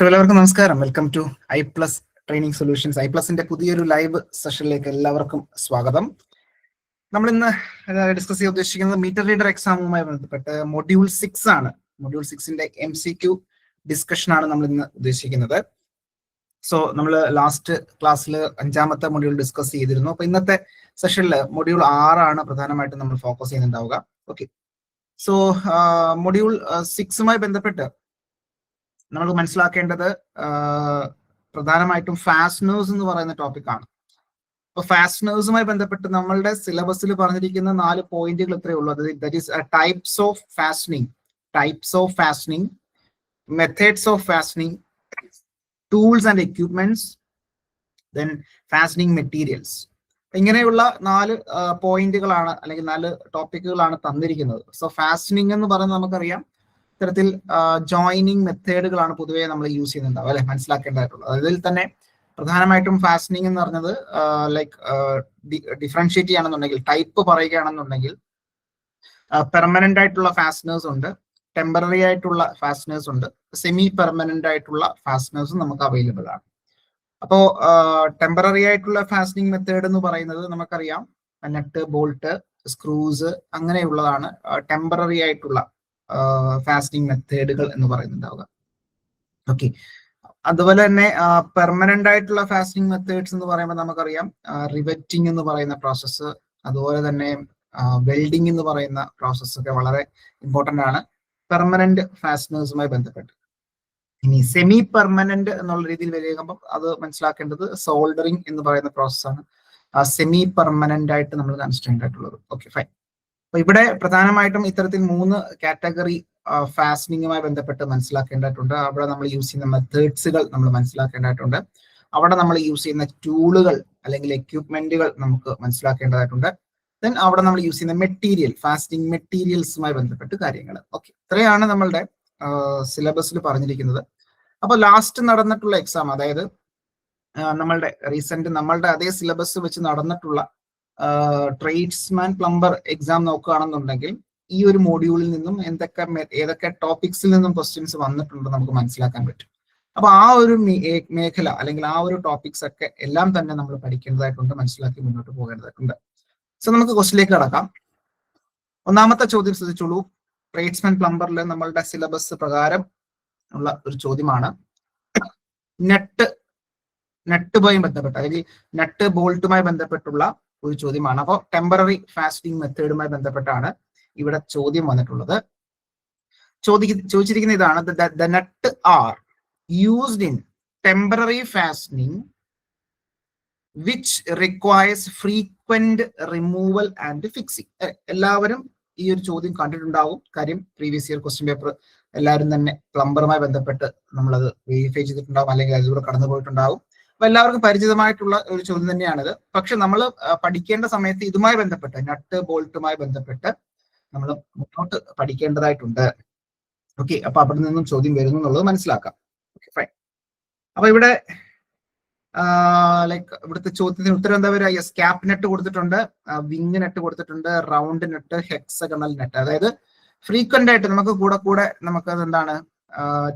എല്ലാവർക്കും നമസ്കാരം. Welcome to iPlus training solutions. iPlusന്റെ പുതിയൊരു ലൈവ് സെഷനിലേക്ക് എല്ലാവർക്കും സ്വാഗതം. നമ്മൾ ഇന്ന് ഡിസ്കസ് ചെയ്യാൻ ഉദ്ദേശിക്കുന്നത് മീറ്റർ റീഡർ എക്സാമുമായി ബന്ധപ്പെട്ട് മൊഡ്യൂൾ 6 ആണ്. മൊഡ്യൂൾ 6ന്റെ MCQ ഡിസ്കഷൻ ആണ് നമ്മൾ ഇന്ന് ഉദ്ദേശിക്കുന്നത്. സോ നമ്മൾ ലാസ്റ്റ് ക്ലാസ്സിൽ 5ാമത്തെ മൊഡ്യൂൾ ഡിസ്കസ് ചെയ്തിരുന്നു. അപ്പൊ ഇന്നത്തെ സെഷനിൽ മൊഡ്യൂൾ 6 ആണ് പ്രധാനമായിട്ടും നമ്മൾ ഫോക്കസ് ചെയ്യുന്നുണ്ടാവുക. ഓക്കെ, സോ മൊഡ്യൂൾ 6മായി ബന്ധപ്പെട്ട് നമ്മൾ മനസ്സിലാക്കേണ്ടത് പ്രധാനമായിട്ടും ഫാസ്റ്റ്നേഴ്സ് എന്ന് പറയുന്ന ടോപ്പിക്കാണ്. അപ്പൊ ഫാസ്റ്റ്നേഴ്സുമായി ബന്ധപ്പെട്ട് നമ്മളുടെ സിലബസിൽ പറഞ്ഞിരിക്കുന്ന 4 പോയിന്റുകൾ ഇത്രയേ ഉള്ളൂ. That is types of fastening, methods of fastening, tools and equipments, then fastening materials. ഇങ്ങനെയുള്ള 4 പോയിന്റുകളാണ് അല്ലെങ്കിൽ 4 ടോപ്പിക്കുകളാണ് തന്നിരിക്കുന്നത്. സോ ഫാസ്റ്റനിങ് എന്ന് പറയുന്നത് നമുക്കറിയാം ഇത്തരത്തിൽ ജോയിനിങ് മെത്തേഡുകളാണ് പൊതുവേ നമ്മൾ യൂസ് ചെയ്യുന്നുണ്ടാവും അല്ലെ, മനസ്സിലാക്കേണ്ടതായിട്ടുള്ളത്. അതിൽ തന്നെ പ്രധാനമായിട്ടും ഫാസ്റ്റനിങ് എന്ന് പറഞ്ഞത് ലൈക്ക് ഡിഫറൻഷിയേറ്റ് ചെയ്യുകയാണെന്നുണ്ടെങ്കിൽ, ടൈപ്പ് പറയുകയാണെന്നുണ്ടെങ്കിൽ പെർമനന്റ് ആയിട്ടുള്ള ഫാസ്റ്റനേഴ്സ് ഉണ്ട്, ടെമ്പററി ആയിട്ടുള്ള ഫാസ്റ്റനേഴ്സ് ഉണ്ട്, സെമി പെർമനന്റ് ആയിട്ടുള്ള ഫാസ്റ്റനേഴ്സും നമുക്ക് അവൈലബിൾ ആണ്. അപ്പോ ടെമ്പററി ആയിട്ടുള്ള ഫാസ്റ്റനിങ് മെത്തേഡ് എന്ന് പറയുന്നത് നമുക്കറിയാം നട്ട്, ബോൾട്ട്, സ്ക്രൂസ് അങ്ങനെയുള്ളതാണ് ടെമ്പററി ആയിട്ടുള്ള ഫാസ്റ്റനിങ് മെത്തേഡുകൾ എന്ന് പറയുന്നുണ്ടാവുക. ഓക്കെ, അതുപോലെ തന്നെ പെർമനന്റ് ആയിട്ടുള്ള ഫാസ്റ്റനിങ് മെത്തേഡ്സ് എന്ന് പറയുമ്പോൾ നമുക്കറിയാം റിവറ്റിംഗ് എന്ന് പറയുന്ന പ്രോസസ്സ്, അതുപോലെ തന്നെ വെൽഡിംഗ് എന്ന് പറയുന്ന പ്രോസസ്സ് ഒക്കെ വളരെ ഇമ്പോർട്ടന്റ് ആണ് പെർമനന്റ് ഫാസ്റ്റനേഴ്സുമായി ബന്ധപ്പെട്ട്. ഇനി സെമി പെർമനന്റ് എന്നുള്ള രീതിയിൽ വരുമ്പോൾ അത് മനസ്സിലാക്കേണ്ടത് സോൾഡറിങ് എന്ന് പറയുന്ന പ്രോസസ്സാണ് സെമി പെർമനന്റ് ആയിട്ട് നമ്മൾ കൺസ്ട്രക്ട് ആയിട്ടുള്ളത്. Okay, fine. അപ്പൊ ഇവിടെ പ്രധാനമായിട്ടും ഇത്തരത്തിൽ 3 കാറ്റഗറി ഫാസ്റ്റനിങ്ങുമായി ബന്ധപ്പെട്ട് മനസ്സിലാക്കേണ്ടതായിട്ടുണ്ട്. അവിടെ നമ്മൾ യൂസ് ചെയ്യുന്ന മെത്തേഡ്സുകൾ നമ്മൾ മനസ്സിലാക്കേണ്ടതായിട്ടുണ്ട്. അവിടെ നമ്മൾ യൂസ് ചെയ്യുന്ന ടൂളുകൾ അല്ലെങ്കിൽ എക്യുപ്മെന്റുകൾ നമുക്ക് മനസ്സിലാക്കേണ്ടതായിട്ടുണ്ട്. ദെൻ അവിടെ നമ്മൾ യൂസ് ചെയ്യുന്ന മെറ്റീരിയൽ, ഫാസ്റ്റനിങ് മെറ്റീരിയൽസുമായി ബന്ധപ്പെട്ട് കാര്യങ്ങൾ. ഓക്കെ, ഇത്രയാണ് നമ്മളുടെ സിലബസിൽ പറഞ്ഞിരിക്കുന്നത്. അപ്പൊ ലാസ്റ്റ് നടന്നിട്ടുള്ള എക്സാം, അതായത് നമ്മളുടെ അതേ സിലബസ് വെച്ച് നടന്നിട്ടുള്ള ട്രേഡ്സ്മാൻ പ്ലംബർ എക്സാം നോക്കുകയാണെന്നുണ്ടെങ്കിൽ ഈ ഒരു മോഡ്യൂളിൽ നിന്നും ഏതൊക്കെ ടോപ്പിക്സിൽ നിന്നും ക്വസ്റ്റ്യൻസ് വന്നിട്ടുണ്ടെന്ന് നമുക്ക് മനസ്സിലാക്കാൻ പറ്റും. അപ്പൊ ആ ഒരു മേഖല അല്ലെങ്കിൽ ആ ഒരു ടോപ്പിക്സ് ഒക്കെ എല്ലാം തന്നെ നമ്മൾ പഠിക്കേണ്ടതായിട്ടുണ്ട്, മനസ്സിലാക്കി മുന്നോട്ട് പോകേണ്ടതായിട്ടുണ്ട്. സോ നമുക്ക് ക്വസ്റ്റ്യനിലേക്ക് കടക്കാം. ഒന്നാമത്തെ ചോദ്യം ശ്രദ്ധിച്ചോളൂ. ട്രേഡ്സ്മാൻ പ്ലംബറിൽ നമ്മളുടെ സിലബസ് പ്രകാരം ഉള്ള ഒരു ചോദ്യമാണ്. നട്ടുമായി ബന്ധപ്പെട്ട അല്ലെങ്കിൽ നട്ട് ബോൾട്ടുമായി ബന്ധപ്പെട്ടുള്ള ഒരു ചോദ്യമാണ്. അപ്പോൾ ടെമ്പററി ഫാസ്റ്റനിങ് മെത്തേഡുമായി ബന്ധപ്പെട്ടാണ് ഇവിടെ ചോദ്യം വന്നിട്ടുള്ളത്. ചോദിച്ചിരിക്കുന്ന ഇതാണ്: the nut are used in temporary fastening which requires frequent removal and fixing. എല്ലാവരും ഈ ഒരു ചോദ്യം കണ്ടിട്ടുണ്ടാവും. കാര്യം പ്രീവിയസ് ഇയർ ക്വസ്റ്റ്യൻ പേപ്പർ എല്ലാവരും തന്നെ പ്ലംബറുമായി ബന്ധപ്പെട്ട് നമ്മളത് വെരിഫൈ ചെയ്തിട്ടുണ്ടാവും അല്ലെങ്കിൽ അതിലൂടെ കടന്നു പോയിട്ടുണ്ടാവും. അപ്പൊ എല്ലാവർക്കും പരിചിതമായിട്ടുള്ള ഒരു ചോദ്യം തന്നെയാണിത്. പക്ഷെ നമ്മൾ പഠിക്കേണ്ട സമയത്ത് ഇതുമായി ബന്ധപ്പെട്ട്, നട്ട് ബോൾട്ടുമായി ബന്ധപ്പെട്ട് നമ്മൾ മുന്നോട്ട് പഠിക്കേണ്ടതായിട്ടുണ്ട്. ഓക്കെ, അപ്പൊ അവിടെ നിന്നും ചോദ്യം വരുന്നു എന്നുള്ളത് മനസ്സിലാക്കാം. Okay, fine. അപ്പൊ ഇവിടെ ലൈക്ക് ഇവിടുത്തെ ചോദ്യത്തിന് ഉത്തരം എന്താ വരിക? യെസ്, ക്യാപ് നെറ്റ് കൊടുത്തിട്ടുണ്ട്, വിങ് നെറ്റ് കൊടുത്തിട്ടുണ്ട്, റൗണ്ട് നെറ്റ്, ഹെക്സഗണൽ നെറ്റ്. അതായത് ഫ്രീക്വന്റ് ആയിട്ട് നമുക്ക് കൂടെ നമുക്ക് എന്താണ്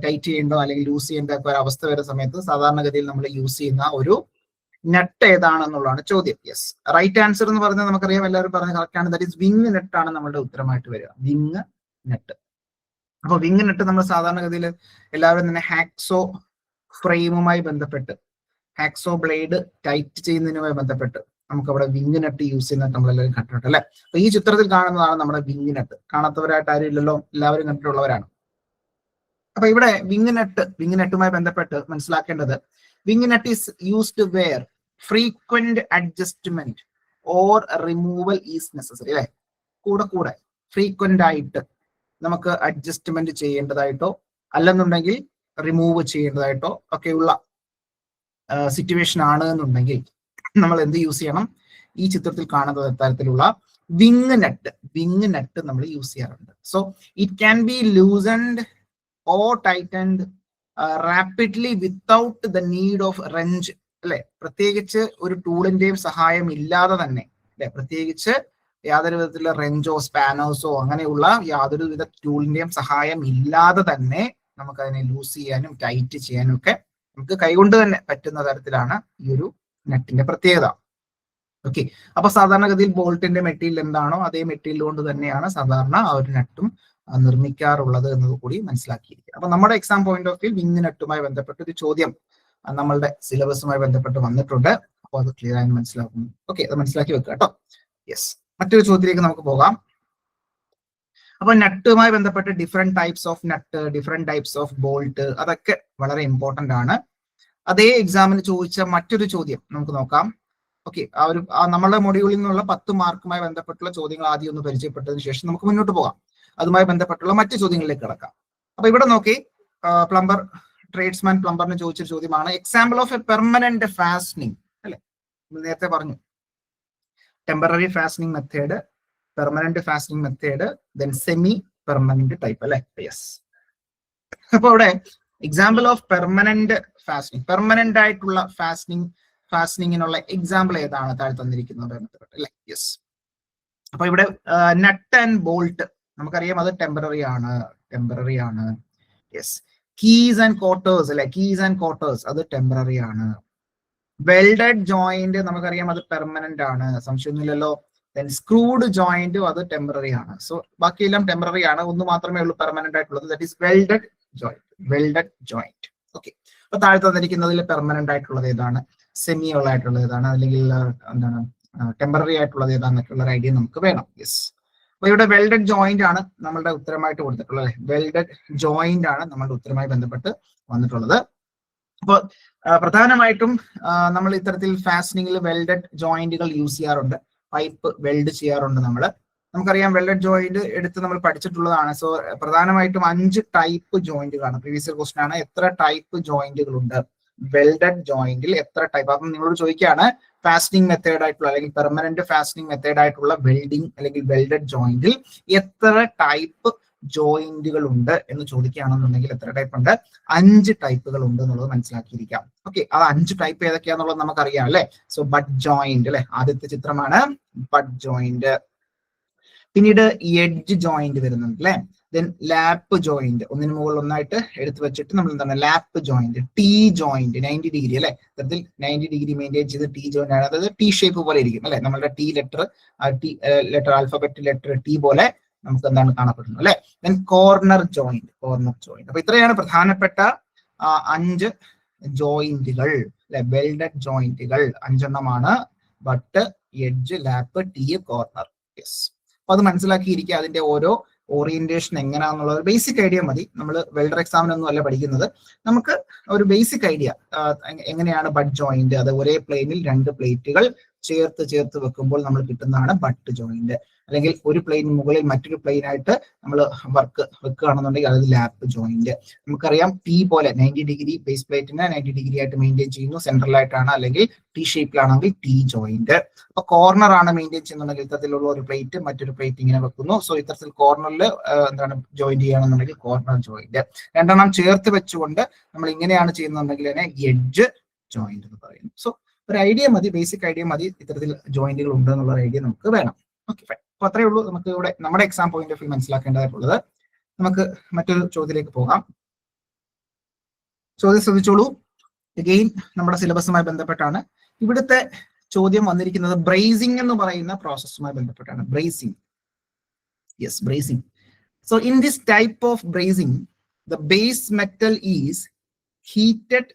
ടൈറ്റ് ചെയ്യേണ്ടോ അല്ലെങ്കിൽ ലൂസ് ചെയ്യേണ്ട ഒരു അവസ്ഥ വരുന്ന സമയത്ത് സാധാരണഗതിയിൽ നമ്മൾ യൂസ് ചെയ്യുന്ന ഒരു നെറ്റ് ഏതാണെന്നുള്ളതാണ് ചോദ്യം. യെസ്, റൈറ്റ് ആൻസർ എന്ന് പറഞ്ഞാൽ നമുക്കറിയാം, എല്ലാവരും പറഞ്ഞ കറക്റ്റ് ആണ്. ദാറ്റ് ഈസ് വിങ് നെറ്റ് ആണ് നമ്മുടെ ഉത്തരമായിട്ട് വരിക, വിങ് നെറ്റ്. അപ്പൊ വിങ് നെറ്റ് നമ്മൾ സാധാരണഗതിയിൽ എല്ലാവരും തന്നെ ഹാക്സോ ഫ്രെയിമുമായി ബന്ധപ്പെട്ട്, ഹാക്സോ ബ്ലേഡ് ടൈറ്റ് ചെയ്യുന്നതിനുമായി ബന്ധപ്പെട്ട് നമുക്ക് അവിടെ വിങ് നെറ്റ് യൂസ് ചെയ്യുന്നത് നമ്മളെല്ലാവരും കണ്ടിട്ടുണ്ട് അല്ലെ. അപ്പൊ ഈ ചിത്രത്തിൽ കാണുന്നതാണ് നമ്മുടെ വിങ് നെറ്റ്. കാണാത്തവരായിട്ട് ആരും ഇല്ലല്ലോ, എല്ലാവരും കണ്ടിട്ടുള്ളവരാണ്. അപ്പൊ ഇവിടെ വിങ് നെറ്റുമായി ബന്ധപ്പെട്ട് മനസ്സിലാക്കേണ്ടത്, wing nut is used where frequent adjustment or removal is necessary അല്ലെ. കൂടെ ഫ്രീക്വന്റ് ആയിട്ട് നമുക്ക് അഡ്ജസ്റ്റ്മെന്റ് ചെയ്യേണ്ടതായിട്ടോ അല്ലെന്നുണ്ടെങ്കിൽ റിമൂവ് ചെയ്യേണ്ടതായിട്ടോ ഒക്കെയുള്ള സിറ്റുവേഷൻ ആണ് എന്നുണ്ടെങ്കിൽ നമ്മൾ എന്ത് യൂസ് ചെയ്യണം? ഈ ചിത്രത്തിൽ കാണുന്ന തരത്തിലുള്ള വിങ് നെറ്റ് നമ്മൾ യൂസ് ചെയ്യാറുണ്ട്. So it can be loosened or tightened rapidly without the need of wrench അല്ലെ. പ്രത്യേകിച്ച് ഒരു ടൂളിന്റെയും സഹായം ഇല്ലാതെ തന്നെ അല്ലെ, പ്രത്യേകിച്ച് യാതൊരു വിധത്തിലുള്ള റെഞ്ചോ സ്പാനോസോ അങ്ങനെയുള്ള യാതൊരു വിധ ടൂളിന്റെയും സഹായം ഇല്ലാതെ തന്നെ നമുക്ക് അതിനെ ലൂസ് ചെയ്യാനും ടൈറ്റ് ചെയ്യാനും ഒക്കെ നമുക്ക് കൈകൊണ്ട് തന്നെ പറ്റുന്ന തരത്തിലാണ് ഈ ഒരു നട്ടിന്റെ പ്രത്യേകത. ഓക്കെ, അപ്പൊ സാധാരണഗതിയിൽ ബോൾട്ടിന്റെ മെറ്റീരിയൽ എന്താണോ അതേ മെറ്റീരിയൽ കൊണ്ട് തന്നെയാണ് സാധാരണ ആ ഒരു നട്ടും നിർമ്മിക്കാറുള്ളത് എന്നത് കൂടി മനസ്സിലാക്കിയിരിക്കുക. അപ്പൊ നമ്മുടെ exam point of view wing നട്ടുമായി ബന്ധപ്പെട്ട ഒരു ചോദ്യം നമ്മളുടെ സിലബസുമായി ബന്ധപ്പെട്ട് വന്നിട്ടുണ്ട്. അപ്പോൾ അത് ക്ലിയർ ആയി മനസ്സിലാക്കുന്നു. ഓക്കെ, അത് മനസ്സിലാക്കി വെക്കുക കേട്ടോ. യെസ്, മറ്റൊരു ചോദ്യത്തിലേക്ക് നമുക്ക് പോകാം. അപ്പൊ നട്ടുമായി ബന്ധപ്പെട്ട് different types of nut, different types of bolt, അതൊക്കെ വളരെ ഇമ്പോർട്ടന്റ് ആണ്. അതേ എക്സാമിന് ചോദിച്ച മറ്റൊരു ചോദ്യം നമുക്ക് നോക്കാം. ഓക്കെ, നമ്മുടെ മൊഡ്യൂളിൽ നിന്നുള്ള 10 മാർക്കുമായി ബന്ധപ്പെട്ടുള്ള ചോദ്യങ്ങൾ ആദ്യം ഒന്ന് പരിചയപ്പെട്ടതിന് ശേഷം നമുക്ക് മുന്നോട്ട് പോകാം. അതുമായി ബന്ധപ്പെട്ടുള്ള മറ്റു ചോദ്യങ്ങളിലേക്ക് കിടക്കാം. അപ്പൊ ഇവിടെ നോക്കി, പ്ലംബർ ട്രേഡ്സ്മാൻ പ്ലംബറിന് ചോദിച്ച ചോദ്യമാണ് example of A permanent fastening അല്ലെ. നേരത്തെ പറഞ്ഞു temporary fastening method, permanent fastening method, then semi permanent type അല്ലെ. യെസ്, അപ്പൊ ഇവിടെ example of permanent fastening, permanent ആയിട്ടുള്ള ഫാസ്റ്റനിങ്ങിനുള്ള എക്സാമ്പിൾ ഏതാണ് താഴെ തന്നിരിക്കുന്നത് അല്ലെ. യെസ്, അപ്പൊ ഇവിടെ നട്ട് ആൻഡ് ബോൾട്ട് നമുക്കറിയാം അത് ടെമ്പററി ആണ്. യെസ്, കീസ് ആൻഡ് കോട്ടേഴ്സ് അല്ലെ, കീസ് ആൻഡ് കോട്ടേഴ്സ് അത് ടെമ്പററി ആണ്. വെൽഡഡ് ജോയിന്റ് നമുക്കറിയാം അത് പെർമനന്റ് ആണ്, സംശയമൊന്നുമില്ലല്ലോ. ദെൻ സ്ക്രൂഡ് ജോയിന്റും അത് ടെമ്പററി ആണ്. സോ ബാക്കിയെല്ലാം ടെമ്പററി ആണ്, ഒന്ന് മാത്രമേ ഉള്ളൂ പെർമനന്റ് ആയിട്ടുള്ളത്, that is welded joint. Okay, അപ്പൊ താഴെ തന്നിരിക്കുന്നതിൽ പെർമനന്റ് ആയിട്ടുള്ളത് ഏതാണ്, സെമി ആയിട്ടുള്ളത് ഏതാണ്, അല്ലെങ്കിൽ എന്താണ് ടെമ്പററി ആയിട്ടുള്ളത് ഏതാന്നൊക്കെയുള്ള ഒരു ഐഡിയ നമുക്ക് വേണം. യെസ്, അപ്പൊ ഇവിടെ വെൽഡഡ് ജോയിന്റ് ആണ് നമ്മളുടെ ഉത്തരമായിട്ട് കൊടുത്തിട്ടുള്ളത്. വെൽഡഡ് ജോയിന്റ് ആണ് നമ്മളുടെ ഉത്തരമായി ബന്ധപ്പെട്ട് വന്നിട്ടുള്ളത്. അപ്പോൾ പ്രധാനമായിട്ടും നമ്മൾ ഇത്തരത്തിൽ ഫാസ്റ്റനിങ്ങിൽ വെൽഡഡ് ജോയിന്റുകൾ യൂസ് ചെയ്യാറുണ്ട്, പൈപ്പ് വെൽഡ് ചെയ്യാറുണ്ട്. നമുക്കറിയാം വെൽഡഡ് ജോയിന്റ് എടുത്ത് നമ്മൾ പഠിച്ചിട്ടുള്ളതാണ്. സോ പ്രധാനമായിട്ടും 5 ടൈപ്പ് ജോയിന്റുകളാണ്. പ്രീവിയസ് ക്വസ്റ്റൻ ആണ്, എത്ര ടൈപ്പ് ജോയിന്റുകൾ ഉണ്ട് വെൽഡഡ് ജോയിന്റിൽ, എത്ര ടൈപ്പ്. അപ്പം നിങ്ങളോട് ചോദിക്കുകയാണ് ഫാസ്റ്റനിങ് മെത്തേഡ് ആയിട്ടുള്ള അല്ലെങ്കിൽ പെർമനന്റ് ഫാസ്റ്റനിങ് മെത്തേഡ് ആയിട്ടുള്ള വെൽഡിങ് അല്ലെങ്കിൽ വെൽഡഡ് ജോയിന്റിൽ എത്ര ടൈപ്പ് ജോയിന്റുകൾ ഉണ്ട് എന്ന് ചോദിക്കുകയാണെന്നുണ്ടെങ്കിൽ എത്ര ടൈപ്പ് ഉണ്ട്, 5 ടൈപ്പുകൾ ഉണ്ട് എന്നുള്ളത് മനസ്സിലാക്കിയിരിക്കാം. ഓക്കെ, ആ 5 ടൈപ്പ് ഏതൊക്കെയാന്നുള്ളത് നമുക്കറിയാം അല്ലെ. സോ ബഡ് ജോയിന്റ് അല്ലെ, ആദ്യത്തെ ചിത്രമാണ് ബഡ് ജോയിന്റ്. പിന്നീട് എഡ്ജ് ജോയിന്റ് വരുന്നുണ്ട് അല്ലെ. ദെൻ ലാപ്പ് ജോയിന്റ്, ഒന്നിന് മുകളിൽ ഒന്നായിട്ട് എടുത്തു വെച്ചിട്ട് നമ്മൾ എന്താണ് lap joint. T joint 90 degree അല്ലെ, ഇത്തരത്തിൽ 90 ഡിഗ്രി മെയിൻറ്റെയിൻ ചെയ്ത് ടി ജോയിന്റ് ആണ്, അതായത് ടി ഷേപ്പ് പോലെ ഇരിക്കും അല്ലെ. നമ്മളുടെ T letter alphabet letter T പോലെ നമുക്ക് എന്താണ് കാണപ്പെടുന്നത് അല്ലെ. Then corner joint. അപ്പൊ ഇത്രയാണ് പ്രധാനപ്പെട്ട 5 ജോയിന്റുകൾ അല്ലെ, വെൽഡഡ് ജോയിന്റുകൾ 5 എണ്ണമാണ്. But, edge, lap, T, corner. Yes, അപ്പൊ അത് മനസ്സിലാക്കിയിരിക്കുക. അതിന്റെ ഓരോ ഓറിയന്റേഷൻ എങ്ങനെയാണെന്നുള്ള ഒരു ബേസിക് ഐഡിയ മതി. നമ്മൾ വെൽഡർ എക്സാമിനൊന്നും അല്ല പഠിക്കുന്നത്, നമുക്ക് ഒരു ബേസിക് ഐഡിയ എങ്ങനെയാണ് ബഡ് ജോയിന്റ്, അത് ഒരേ പ്ലെയിനിൽ 2 പ്ലേറ്റുകൾ ചേർത്ത് വെക്കുമ്പോൾ നമ്മൾ കിട്ടുന്നതാണ് ബഡ് ജോയിന്റ്. അല്ലെങ്കിൽ ഒരു പ്ലെയിൻ മുകളിൽ മറ്റൊരു പ്ലെയിൻ ആയിട്ട് നമ്മൾ വർക്ക് വെക്കുകയാണെന്നുണ്ടെങ്കിൽ അത് ലാപ്പ് ജോയിന്റ്. നമുക്കറിയാം ടി പോലെ 90 ഡിഗ്രി ബേസ് പ്ലേറ്റിനെ 90 ഡിഗ്രി ആയിട്ട് മെയിൻറ്റെയിൻ ചെയ്യുന്നു, സെൻട്രലായിട്ടാണ്, അല്ലെങ്കിൽ ടി ഷേപ്പിലാണെങ്കിൽ ടി ജോയിന്റ്. അപ്പൊ കോർണർ ആണ് മെയിൻറ്റെയിൻ ചെയ്യുന്നുണ്ടെങ്കിൽ ഇത്തരത്തിലുള്ള ഒരു പ്ലേറ്റ് മറ്റൊരു പ്ലേറ്റ് ഇങ്ങനെ വെക്കുന്നു. സോ ഇത്തരത്തിൽ കോർണറിൽ എന്താണ് ജോയിന്റ് ചെയ്യുകയാണെന്നുണ്ടെങ്കിൽ കോർണർ ജോയിന്റ്. 2 എണ്ണം ചേർത്ത് വെച്ചുകൊണ്ട് നമ്മൾ ഇങ്ങനെയാണ് ചെയ്യുന്നുണ്ടെങ്കിൽ അതിനെ എഡ്ജ് ജോയിന്റ് എന്ന് പറയുന്നു. സോ ഒരു ഐഡിയ മതി, ബേസിക് ഐഡിയ മതി, ഇത്തരത്തിൽ ജോയിന്റുകൾ ഉണ്ട് എന്നുള്ള ഐഡിയ നമുക്ക് വേണം. Okay, fine. അപ്പൊ അത്രയേ ഉള്ളൂ നമുക്ക് ഇവിടെ നമ്മുടെ എക്സാം പോയിന്റ് ഓഫ് വ്യൂ മനസ്സിലാക്കേണ്ടതായിട്ടുള്ളത്. നമുക്ക് മറ്റൊരു ചോദ്യത്തിലേക്ക് പോകാം. ചോദ്യം ശ്രദ്ധിച്ചോളൂ. അഗെയിൻ നമ്മുടെ സിലബസുമായി ബന്ധപ്പെട്ടാണ്. ഇവിടുത്തെ ചോദ്യം വന്നിരിക്കുന്നത് ബ്രേസിംഗ് എന്ന് പറയുന്ന പ്രോസസ്സുമായി ബന്ധപ്പെട്ടാണ്. Brazing, yes, brazing. So in this type of brazing the base metal is heated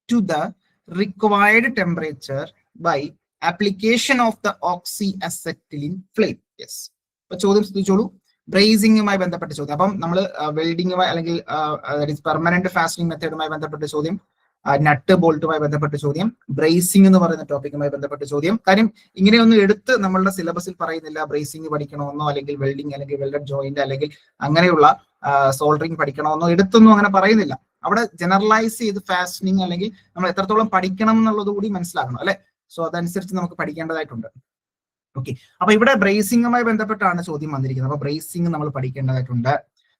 to the required temperature by application of the oxyacetylene flame. Yes, അപ്പൊ ചോദ്യം ശ്രദ്ധിച്ചോളൂ. ബ്രേസിംഗുമായി ബന്ധപ്പെട്ട ചോദ്യം. അപ്പം നമ്മൾ വെൽഡിങ്ങുമായി അല്ലെങ്കിൽ പെർമനന്റ് ഫാസ്റ്റനിങ് മെത്തേഡുമായി ബന്ധപ്പെട്ട ചോദ്യം, നട്ട് ബോൾട്ടുമായി ബന്ധപ്പെട്ട ചോദ്യം, ബ്രേസിംഗ് എന്ന് പറയുന്ന ടോപ്പിക്കുമായി ബന്ധപ്പെട്ട ചോദ്യം. കാര്യം ഇങ്ങനെയൊന്നും എടുത്ത് നമ്മളുടെ സിലബസിൽ പറയുന്നില്ല ബ്രേസിംഗ് പഠിക്കണമെന്നോ അല്ലെങ്കിൽ വെൽഡിംഗ് അല്ലെങ്കിൽ വെൽഡഡ് ജോയിന്റ് അല്ലെങ്കിൽ അങ്ങനെയുള്ള സോൾഡറിംഗ് പഠിക്കണമെന്നോ എടുത്തൊന്നും അങ്ങനെ പറയുന്നില്ല. അവിടെ ജനറലൈസ് ചെയ്ത് ഫാസ്റ്റനിങ് അല്ലെങ്കിൽ നമ്മൾ എത്രത്തോളം പഠിക്കണം എന്നുള്ളത് കൂടി മനസ്സിലാക്കണം അല്ലെ. സോ അതനുസരിച്ച് നമുക്ക് പഠിക്കേണ്ടതായിട്ടുണ്ട്. ഓക്കെ, അപ്പൊ ഇവിടെ ബ്രേസിംഗുമായി ബന്ധപ്പെട്ടാണ് ചോദ്യം വന്നിരിക്കുന്നത്. അപ്പൊ ബ്രേസിംഗ് നമ്മൾ പഠിക്കേണ്ടതായിട്ടുണ്ട്.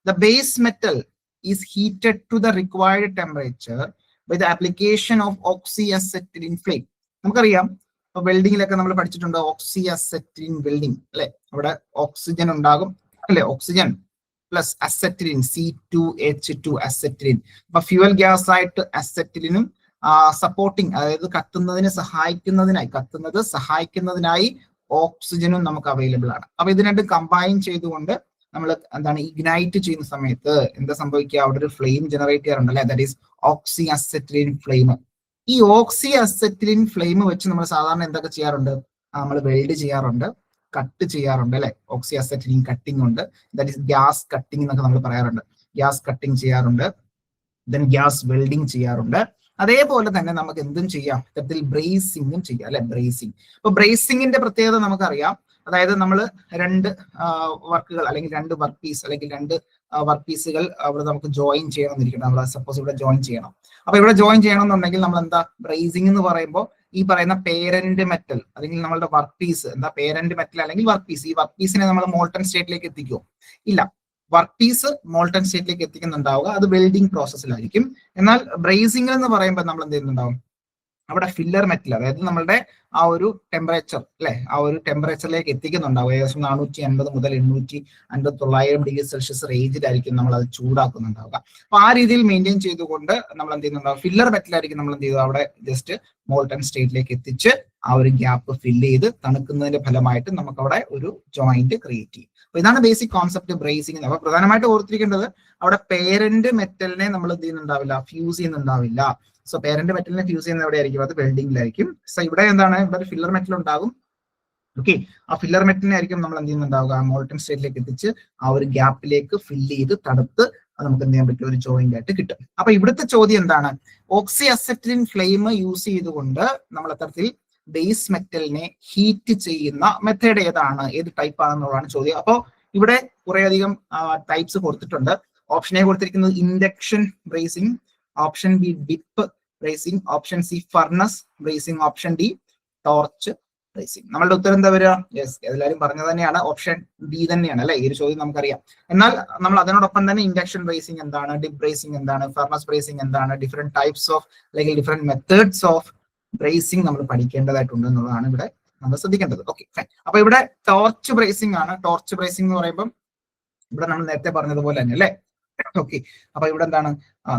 The base metal is heated to the required temperature by the application of oxyacetylene flame. നമുക്കറിയാം ഇപ്പൊ വെൽഡിങ്ങിലൊക്കെ നമ്മൾ പഠിച്ചിട്ടുണ്ട് ഓക്സിഅസെറ്റിലിൻ വെൽഡിങ് അല്ലെ. അവിടെ ഓക്സിജൻ ഉണ്ടാകും അല്ലെ, oxygen plus acetylene C2H2 acetylene. അപ്പൊ ഫ്യൂവൽ ഗ്യാസ് ആയിട്ട് അസറ്റിലിനും സപ്പോർട്ടിങ്, അതായത് കത്തുന്നത് സഹായിക്കുന്നതിനായി ഓക്സിജനും നമുക്ക് അവൈലബിൾ ആണ്. അപ്പൊ ഇത് രണ്ടും കമ്പൈൻ ചെയ്തുകൊണ്ട് നമ്മൾ എന്താണ് ഇഗ്നൈറ്റ് ചെയ്യുന്ന സമയത്ത് എന്താ സംഭവിക്കുക, അവിടെ ഒരു ഫ്ലെയിം ജനറേറ്റ് ചെയ്യാറുണ്ട് അല്ലെ, that is oxy acetylene flame. ഈ ഓക്സി അസറ്റിലിൻ ഫ്ലെയിം വെച്ച് നമ്മൾ സാധാരണ എന്തൊക്കെ ചെയ്യാറുണ്ട്, നമ്മൾ വെൽഡ് ചെയ്യാറുണ്ട്, കട്ട് ചെയ്യാറുണ്ട് അല്ലെ. ഓക്സി അസറ്റിലിൻ കട്ടിംഗ് ഉണ്ട്, ദാറ്റ് ഈസ് ഗ്യാസ് കട്ടിംഗ് എന്നൊക്കെ നമ്മൾ പറയാറുണ്ട്. ഗ്യാസ് കട്ടിംഗ് ചെയ്യാറുണ്ട്, ദെൻ ഗ്യാസ് വെൽഡിങ് ചെയ്യാറുണ്ട്. അതേപോലെ തന്നെ നമുക്ക് എന്തും ചെയ്യാം, ഇത്തരത്തിൽ ബ്രേസിംഗും ചെയ്യാം അല്ലെ. ബ്രേസിംഗ്, അപ്പൊ ബ്രേസിംഗിന്റെ പ്രത്യേകത നമുക്കറിയാം. അതായത് നമ്മൾ രണ്ട് വർക്കുകൾ അല്ലെങ്കിൽ രണ്ട് വർക്ക് പീസ് അല്ലെങ്കിൽ രണ്ട് വർക്ക് പീസുകൾ അവിടെ നമുക്ക് ജോയിൻ ചെയ്യണമെന്നിരിക്കണം. നമ്മൾ സപ്പോസ് ഇവിടെ ജോയിൻ ചെയ്യണം. അപ്പൊ ഇവിടെ ജോയിൻ ചെയ്യണമെന്നുണ്ടെങ്കിൽ നമ്മൾ എന്താ, ബ്രേസിംഗ് എന്ന് പറയുമ്പോൾ ഈ പറയുന്ന പേരന്റ് മെറ്റൽ അല്ലെങ്കിൽ നമ്മളുടെ വർക്ക് പീസ് എന്താ, പേരന്റ് മെറ്റൽ അല്ലെങ്കിൽ വർക്ക് പീസ്, ഈ വർക്ക് പീസിനെ നമ്മൾ മോൾട്ടൺ സ്റ്റേറ്റിലേക്ക് എത്തിക്കുമോ? ഇല്ല, വർക്ക് പീസ് മോൾട്ടൺ സ്റ്റേറ്റിലേക്ക് എത്തിക്കുന്നുണ്ടാവുക, അത് വെൽഡിംഗ് പ്രോസസ്സിലായിരിക്കും. എന്നാൽ ബ്രേസിംഗ് എന്ന് പറയുമ്പോൾ നമ്മൾ എന്ത് ചെയ്യുന്നുണ്ടാവും, അവിടെ ഫില്ലർ മെറ്റൽ, അതായത് നമ്മളുടെ ആ ഒരു ടെമ്പറേച്ചർ അല്ലെ, ആ ഒരു ടെമ്പറേച്ചറിലേക്ക് എത്തിക്കുന്നുണ്ടാവും. ഏകദേശം 450 മുതൽ 850-900 ഡിഗ്രി സെൽഷ്യസ് റേഞ്ചിലായിരിക്കും നമ്മൾ അത് ചൂടാക്കുന്നുണ്ടാവുക. അപ്പൊ ആ രീതിയിൽ മെയിൻറ്റെയിൻ ചെയ്തുകൊണ്ട് നമ്മൾ എന്ത് ചെയ്യുന്നുണ്ടാവും, ഫില്ലർ മെറ്റലായിരിക്കും നമ്മൾ എന്ത് ചെയ്തു അവിടെ ജസ്റ്റ് മോൾട്ടൺ സ്റ്റേറ്റിലേക്ക് എത്തിച്ച് ആ ഒരു ഗ്യാപ്പ് ഫില്ല് ചെയ്ത് തണുക്കുന്നതിന്റെ ഫലമായിട്ട് നമുക്ക് അവിടെ ഒരു ജോയിന്റ് ക്രിയേറ്റ് ചെയ്യും. അപ്പൊ ഇതാണ് ബേസിക് കോൺസെപ്റ്റ് ബ്രേസിംഗ്. അപ്പൊ പ്രധാനമായിട്ട് ഓർത്തിരിക്കേണ്ടത്, അവിടെ പേരന്റ് മെറ്റലിനെ നമ്മൾ എന്ത് ചെയ്യുന്നുണ്ടാവില്ല, ഫ്യൂസ് ചെയ്യുന്നുണ്ടാവില്ല. സോ പേരന്റ് മെറ്റലിനെ ഫ്യൂസ് ചെയ്യുന്ന എവിടെയായിരിക്കും, അത് വെൽഡിംഗിലായിരിക്കും. സോ ഇവിടെ എന്താണ്, ഇവിടെ ഒരു ഫില്ലർ മെറ്റൽ ഉണ്ടാകും. ഓക്കെ, ആ ഫില്ലർ മെറ്റലിനെ ആയിരിക്കും നമ്മൾ എന്ത് ചെയ്യുന്നുണ്ടാവുക, മോൾട്ടൺ സ്റ്റേറ്റിലേക്ക് എത്തിച്ച് ആ ഒരു ഗ്യാപ്പിലേക്ക് ഫില്ല് ചെയ്ത് തണുത്ത് നമുക്ക് എന്ത് ചെയ്യാൻ പറ്റും, ഒരു ജോയിന്റ് ആയിട്ട് കിട്ടും. അപ്പൊ ഇവിടുത്തെ ചോദ്യം എന്താണ്, ഓക്സി അസറ്റിലിൻ ഫ്ലെയിം യൂസ് ചെയ്തുകൊണ്ട് നമ്മൾ അത്തരത്തിൽ ബേസ് മെറ്റലിനെ ഹീറ്റ് ചെയ്യുന്ന മെത്തേഡ് ഏതാണ്, ഏത് ടൈപ്പ് ആണെന്നുള്ളതാണ് ചോദ്യം. അപ്പോൾ ഇവിടെ കുറേയധികം ടൈപ്സ് കൊടുത്തിട്ടുണ്ട്. ഓപ്ഷൻ എ കൊടുത്തിരിക്കുന്നത് induction bracing, option B dip bracing, option C furnace bracing, option D torch bracing. നമ്മളുടെ ഉത്തരം എന്താ വരിക? യെസ്, എല്ലാവരും പറഞ്ഞത് തന്നെയാണ്, ഓപ്ഷൻ ഡി തന്നെയാണ് അല്ലെ. ഈ ഒരു ചോദ്യം നമുക്കറിയാം. എന്നാൽ നമ്മൾ അതിനോടൊപ്പം തന്നെ ഇൻഡക്ഷൻ ബ്രേസിംഗ് എന്താണ്, ഡിപ്പ് ബ്രേസിംഗ് എന്താണ്, ഫർണസ് ബ്രേസിംഗ് എന്താണ്, ഡിഫറെന്റ് ടൈപ്സ് ഓഫ് അല്ലെങ്കിൽ ഡിഫറെന്റ് മെത്തേഡ്സ് ഓഫ് ബ്രേസിംഗ് നമ്മൾ പഠിക്കേണ്ടതായിട്ടുണ്ട് എന്നുള്ളതാണ് ഇവിടെ നമ്മൾ ശ്രദ്ധിക്കേണ്ടത്. ഓക്കെ, അപ്പൊ ഇവിടെ ടോർച്ച് ബ്രേസിംഗ് ആണ്. ടോർച്ച് ബ്രേസിംഗ് എന്ന് പറയുമ്പോൾ ഇവിടെ നമ്മൾ നേരത്തെ പറഞ്ഞതുപോലെ തന്നെ അല്ലെ. ഓക്കെ, അപ്പൊ ഇവിടെ എന്താണ്,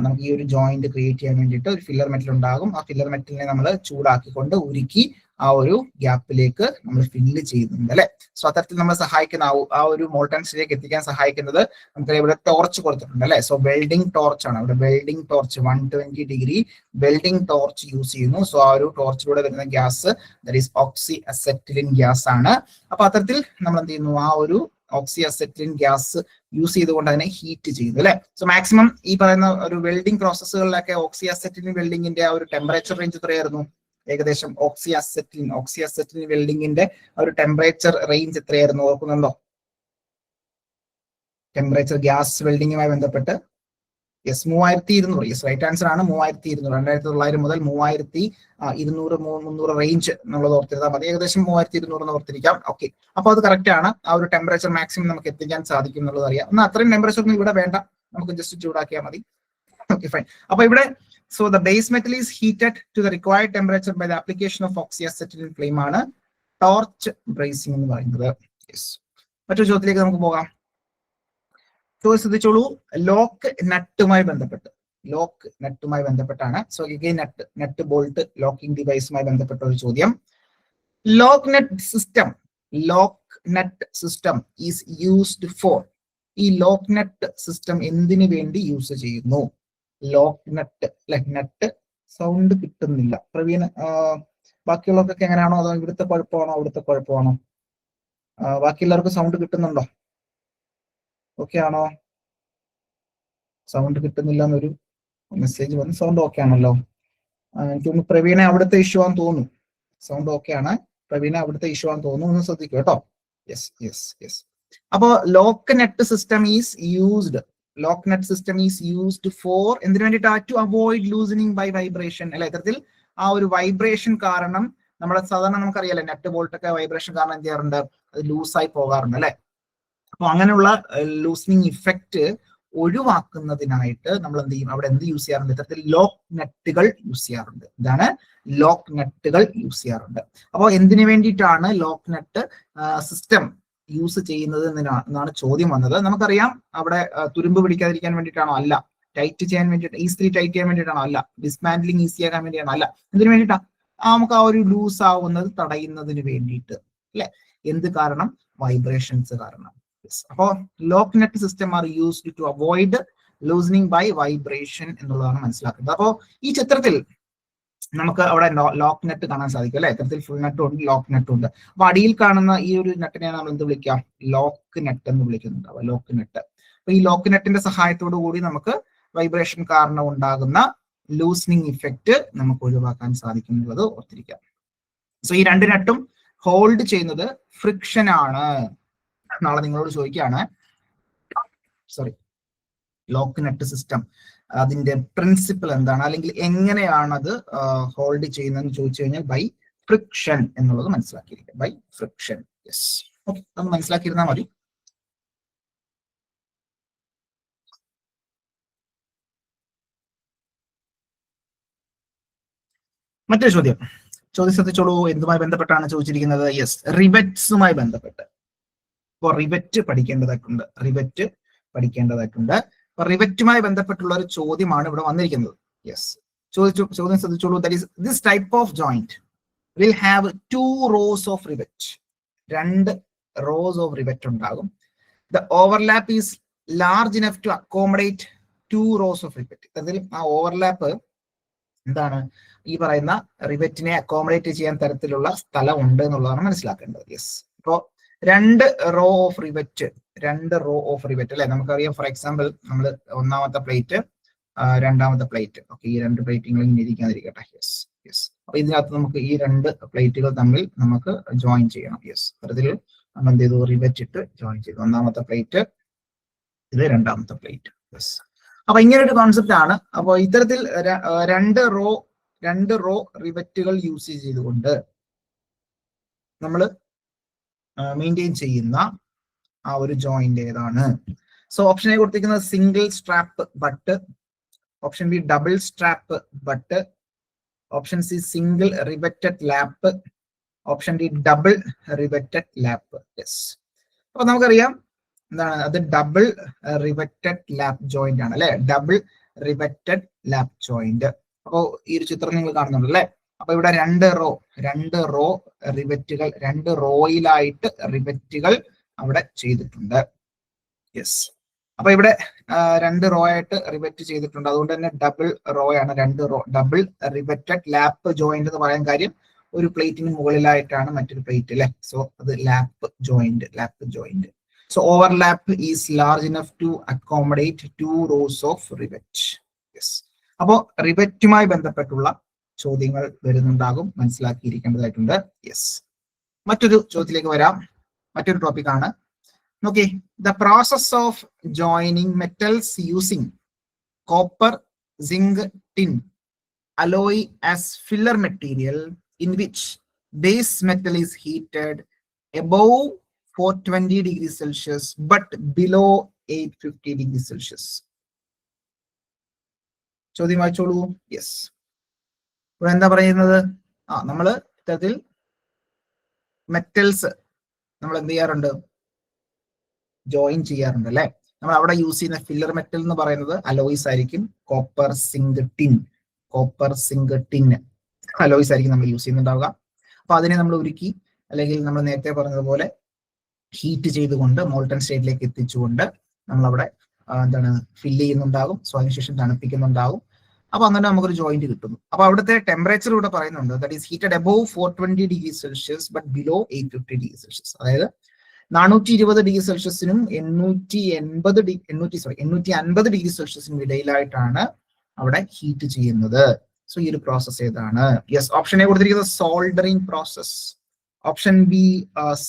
നമുക്ക് ഈ ഒരു ജോയിന്റ് ക്രിയേറ്റ് ചെയ്യാൻ വേണ്ടിയിട്ട് ഒരു ഫില്ലർ മെറ്റൽ ഉണ്ടാകും. ആ ഫില്ലർ മെറ്റലിനെ നമ്മൾ ചൂടാക്കിക്കൊണ്ട് ഉരുക്കി ആ ഒരു ഗ്യാപ്പിലേക്ക് നമ്മൾ ഫില്ല് ചെയ്യുന്നുണ്ട് അല്ലെ. സോ അത്തരത്തിൽ നമ്മൾ സഹായിക്കുന്ന ആ ഒരു മോൾട്ടൺ സ്റ്റേറ്റിലേക്ക് എത്തിക്കാൻ സഹായിക്കുന്നത് നമുക്ക് ഇവിടെ ടോർച്ച് കൊടുത്തിട്ടുണ്ട് അല്ലെ. സോ വെൽഡിംഗ് ടോർച്ച് ആണ് ഇവിടെ, welding torch 120 degree welding torch use ചെയ്യുന്നു. സോ ആ ഒരു ടോർച്ചിലൂടെ വരുന്ന gas that is oxy acetylene gas ആണ്. അപ്പൊ അത്തരത്തിൽ നമ്മൾ എന്ത് ചെയ്യുന്നു, ആ ഒരു ഓക്സി അസറ്റിലിൻ ഗ്യാസ് യൂസ് ചെയ്തുകൊണ്ട് അതിനെ ഹീറ്റ് ചെയ്യുന്നു അല്ലെ. സോ മാക്സിമം ഈ പറയുന്ന ഒരു വെൽഡിംഗ് പ്രോസസ്സുകളിലൊക്കെ ഓക്സി അസറ്റിലിൻ വെൽഡിങ്ങിന്റെ ആ ഒരു ടെമ്പറേച്ചർ റേഞ്ച് എത്രയായിരുന്നു, ഏകദേശം ഓക്സി അസറ്റിലിൻ വെൽഡിങ്ങിന്റെ ഒരു ടെമ്പറേച്ചർ റേഞ്ച് എത്രയായിരുന്നു, ഓർക്കുന്നുണ്ടോ? ടെമ്പറേച്ചർ ഗ്യാസ് വെൽഡിങ്ങുമായി ബന്ധപ്പെട്ട് യെസ് 3200. യെസ്, റൈറ്റ് ആൻസർ ആണ് 3200. 2900 മുതൽ 3200-300 റേഞ്ച് എന്നുള്ളത് ഓർത്തിരുന്നാൽ മതി. ഏകദേശം 3200 എന്ന് ഓർത്തിരിക്കാം. ഓക്കെ, അപ്പൊ അത് കറക്റ്റ് ആണ്. ആ ഒരു ടെമ്പറേച്ചർ മാക്സിമം നമുക്ക് എത്തിക്കാൻ സാധിക്കും എന്നുള്ളത് അറിയാം. എന്നാൽ അത്രയും ടെമ്പറേച്ചർ ഒന്നും ഇവിടെ വേണ്ട, നമുക്ക് ജസ്റ്റ് ചൂടാക്കിയാൽ മതി. Okay, fine. അപ്പൊ ഇവിടെ so the base metal is heated to the required temperature by the application of oxyacetylene flame ആണ് ടോർച്ച് ബ്രേസിംഗ് എന്ന് പറയുന്നത്. യെസ്, മറ്റൊരു ചോദ്യത്തിലേക്ക് നമുക്ക് പോകാം. ശ്രദ്ധിച്ചോളൂ, ലോക്ക് നട്ടുമായി ബന്ധപ്പെട്ടാണ്. സോ നട്ട് ബോൾട്ട് ലോക്കിംഗ് ഡിവൈസുമായി ബന്ധപ്പെട്ട ഒരു ചോദ്യം. Lock nut system is used four. ഈ ലോക്ക് നട്ട് സിസ്റ്റം എന്തിനു വേണ്ടി യൂസ് ചെയ്യുന്നു? ലോക്ക് നട്ട് സൗണ്ട് കിട്ടുന്നില്ല പ്രവീൺ. ബാക്കിയുള്ളവർക്കൊക്കെ എങ്ങനെയാണോ, അതോ ഇവിടുത്തെ കുഴപ്പമാണോ അവിടുത്തെ കുഴപ്പമാണോ? ബാക്കിയുള്ളവർക്ക് സൗണ്ട് കിട്ടുന്നുണ്ടോ? ഓക്കെ ആണോ? സൗണ്ട് കിട്ടുന്നില്ല എന്നൊരു മെസ്സേജ് വന്നു. സൗണ്ട് ഓക്കെ ആണല്ലോ. എനിക്ക് തോന്നുന്നു പ്രവീണെ അവിടുത്തെ ഇഷ്യൂ ആണെന്ന് തോന്നുന്നു. സൗണ്ട് ഓക്കെ ആണ്, പ്രവീണെ അവിടുത്തെ ഇഷ്യൂ ആണെന്ന് തോന്നുന്നു. ഒന്ന് ശ്രദ്ധിക്കും കേട്ടോ. യെസ്. അപ്പോ lock nut system is used for എന്തിനു വേണ്ടിയിട്ടാ? To avoid loosening by vibration അല്ലെ. ഇത്തരത്തിൽ ആ ഒരു വൈബ്രേഷൻ കാരണം നമ്മളെ സാധാരണ നമുക്കറിയാലോ, നെറ്റ് ബോൾട്ട് ഒക്കെ വൈബ്രേഷൻ കാരണം എന്ത് ചെയ്യാറുണ്ട്, അത് ലൂസായി പോകാറുണ്ട് അല്ലെ. അപ്പൊ അങ്ങനെയുള്ള ലൂസനിങ് ഇഫക്റ്റ് ഒഴിവാക്കുന്നതിനായിട്ട് നമ്മൾ എന്ത് ചെയ്യും, അവിടെ എന്ത് യൂസ് ചെയ്യാറുണ്ട്? ഇത്തരത്തിൽ ലോക്ക് നട്ടുകൾ യൂസ് ചെയ്യാറുണ്ട്. ഇതാണ് ലോക്ക് നട്ടുകൾ യൂസ് ചെയ്യാറുണ്ട്. അപ്പോൾ എന്തിനു വേണ്ടിയിട്ടാണ് ലോക്ക് നട്ട് സിസ്റ്റം യൂസ് ചെയ്യുന്നത് എന്നാണ് ചോദ്യം വന്നത്. നമുക്കറിയാം അവിടെ തുരുമ്പ് പിടിക്കാതിരിക്കാൻ വേണ്ടിയിട്ടാണോ? അല്ല. ടൈറ്റ് ചെയ്യാൻ വേണ്ടിയിട്ട്, ഈസിലി ടൈറ്റ് ചെയ്യാൻ വേണ്ടിയിട്ടാണോ? അല്ല. ഡിസ്മാൻഡ്ലിംഗ് ഈസി ആക്കാൻ വേണ്ടിയാണോ? അല്ല. എന്തിനു വേണ്ടിയിട്ടാ? നമുക്ക് ആ ഒരു ലൂസ് ആവുന്നത് തടയുന്നതിന് വേണ്ടിയിട്ട് അല്ലെ? എന്ത് കാരണം? വൈബ്രേഷൻസ് കാരണം. അപ്പോ lock nut system are used to avoid loosening by vibration എന്നുള്ളതാണ് മനസ്സിലാക്കുന്നത്. അപ്പോ ഈ ചിത്രത്തിൽ നമുക്ക് അവിടെ ലോക്ക് നെറ്റ് കാണാൻ സാധിക്കും അല്ലെ? ഇത്തരത്തിൽ ഫുൾ നെറ്റും ഉണ്ട്, ലോക്ക് നെറ്റും ഉണ്ട്. അപ്പൊ അടിയിൽ കാണുന്ന ഈ ഒരു നെറ്റിനെ നമ്മൾ എന്ത് വിളിക്കാം? ലോക്ക് നെറ്റ് എന്ന് വിളിക്കുന്നുണ്ടാവുക, ലോക്ക് നെറ്റ്. അപ്പൊ ഈ ലോക്ക് നെറ്റിന്റെ സഹായത്തോടു കൂടി നമുക്ക് വൈബ്രേഷൻ കാരണം ഉണ്ടാകുന്ന ലൂസനിങ് ഇഫക്റ്റ് നമുക്ക് ഒഴിവാക്കാൻ സാധിക്കും എന്നുള്ളത് ഓർത്തിരിക്കാം. സോ ഈ രണ്ട് നെറ്റും ഹോൾഡ് ചെയ്യുന്നത് ഫ്രിക്ഷൻ ആണ്. നാളെ നിങ്ങളോട് ചോദിക്കുകയാണ്, സോറി, ലോക്ക് നെറ്റ് സിസ്റ്റം അതിന്റെ പ്രിൻസിപ്പിൾ എന്താണ്, അല്ലെങ്കിൽ എങ്ങനെയാണ് അത് ഹോൾഡ് ചെയ്യുന്നതെന്ന് ചോദിച്ചു കഴിഞ്ഞാൽ ബൈ ഫ്രിക്ഷൻ എന്നുള്ളത് മനസ്സിലാക്കിയിരിക്കുക. By friction. യെസ്, ഓക്കെ, അത് മനസ്സിലാക്കിയിരുന്നാൽ മതി. മറ്റൊരു ചോദ്യം ശ്രദ്ധിച്ചോളൂ. എന്തുമായി ബന്ധപ്പെട്ടാണ് ചോദിച്ചിരിക്കുന്നത്? യെസ്, റിവെറ്റ്സുമായി ബന്ധപ്പെട്ട്. അപ്പോൾ റിവെറ്റ് പഠിക്കേണ്ടതായിട്ടുണ്ട്. അപ്പൊ റിവെറ്റുമായി ബന്ധപ്പെട്ടുള്ള ഒരു ചോദ്യമാണ് ഇവിടെ വന്നിരിക്കുന്നത്. യെസ്, ചോദ്യം ശ്രദ്ധിച്ചോളൂ. That is this type of joint will have 2 rows of rivet. 2 rows of rivet ഉണ്ടാകും. The overlap is large enough to accommodate 2 rows of rivet. അതിൽ ആ ഓവർലാപ്പ് എന്താണ്? ഈ പറയുന്ന റിവെറ്റിനെ അക്കോമഡേറ്റ് ചെയ്യാൻ തരത്തിലുള്ള സ്ഥലം ഉണ്ട് എന്നുള്ളതാണ് മനസ്സിലാക്കേണ്ടത്. യെസ്, ഇപ്പോ 2 row ഓഫ് റിവെറ്റ് അല്ലെ? നമുക്കറിയാം, ഫോർ എക്സാമ്പിൾ നമ്മൾ ഒന്നാമത്തെ പ്ലേറ്റ്, രണ്ടാമത്തെ പ്ലേറ്റ്. ഓക്കെ, ഈ 2 പ്ലേറ്റുകൾ ഇങ്ങനെ ഇരിക്കാതിരിക്കട്ടെ. യെസ്. അപ്പൊ ഇതിനകത്ത് നമുക്ക് ഈ 2 പ്ലേറ്റുകൾ തമ്മിൽ നമുക്ക് ജോയിൻ ചെയ്യണം. യെസ്, അത്തരത്തിൽ നമ്മൾ എന്ത് ചെയ്തു? റിവെറ്റ് ഇട്ട് ജോയിൻ ചെയ്തു. ഒന്നാമത്തെ പ്ലേറ്റ്, ഇത് രണ്ടാമത്തെ പ്ലേറ്റ്. യെസ്, അപ്പൊ ഇങ്ങനെ ഒരു കോൺസെപ്റ്റ് ആണ്. അപ്പോൾ ഇത്തരത്തിൽ 2 റോ റിവെറ്റുകൾ യൂസ് ചെയ്തുകൊണ്ട് നമ്മൾ മെയിൻറ്റെയിൻ ചെയ്യുന്ന ആ ഒരു ജോയിന്റ് ഏതാണ്? സോ ഓപ്ഷൻ എ കൊടുത്തിരിക്കുന്നത് single strap but, option B double strap but, option C single riveted lap, option D double riveted lap. Yes, അപ്പൊ നമുക്കറിയാം എന്താണ് അത്? ഡബിൾ റിവെറ്റഡ് ലാപ്പ് ജോയിന്റ് ആണ് അല്ലെ? Double riveted lap joint. അപ്പോ ഈ ഒരു ചിത്രം നിങ്ങൾ കാണുന്നുണ്ട് അല്ലെ? അപ്പൊ ഇവിടെ 2 റോ റിവെറ്റുകൾ, 2 റോയിലായിട്ട് റിവെറ്റുകൾ അവിടെ ചെയ്തിട്ടുണ്ട്. യെസ്, അപ്പൊ ഇവിടെ 2 റോ ആയിട്ട് റിവെറ്റ് ചെയ്തിട്ടുണ്ട്. അതുകൊണ്ട് തന്നെ ഡബിൾ റോ ആണ്. 2 row double riveted lap joint എന്ന് പറയാൻ കാര്യം, ഒരു പ്ലേറ്റിന് മുകളിലായിട്ടാണ് മറ്റൊരു പ്ലേറ്റ് അല്ലെ? സോ അത് lap joint. So overlap is large enough to accommodate 2 rows of rivet. Yes. അപ്പോ റിവെറ്റുമായി ബന്ധപ്പെട്ടുള്ള ചോദ്യങ്ങൾ വരുന്നുണ്ടാകും, മനസ്സിലാക്കിയിരിക്കേണ്ടതായിട്ടുണ്ട്. യെസ്, മറ്റൊരു ചോദ്യത്തിലേക്ക് വരാം. മറ്റൊരു ടോപ്പിക് ആണ്. നോക്കി, the process of joining metals using copper, zinc, tin alloy as filler material in which base metal is heated above 420 degrees Celsius but below 850 degrees Celsius. ചോദ്യം വായിച്ചോളൂ. യെസ്, ഇവിടെ എന്താ പറയുന്നത്? നമ്മള് ഇത്തരത്തിൽ മെറ്റൽസ് നമ്മൾ എന്ത് ചെയ്യാറുണ്ട്? ജോയിൻ ചെയ്യാറുണ്ട് അല്ലെ? നമ്മൾ അവിടെ യൂസ് ചെയ്യുന്ന ഫില്ലർ മെറ്റൽ എന്ന് പറയുന്നത് അലോയ്സ് ആയിരിക്കും. കോപ്പർ, സിങ്ക്, ടിൻ അലോയ്സ് ആയിരിക്കും നമ്മൾ യൂസ് ചെയ്യുന്നുണ്ടാവുക. അപ്പൊ അതിനെ നമ്മൾ ഉരുക്കി, അല്ലെങ്കിൽ നമ്മൾ നേരത്തെ പറഞ്ഞതുപോലെ ഹീറ്റ് ചെയ്തുകൊണ്ട് മോൾട്ടൺ സ്റ്റേറ്റിലേക്ക് എത്തിച്ചുകൊണ്ട് നമ്മൾ അവിടെ എന്താണ് ഫില്ല് ചെയ്യുന്നുണ്ടാകും. സോ അതിനുശേഷം തണുപ്പിക്കുന്നുണ്ടാകും. അപ്പൊ അങ്ങനെ നമുക്കൊരു ജോയിന്റ് കിട്ടുന്നു. അപ്പൊ അവിടുത്തെ ടെമ്പറേച്ചർ ഇവിടെ പറയുന്നുണ്ട്, that is heated above 420 degree Celsius but below 850 degree Celsius. അതായത് 420 ഡിഗ്രി സെൽഷ്യസിനും 850 ഡിഗ്രി സെൽഷ്യസിനും ഇടയിലായിട്ടാണ് അവിടെ ഹീറ്റ് ചെയ്യുന്നത്. സോ ഈ ഒരു പ്രോസസ് ഏതാണ്? യെസ്, ഓപ്ഷൻ എ കൊടുത്തിരിക്കുന്നത് soldering process, option B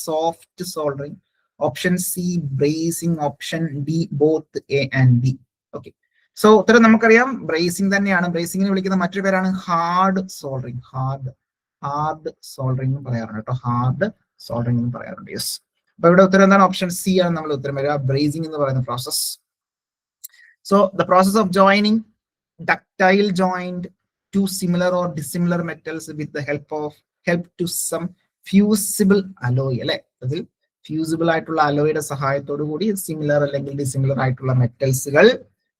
soft soldering, option C bracing, option D both A and B. Okay, so ഉത്തരം നമുക്കറിയാം bracing തന്നെയാണ്. ബ്രേസിംഗിനെ വിളിക്കുന്ന മറ്റൊരു പേരാണ് ഹാർഡ് സോൾഡറിങ്. ഹാർഡ് സോൾഡറിങ് എന്ന് പറയാറുണ്ട് കേട്ടോ. ഹാർഡ് സോൾഡറിങ് എന്ന് പറയാറുണ്ട്. യെസ്, അപ്പൊ ഇവിടെ ഉത്തരം എന്താണ്? ഓപ്ഷൻ സി ആണ് നമ്മൾ ഉത്തരം വരിക, ബ്രേസിംഗ് എന്ന് പറയുന്ന process. So the process of joining ductile joint two similar or dissimilar metals with the help to some fusible alloy അല്ലെ? അതിൽ ഫ്യൂസിബിൾ ആയിട്ടുള്ള അലോയുടെ സഹായത്തോടു കൂടി സിമിലർ അല്ലെങ്കിൽ ഡിസിമിലർ ആയിട്ടുള്ള മെറ്റൽസുകൾ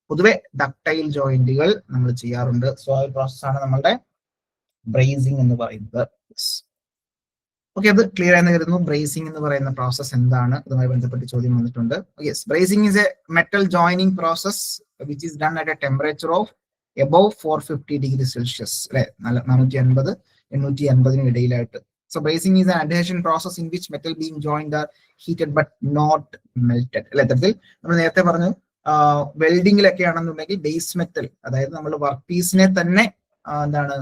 പൊതുവെ ഡക്ടൈൽ ജോയിന്റുകൾ നമ്മൾ ചെയ്യാറുണ്ട്. സോ ആ ഒരു പ്രോസസ്സാണ് നമ്മളുടെ ബ്രേസിംഗ് എന്ന് പറയുന്നത്. ഓക്കെ, അത് ക്ലിയർ ആയെന്ന് കരുതുന്നു. ബ്രേസിംഗ് എന്ന് പറയുന്ന പ്രോസസ് എന്താണ്, അതുമായി ബന്ധപ്പെട്ട് ചോദ്യം വന്നിട്ടുണ്ട്. Yes, bracing is A metal joining process which is done at A temperature of above 450 degree Celsius, അല്ലെ, 450-880 ഇടയിലായിട്ട്. So bracing is an adhesion process in which metal being joined are heated but not melted. അല്ലെ, ഇത്തരത്തിൽ നമ്മൾ നേരത്തെ പറഞ്ഞു വെൽഡിങ്ങിലൊക്കെ ആണെന്നുണ്ടെങ്കിൽ base metal, അതായത് നമ്മൾ work പീസിനെ തന്നെ എന്താണ്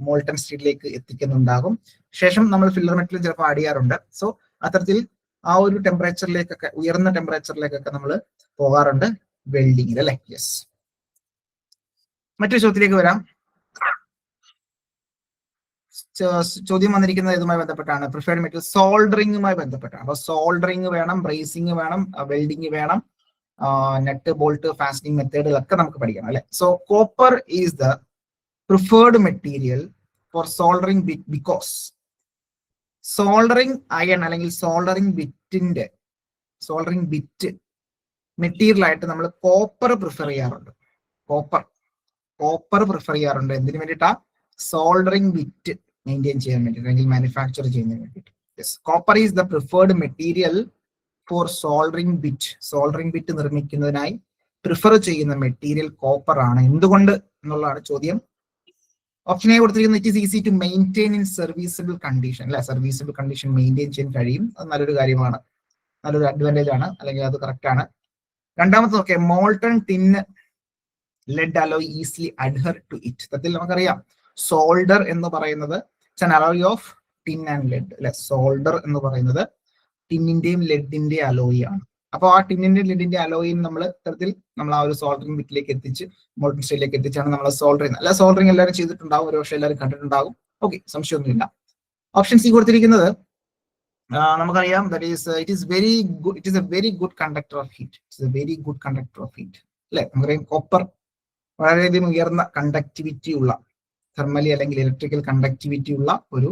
മോൾട്ടൺ സ്റ്റേറ്റിലേക്ക് എത്തിക്കുന്നുണ്ടാകും. ശേഷം നമ്മൾ ഫില്ലർ മെറ്റൽ ചിലപ്പോൾ ആഡ് ചെയ്യാറുണ്ട്. സോ അത്തരത്തിൽ ആ ഒരു ടെമ്പറേച്ചറിലേക്കൊക്കെ, ഉയർന്ന ടെമ്പറേച്ചറിലേക്കൊക്കെ നമ്മൾ പോകാറുണ്ട് വെൽഡിങ്ങിൽ, അല്ലെ. യെസ്, മറ്റൊരു ചോദ്യത്തിലേക്ക് വരാം. ചോദ്യം വന്നിരിക്കുന്നത് ഇതുമായി ബന്ധപ്പെട്ടാണ്, പ്രിഫേർഡ് മെറ്റൽ സോൾഡറിങ്ങുമായി ബന്ധപ്പെട്ടാണ്. അപ്പൊ സോൾഡറിങ് വേണം, ബ്രേസിംഗ് വേണം, വെൽഡിങ് വേണം, നെറ്റ് ബോൾട്ട് ഫാസ്റ്റനിങ് മെത്തേഡുകളൊക്കെ നമുക്ക് പഠിക്കണം, അല്ലെ. So copper is the preferred material for soldering bit because soldering iron അല്ലെങ്കിൽ സോൾഡറിങ് ബിറ്റ് മെറ്റീരിയൽ ആയിട്ട് നമ്മൾ കോപ്പർ പ്രിഫർ ചെയ്യാറുണ്ട്. കോപ്പർ പ്രിഫർ ചെയ്യാറുണ്ട് എന്തിനു വേണ്ടിയിട്ടാ? സോൾഡറിങ് ബിറ്റ് മെയിൻറ്റെയിൻ ചെയ്യാൻ വേണ്ടിയിട്ട് അല്ലെങ്കിൽ മാനുഫാക്ചർ ചെയ്യുന്നതിന് വേണ്ടിയിട്ട്. Yes, copper is the preferred material for soldering bit നിർമ്മിക്കുന്നതിനായി പ്രിഫർ ചെയ്യുന്ന മെറ്റീരിയൽ കോപ്പർ ആണ്. എന്തുകൊണ്ട് എന്നുള്ളതാണ് ചോദ്യം. ഓപ്ഷൻ എ കൊടുത്തിരിക്കുന്നത് it is easy to maintain in serviceable condition, അല്ലെ. സർവീസബിൾ കണ്ടീഷൻ മെയിൻറ്റെയിൻ ചെയ്യാൻ കഴിയും, അത് നല്ലൊരു കാര്യമാണ്, നല്ലൊരു അഡ്വാൻറ്റേജ് ആണ്, അല്ലെങ്കിൽ അത് കറക്റ്റ് ആണ്. രണ്ടാമത്തെ നോക്കിയാൽ molten tin lead alloy easily adhere to it. സത്യത്തിൽ നമുക്കറിയാം സോൾഡർ എന്ന് പറയുന്നത് alloy of tin and lead, അല്ലെ. സോൾഡർ എന്ന് പറയുന്നത് ടിന്നിന്റെയും ലെഡിന്റെ അലോയ് ആണ്. അപ്പോൾ ആ ടിന്നിന്റെയും ലെഡിന്റെ അലോയിൻ നമ്മൾ ഇത്തരത്തിൽ നമ്മൾ ആ ഒരു സോൾഡറിംഗ് ബിറ്റിലേക്ക് എത്തിച്ച് മോൾട്ടൺ സ്റ്റേറ്റിലേക്ക് എത്തിച്ചാണ് നമ്മൾ സോൾഡർ ചെയ്യുന്നത്. അല്ല, സോൾഡറിംഗ് എല്ലാവരും ചെയ്തിട്ടുണ്ടാവും, ഒരു പക്ഷേ എല്ലാവരും കണ്ടിട്ടുണ്ടാകും. ഓക്കെ, സംശയമൊന്നുമില്ല. ഓപ്ഷൻ സി കൊടുത്തിരിക്കുന്നത് നമുക്കറിയാം it is A very good conductor of heat. അല്ലെ, നമുക്കറിയാം കോപ്പർ വളരെയധികം ഉയർന്ന കണ്ടക്ടിവിറ്റി ഉള്ള, തെർമലി അല്ലെങ്കിൽ ഇലക്ട്രിക്കൽ കണ്ടക്ടിവിറ്റി ഉള്ള ഒരു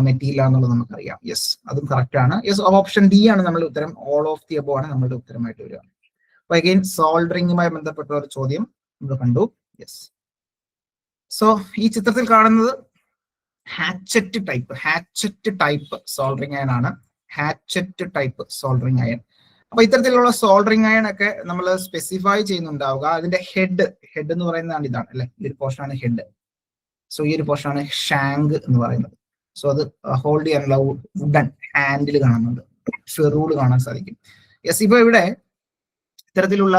മെറ്റീരിയൽ ആണെന്നുള്ളത് നമുക്കറിയാം. യെസ്, അതും കറക്റ്റ് ആണ്. യെസ്, ഓപ്ഷൻ ഡി ആണ് നമ്മുടെ ഉത്തരം. ഓൾ ഓഫ് ദി അബോവ് ആണ് നമ്മുടെ ഉത്തരമായിട്ട് വരിക. അപ്പൊ അഗൈൻ സോൾഡറിംഗുമായി ബന്ധപ്പെട്ട ഒരു ചോദ്യം നമ്മൾ കണ്ടു. യെസ്, സോ ഈ ചിത്രത്തിൽ കാണുന്നത് ഹാച്ചറ്റ് ടൈപ്പ് സോൾഡറിംഗ് അയൺ ആണ്. അപ്പൊ ഇത്തരത്തിലുള്ള സോൾഡറിംഗ് അയൺ ഒക്കെ നമ്മൾ സ്പെസിഫൈ ചെയ്യുന്നുണ്ടാവുക. അതിന്റെ ഹെഡ് എന്ന് പറയുന്നതാണ് ഇതാണ്, അല്ലെ. ഈ ഒരു പോർഷനാണ് ഹെഡ്. സോ ഈ ഒരു പോർഷനാണ് ഷാങ്ക് എന്ന് പറയുന്നത്. സോ അത് ഹോൾഡ് ചെയ്യാനുള്ള വുഡൻ ഹാൻഡിൽ കാണുന്നുണ്ട്, ഫെറൂൾ കാണാൻ സാധിക്കും. യെസ്, ഇപ്പൊ ഇവിടെ ഇത്തരത്തിലുള്ള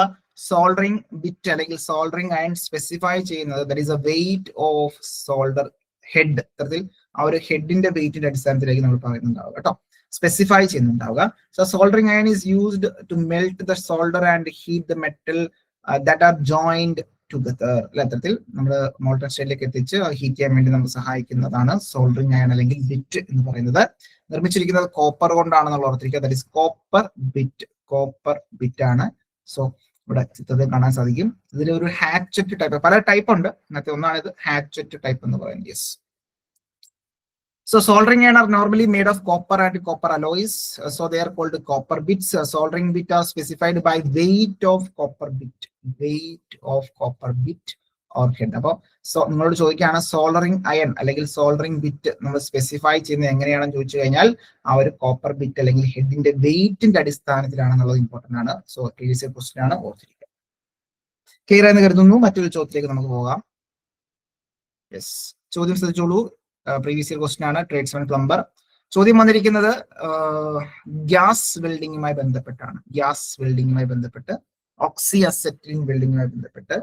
സോൾഡറിംഗ് ബിറ്റ് അല്ലെങ്കിൽ സോൾഡറിംഗ് അയൺ സ്പെസിഫൈ ചെയ്യുന്നത് that is a weight of solder head. ഇത്തരത്തിൽ ആ ഒരു ഹെഡിന്റെ വെയിറ്റിന്റെ അടിസ്ഥാനത്തിലേക്ക് നമ്മൾ പറയുന്നുണ്ടാവുക കേട്ടോ, സ്പെസിഫൈ ചെയ്യുന്നുണ്ടാവുക. So soldering iron is used to melt the solder and heat the metal that are joined together. അത്തരത്തിൽ നമ്മൾ മോൾട്ടൺ സ്റ്റേറ്റിലേക്ക് എത്തിച്ച് ഹീറ്റ് ചെയ്യാൻ വേണ്ടി നമുക്ക് സഹായിക്കുന്നതാണ് സോൾഡറിംഗ് അയൺ അല്ലെങ്കിൽ ബിറ്റ് എന്ന് പറയുന്നത്. നിർമ്മിച്ചിരിക്കുന്നത് കോപ്പർ കൊണ്ടാണെന്നുള്ള ഓർത്തിരിക്കുക. ദാറ്റ് ഈസ് കോപ്പർ ബിറ്റ് ആണ്. സോ ഇവിടെ ചിത്രത്തിൽ കാണാൻ സാധിക്കും. ഇതിൽ ഒരു ഹാച്ചറ്റ് ടൈപ്പ്, പല ടൈപ്പ് ഉണ്ട്, ഇന്നത്തെ ഒന്നാണ് ഇത് ഹാച്ചറ്റ് ടൈപ്പ് എന്ന് പറയുന്നത്. Yes, so soldering iron are normally made of copper and copper alloys, so they are called copper bits. Soldering bit are specified by weight of copper bit or head. അപ്പോൾ so നിങ്ങളോട് ചോദിക്കുകയാണ് soldering iron അല്ലെങ്കിൽ soldering bit നമ്മൾ specify ചെയ്യുന്നത് എങ്ങനെയാണെന്ന് ചോദിച്ചു കഴിഞ്ഞാൽ ആ ഒരു കോപ്പർ ബിറ്റ് അല്ലെങ്കിൽ ഹെഡിന്റെ വെയിറ്റിന്റെ അടിസ്ഥാനത്തിലാണെന്നുള്ളത് ഇമ്പോർട്ടന്റ് ആണ്. സോ പ്രീവിയസ് ക്വസ്റ്റ്യൻ ആണ്, ഓർത്തിരിക്കുക. ക്ലിയർ ആയെന്ന് കരുതുന്നു. മറ്റൊരു ചോദ്യത്തിലേക്ക് നമുക്ക് പോകാം. യെസ്, ചോദ്യം ശ്രദ്ധിച്ചോളൂ. പ്രീവിയസ് ഇയർ ക്വസ്റ്റ്യൻ ആണ്, ട്രേഡ്സ്മാൻ പ്ലംബർ. ചോദ്യം വന്നിരിക്കുന്നത് ഗ്യാസ് വെൽഡിങ്ങുമായി ബന്ധപ്പെട്ടാണ്. ഓക്സി അസെറ്റിലിൻ വെൽഡിങ്ങുമായി ബന്ധപ്പെട്ട്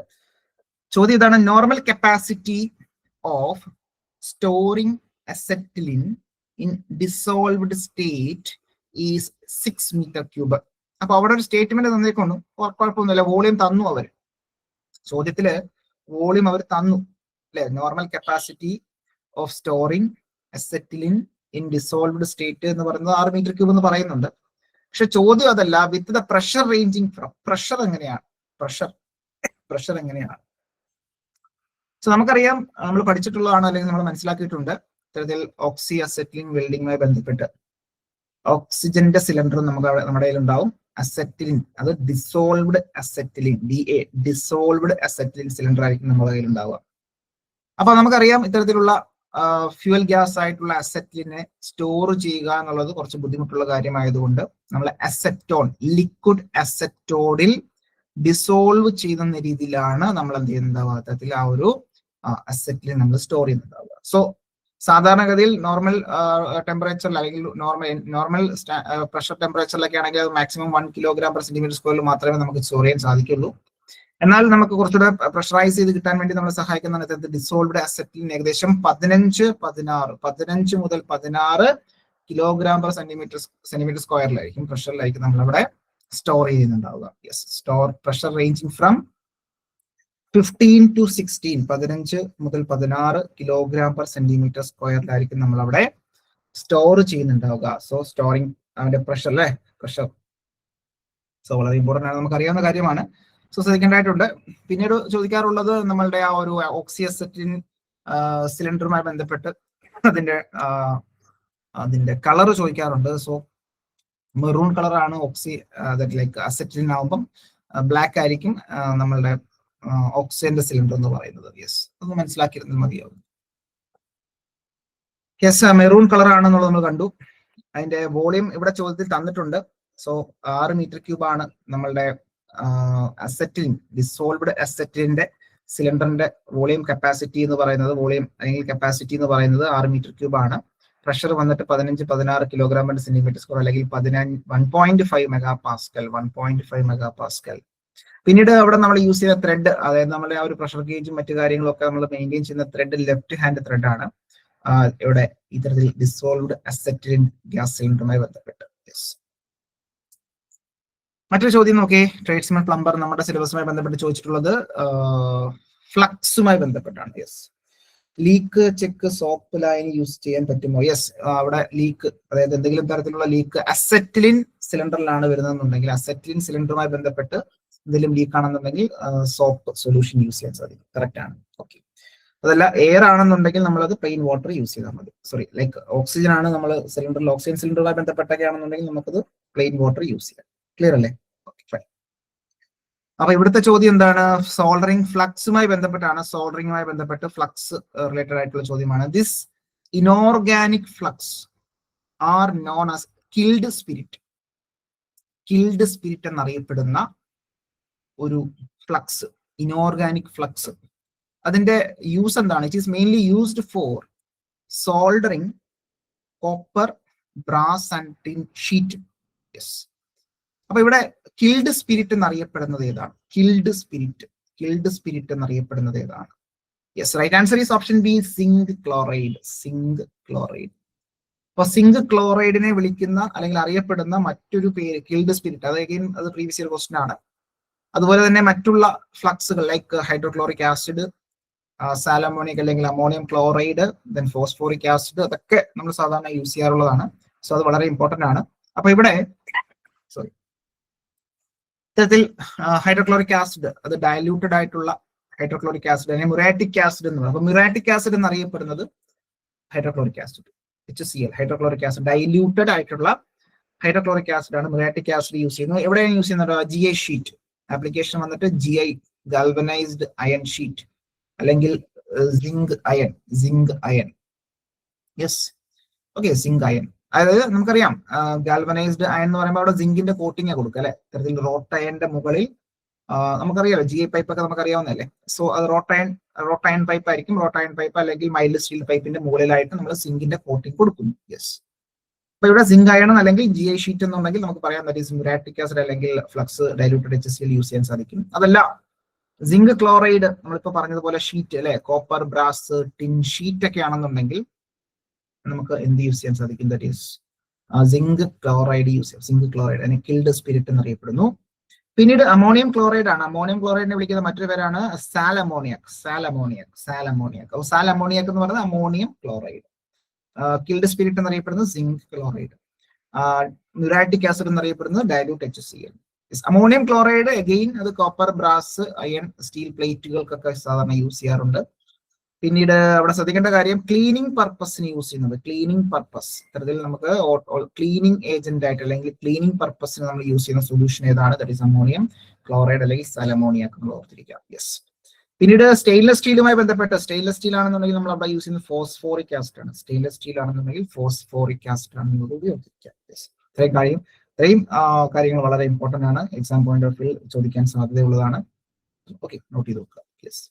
ചോദ്യം ഇതാണ്: normal capacity of storing acetylene in dissolved state is 6 metre cube. അപ്പൊ അവിടെ ഒരു സ്റ്റേറ്റ്മെന്റ് തന്നേക്കൊണ്ടു, കുഴപ്പമൊന്നുമില്ല, വോളിയം തന്നു അവർ. ചോദ്യത്തില് വോളിയം അവർ തന്നു, അല്ലെ. Normal capacity of storing acetylene in dissolved state എന്ന് പറയുന്നത് 6 മീറ്റർ ക്യൂബ് എന്ന് പറയുന്നുണ്ട്. പക്ഷെ ചോദ്യം അതല്ല, with the pressure ranging from, pressure എങ്ങനെയാണ്. സോ നമുക്കറിയാം, നമ്മൾ പഠിച്ചിട്ടുള്ളതാണ് അല്ലെങ്കിൽ നമ്മൾ മനസ്സിലാക്കിയിട്ടുണ്ട് ഇത്തരത്തിൽ ഓക്സി അസെറ്റിലിൻ വെൽഡിങ്ങുമായി ബന്ധപ്പെട്ട് ഓക്സിജന്റെ സിലിണ്ടർ നമുക്ക് നമ്മുടെ കയ്യിൽ ഉണ്ടാവും. അസെറ്റിലിൻ, അത് dissolved acetylene, dissolved acetylene cylinder ആയിരിക്കും നമ്മുടെ കയ്യിൽ ഉണ്ടാവുക. അപ്പൊ നമുക്കറിയാം ഇത്തരത്തിലുള്ള ഫ്യൂവൽ ഗ്യാസ് ആയിട്ടുള്ള അസെറ്റിലിനെ സ്റ്റോർ ചെയ്യുക എന്നുള്ളത് കുറച്ച് ബുദ്ധിമുട്ടുള്ള കാര്യമായതുകൊണ്ട് നമ്മൾ അസെറ്റോൺ, ലിക്വിഡ് അസെറ്റോണിൽ ഡിസോൾവ് ചെയ്യുന്ന രീതിയിലാണ് നമ്മൾ എന്ത് ചെയ്യുന്നത്, അത്തരത്തിൽ ആ ഒരു അസെറ്റിലിൻ നമ്മൾ സ്റ്റോർ ചെയ്യുന്നുണ്ടാവുക. സോ സാധാരണഗതിയിൽ നോർമൽ ടെമ്പറേച്ചറിൽ അല്ലെങ്കിൽ നോർമൽ പ്രഷർ ടെമ്പറേച്ചറിലൊക്കെ ആണെങ്കിൽ മാക്സിമം 1 kg/cm² മാത്രമേ നമുക്ക് സ്റ്റോർ ചെയ്യാൻ സാധിക്കുള്ളൂ. എന്നാൽ നമുക്ക് കുറച്ചുകൂടെ പ്രഷറൈസ് ചെയ്ത് കിട്ടാൻ വേണ്ടി നമ്മളെ സഹായിക്കുന്ന ഡിസോൾവ്ഡ് അസെറ്റിലിൻ ഏകദേശം 15 മുതൽ 16 kg/cm²ലായിരിക്കും പ്രഷറിലായിരിക്കും നമ്മളവിടെ സ്റ്റോർ ചെയ്യുന്നുണ്ടാവുക. Yes, store pressure ranging from 15 to 16, 15 മുതൽ 16 kg/cm²ലായിരിക്കും നമ്മളവിടെ സ്റ്റോർ ചെയ്യുന്നുണ്ടാവുക. സോ സ്റ്റോറിങ് അതിന്റെ പ്രഷർ അല്ലേ, പ്രഷർ സോ വളരെ ഇമ്പോർട്ടൻ്റ് ആണ്, നമുക്കറിയാവുന്ന കാര്യമാണ്. സോ ശ്രദ്ധിക്കേണ്ടതായിട്ടുണ്ട്. പിന്നീട് ചോദിക്കാറുള്ളത് നമ്മളുടെ ആ ഒരു ഓക്സി അസെറ്റിലിൻ സിലിണ്ടറുമായി ബന്ധപ്പെട്ട് അതിന്റെ കളർ ചോദിക്കാറുണ്ട്. സോ മെറൂൺ കളറാണ് ഓക്സി ലൈക്ക് അസെറ്റിലിൻ ആവുമ്പം, ബ്ലാക്ക് ആയിരിക്കും നമ്മളുടെ ഓക്സിജന്റെ സിലിണ്ടർ എന്ന് പറയുന്നത്. യെസ്, ഒന്ന് മനസ്സിലാക്കിയിരുന്നാൽ മതിയാവും. യെസ്, മെറൂൺ കളർ ആണെന്നുള്ളത് നമ്മൾ കണ്ടു. അതിന്റെ വോളിയം ഇവിടെ ചോദ്യത്തിൽ തന്നിട്ടുണ്ട്. സോ 6 m³ ആണ് നമ്മളുടെ അസെറ്റിലിൻ, ഡിസോൾവ്ഡ് അസെറ്റിലിന്റെ സിലിണ്ടറിന്റെ വോളിയം കപ്പാസിറ്റി എന്ന് പറയുന്നത്, വോളിയം അല്ലെങ്കിൽ കപ്പാസിറ്റി എന്ന് പറയുന്നത് 6 m³ ആണ്. പ്രഷർ വന്നിട്ട് 15-16 kg/cm² അല്ലെങ്കിൽ 1.5 MPa. പിന്നീട് അവിടെ നമ്മൾ യൂസ് ചെയ്യുന്ന ത്രെഡ്, അതായത് നമ്മുടെ ആ ഒരു പ്രഷർ ഗേജും മറ്റു കാര്യങ്ങളും ഒക്കെ നമ്മൾ മെയിൻറ്റെയിൻ ചെയ്യുന്ന ത്രെഡ് ലെഫ്റ്റ് ഹാൻഡ് ത്രെഡ് ആണ് ഇവിടെ ഇത്തരത്തിൽ ഡിസോൾവ്ഡ് അസെറ്റിലിൻ ഗ്യാസ് സിലിണ്ടറുമായി ബന്ധപ്പെട്ട്. മറ്റൊരു ചോദ്യം നോക്കി, ട്രേഡ്സ്മാൻ പ്ലംബർ നമ്മുടെ സിലബസുമായി ബന്ധപ്പെട്ട് ചോദിച്ചിട്ടുള്ളത് ഫ്ലക്സുമായി ബന്ധപ്പെട്ടാണ്. Yes, leak check soap line use ചെയ്യാൻ പറ്റുമോ? യെസ്, അവിടെ ലീക്ക്, അതായത് എന്തെങ്കിലും തരത്തിലുള്ള ലീക്ക് അസെറ്റിലിൻ സിലിണ്ടറിലാണ് വരുന്നതെന്നുണ്ടെങ്കിൽ, അസെറ്റിലിൻ സിലിണ്ടറുമായി ബന്ധപ്പെട്ട് എന്തെങ്കിലും ലീക്ക് ആണെന്നുണ്ടെങ്കിൽ സോപ്പ് സൊല്യൂഷൻ യൂസ് ചെയ്യാൻ സാധിക്കും. കറക്റ്റ് ആണ്. ഓക്കെ, അതല്ല എയർ ആണെന്നുണ്ടെങ്കിൽ നമ്മളത് പ്ലെയിൻ വാട്ടർ യൂസ് ചെയ്താൽ മതി. സോറി, ലൈക്ക് ഓക്സിജൻ ആണ് നമ്മൾ സിലിണ്ടറിൽ, ഓക്സിജൻ സിലിണ്ടറുമായി ബന്ധപ്പെട്ടൊക്കെ ആണെന്നുണ്ടെങ്കിൽ നമുക്കത് പ്ലെയിൻ വാട്ടർ യൂസ് ചെയ്യാം. ക്ലിയർ അല്ലേ? Okay, fine. അപ്പൊ ഇവിടുത്തെ ചോദ്യം എന്താണ്? സോൾഡറിങ് ഫ്ലക്സുമായി ബന്ധപ്പെട്ടാണ്. സോൾഡറിങ്ങുമായി ബന്ധപ്പെട്ട് ഫ്ലക്സ് റിലേറ്റഡ് ആയിട്ടുള്ള ചോദ്യമാണ്. This inorganic flux are known as killed spirit. Killed spirit എന്നറിയപ്പെടുന്ന ഒരു ഫ്ലക്സ്, ഇനോർഗാനിക് ഫ്ലക്സ്, അതിന്റെ യൂസ് എന്താണ്? It is mainly used for soldering copper, brass and tin sheet. Yes, അപ്പൊ ഇവിടെ കിൽഡ് സ്പിരിറ്റ് എന്നറിയപ്പെടുന്നത് ഏതാണ്? കിൽഡ് സ്പിരിറ്റ് എന്നറിയപ്പെടുന്നത് ഏതാണ്? Yes, right answer is option B, zinc chloride. അപ്പൊ സിങ്ക് ക്ലോറൈഡിനെ വിളിക്കുന്ന അല്ലെങ്കിൽ അറിയപ്പെടുന്ന മറ്റൊരു പേര് കിൽഡ് സ്പിരിറ്റ്. അത് പ്രീവിയസ് ഇയർ ക്വസ്റ്റ്യൻ ആണ്. അതുപോലെ തന്നെ മറ്റുള്ള ഫ്ലക്സുകൾ ലൈക്ക് ഹൈഡ്രോക്ലോറിക് ആസിഡ്, സാലമോണിക് അല്ലെങ്കിൽ ammonium chloride, then phosphoric acid, അതൊക്കെ നമ്മൾ സാധാരണ യൂസ് ചെയ്യാറുള്ളതാണ്. സോ അത് വളരെ ഇമ്പോർട്ടന്റ് ആണ്. അപ്പൊ ഇവിടെ ഇത്തരത്തിൽ ഹൈഡ്രോക്ലോറിക് ആസിഡ്, അത് ഡയലൂട്ടഡ് ആയിട്ടുള്ള ഹൈഡ്രോക്ലോറിക് ആസിഡ്, അല്ലെങ്കിൽ മുറാറ്റിക് ആസിഡ് എന്ന് പറയുന്നത്. അപ്പൊ മുറാറ്റിക് ആസിഡ് എന്നറിയപ്പെടുന്നത് hydrochloric acid, HCl, hydrochloric acid, diluted ആയിട്ടുള്ള ഹൈഡ്രോക്ലോറിക് ആസിഡ് ആണ് മുറാറ്റിക് ആസിഡ് യൂസ് ചെയ്യുന്നത്. എവിടെയാണ് യൂസ് ചെയ്യുന്നത്? GI ഷീറ്റ് ആപ്ലിക്കേഷൻ വന്നിട്ട് GI, ഗാൽവനൈസ്ഡ് അയൺ ഷീറ്റ്, അല്ലെങ്കിൽ zinc iron. Yes, okay, zinc iron. അതായത് നമുക്കറിയാം ഗാൽവനൈസ്ഡ് അയൺ എന്ന് പറയുമ്പോൾ അവിടെ സിങ്കിന്റെ കോട്ടിങ് കൊടുക്കുക അല്ലെ. ഇത്തരത്തിൽ റോട്ട് അയണിന്റെ മുകളിൽ നമുക്കറിയാലോ, GI പൈപ്പ് ഒക്കെ നമുക്കറിയാവുന്നതല്ലേ. സോ അത് റോട്ട് അയൺ പൈപ്പ് ആയിരിക്കും. റോട്ട് അയൺ പൈപ്പ് അല്ലെങ്കിൽ മൈൽഡ് സ്റ്റീൽ പൈപ്പിന്റെ മുകളിലായിട്ട് നമ്മൾ സിങ്കിന്റെ കോട്ടിങ് കൊടുക്കുന്നു. യെസ്, അപ്പൊ ഇവിടെ സിങ്ക് അയൺ അല്ലെങ്കിൽ GI ഷീറ്റ് എന്നുണ്ടെങ്കിൽ നമുക്ക് പറയാം മുറാറ്റിക് ആസിഡ് അല്ലെങ്കിൽ ഫ്ലക്സ് ഡൈലൂട്ടഡ് HCl യൂസ് ചെയ്യാൻ സാധിക്കും. അതല്ല സിങ്ക് ക്ലോറൈഡ്, നമ്മളിപ്പോ പറഞ്ഞതുപോലെ ഷീറ്റ് അല്ലെ, കോപ്പർ, ബ്രാസ്, ടിൻ ഷീറ്റ് ഒക്കെ ആണെന്നുണ്ടെങ്കിൽ നമുക്ക് എന്ത് യൂസ് ചെയ്യാൻ സാധിക്കും? That is zinc chloride use ചെയ്യാം. സിങ്ക് ക്ലോറൈഡ് അതിനെ കിൽഡ് സ്പിരിറ്റ് എന്നറിയപ്പെടുന്നു. പിന്നീട് അമോണിയം ക്ലോറൈഡ് ആണ്. അമോണിയം ക്ലോറൈഡിനെ വിളിക്കുന്ന മറ്റൊരു പേരാണ് സാലമോണിയാക്. സാലമോണിയാക് എന്ന് പറയുന്നത് അമോണിയം ക്ലോറൈഡ്. കിൽഡ് സ്പിരിറ്റ് എന്നറിയപ്പെടുന്നത് സിങ്ക് ക്ലോറൈഡ്. മുറാറ്റിക് ആസിഡ് എന്നറിയപ്പെടുന്നത് dilute HCl. Ammonium chloride again അത് കോപ്പർ, ബ്രാസ്, അയൺ, സ്റ്റീൽ പ്ലേറ്റുകൾക്കൊക്കെ സാധാരണ യൂസ് ചെയ്യാറുണ്ട്. പിന്നീട് അവിടെ ശ്രദ്ധിക്കേണ്ട കാര്യം ക്ലീനിങ് പർപ്പസിന് യൂസ് ചെയ്യുന്നത്. ക്ലീനിങ് പർപ്പസ് ഇത്തരത്തിൽ നമുക്ക് ക്ലീനിങ് ഏജന്റ് ആയിട്ട് അല്ലെങ്കിൽ ക്ലീനിങ് പർപ്പസിന് നമ്മൾ യൂസ് ചെയ്യുന്ന സൊല്യൂഷൻ ഏതാണ്? ദാറ്റ് ഈസ് അമോണിയം ക്ലോറൈഡ് അല്ലെങ്കിൽ സലമോണിയാക്ക് നമ്മൾ ഓർത്തിരിക്കുക. യെസ്. പിന്നീട് സ്റ്റെയിൻലെസ് സ്റ്റീലുമായി ബന്ധപ്പെട്ട് സ്റ്റെയിൻലെസ് സ്റ്റീൽ ആണെന്നുണ്ടെങ്കിൽ നമ്മൾ അവിടെ യൂസ് ചെയ്യുന്നത് ഫോസ്ഫോറിക് ആസിഡ് ആണ്. സ്റ്റെയിൻലെസ് സ്റ്റീൽ ആണെന്നുണ്ടെങ്കിൽ ഫോസ്ഫോറിക് ആസിഡ് ആണെന്നുള്ളത് ഉപയോഗിക്കുക. യെസ്. ഇത്രയും കാര്യങ്ങൾ വളരെ ഇമ്പോർട്ടന്റ് ആണ്. എക്സാം പോയിന്റ് ഓഫ് വ്യൂ ചോദിക്കാൻ സാധ്യതയുള്ളതാണ്. ഓക്കെ, നോട്ട് ചെയ്ത് നോക്കുക. യെസ്.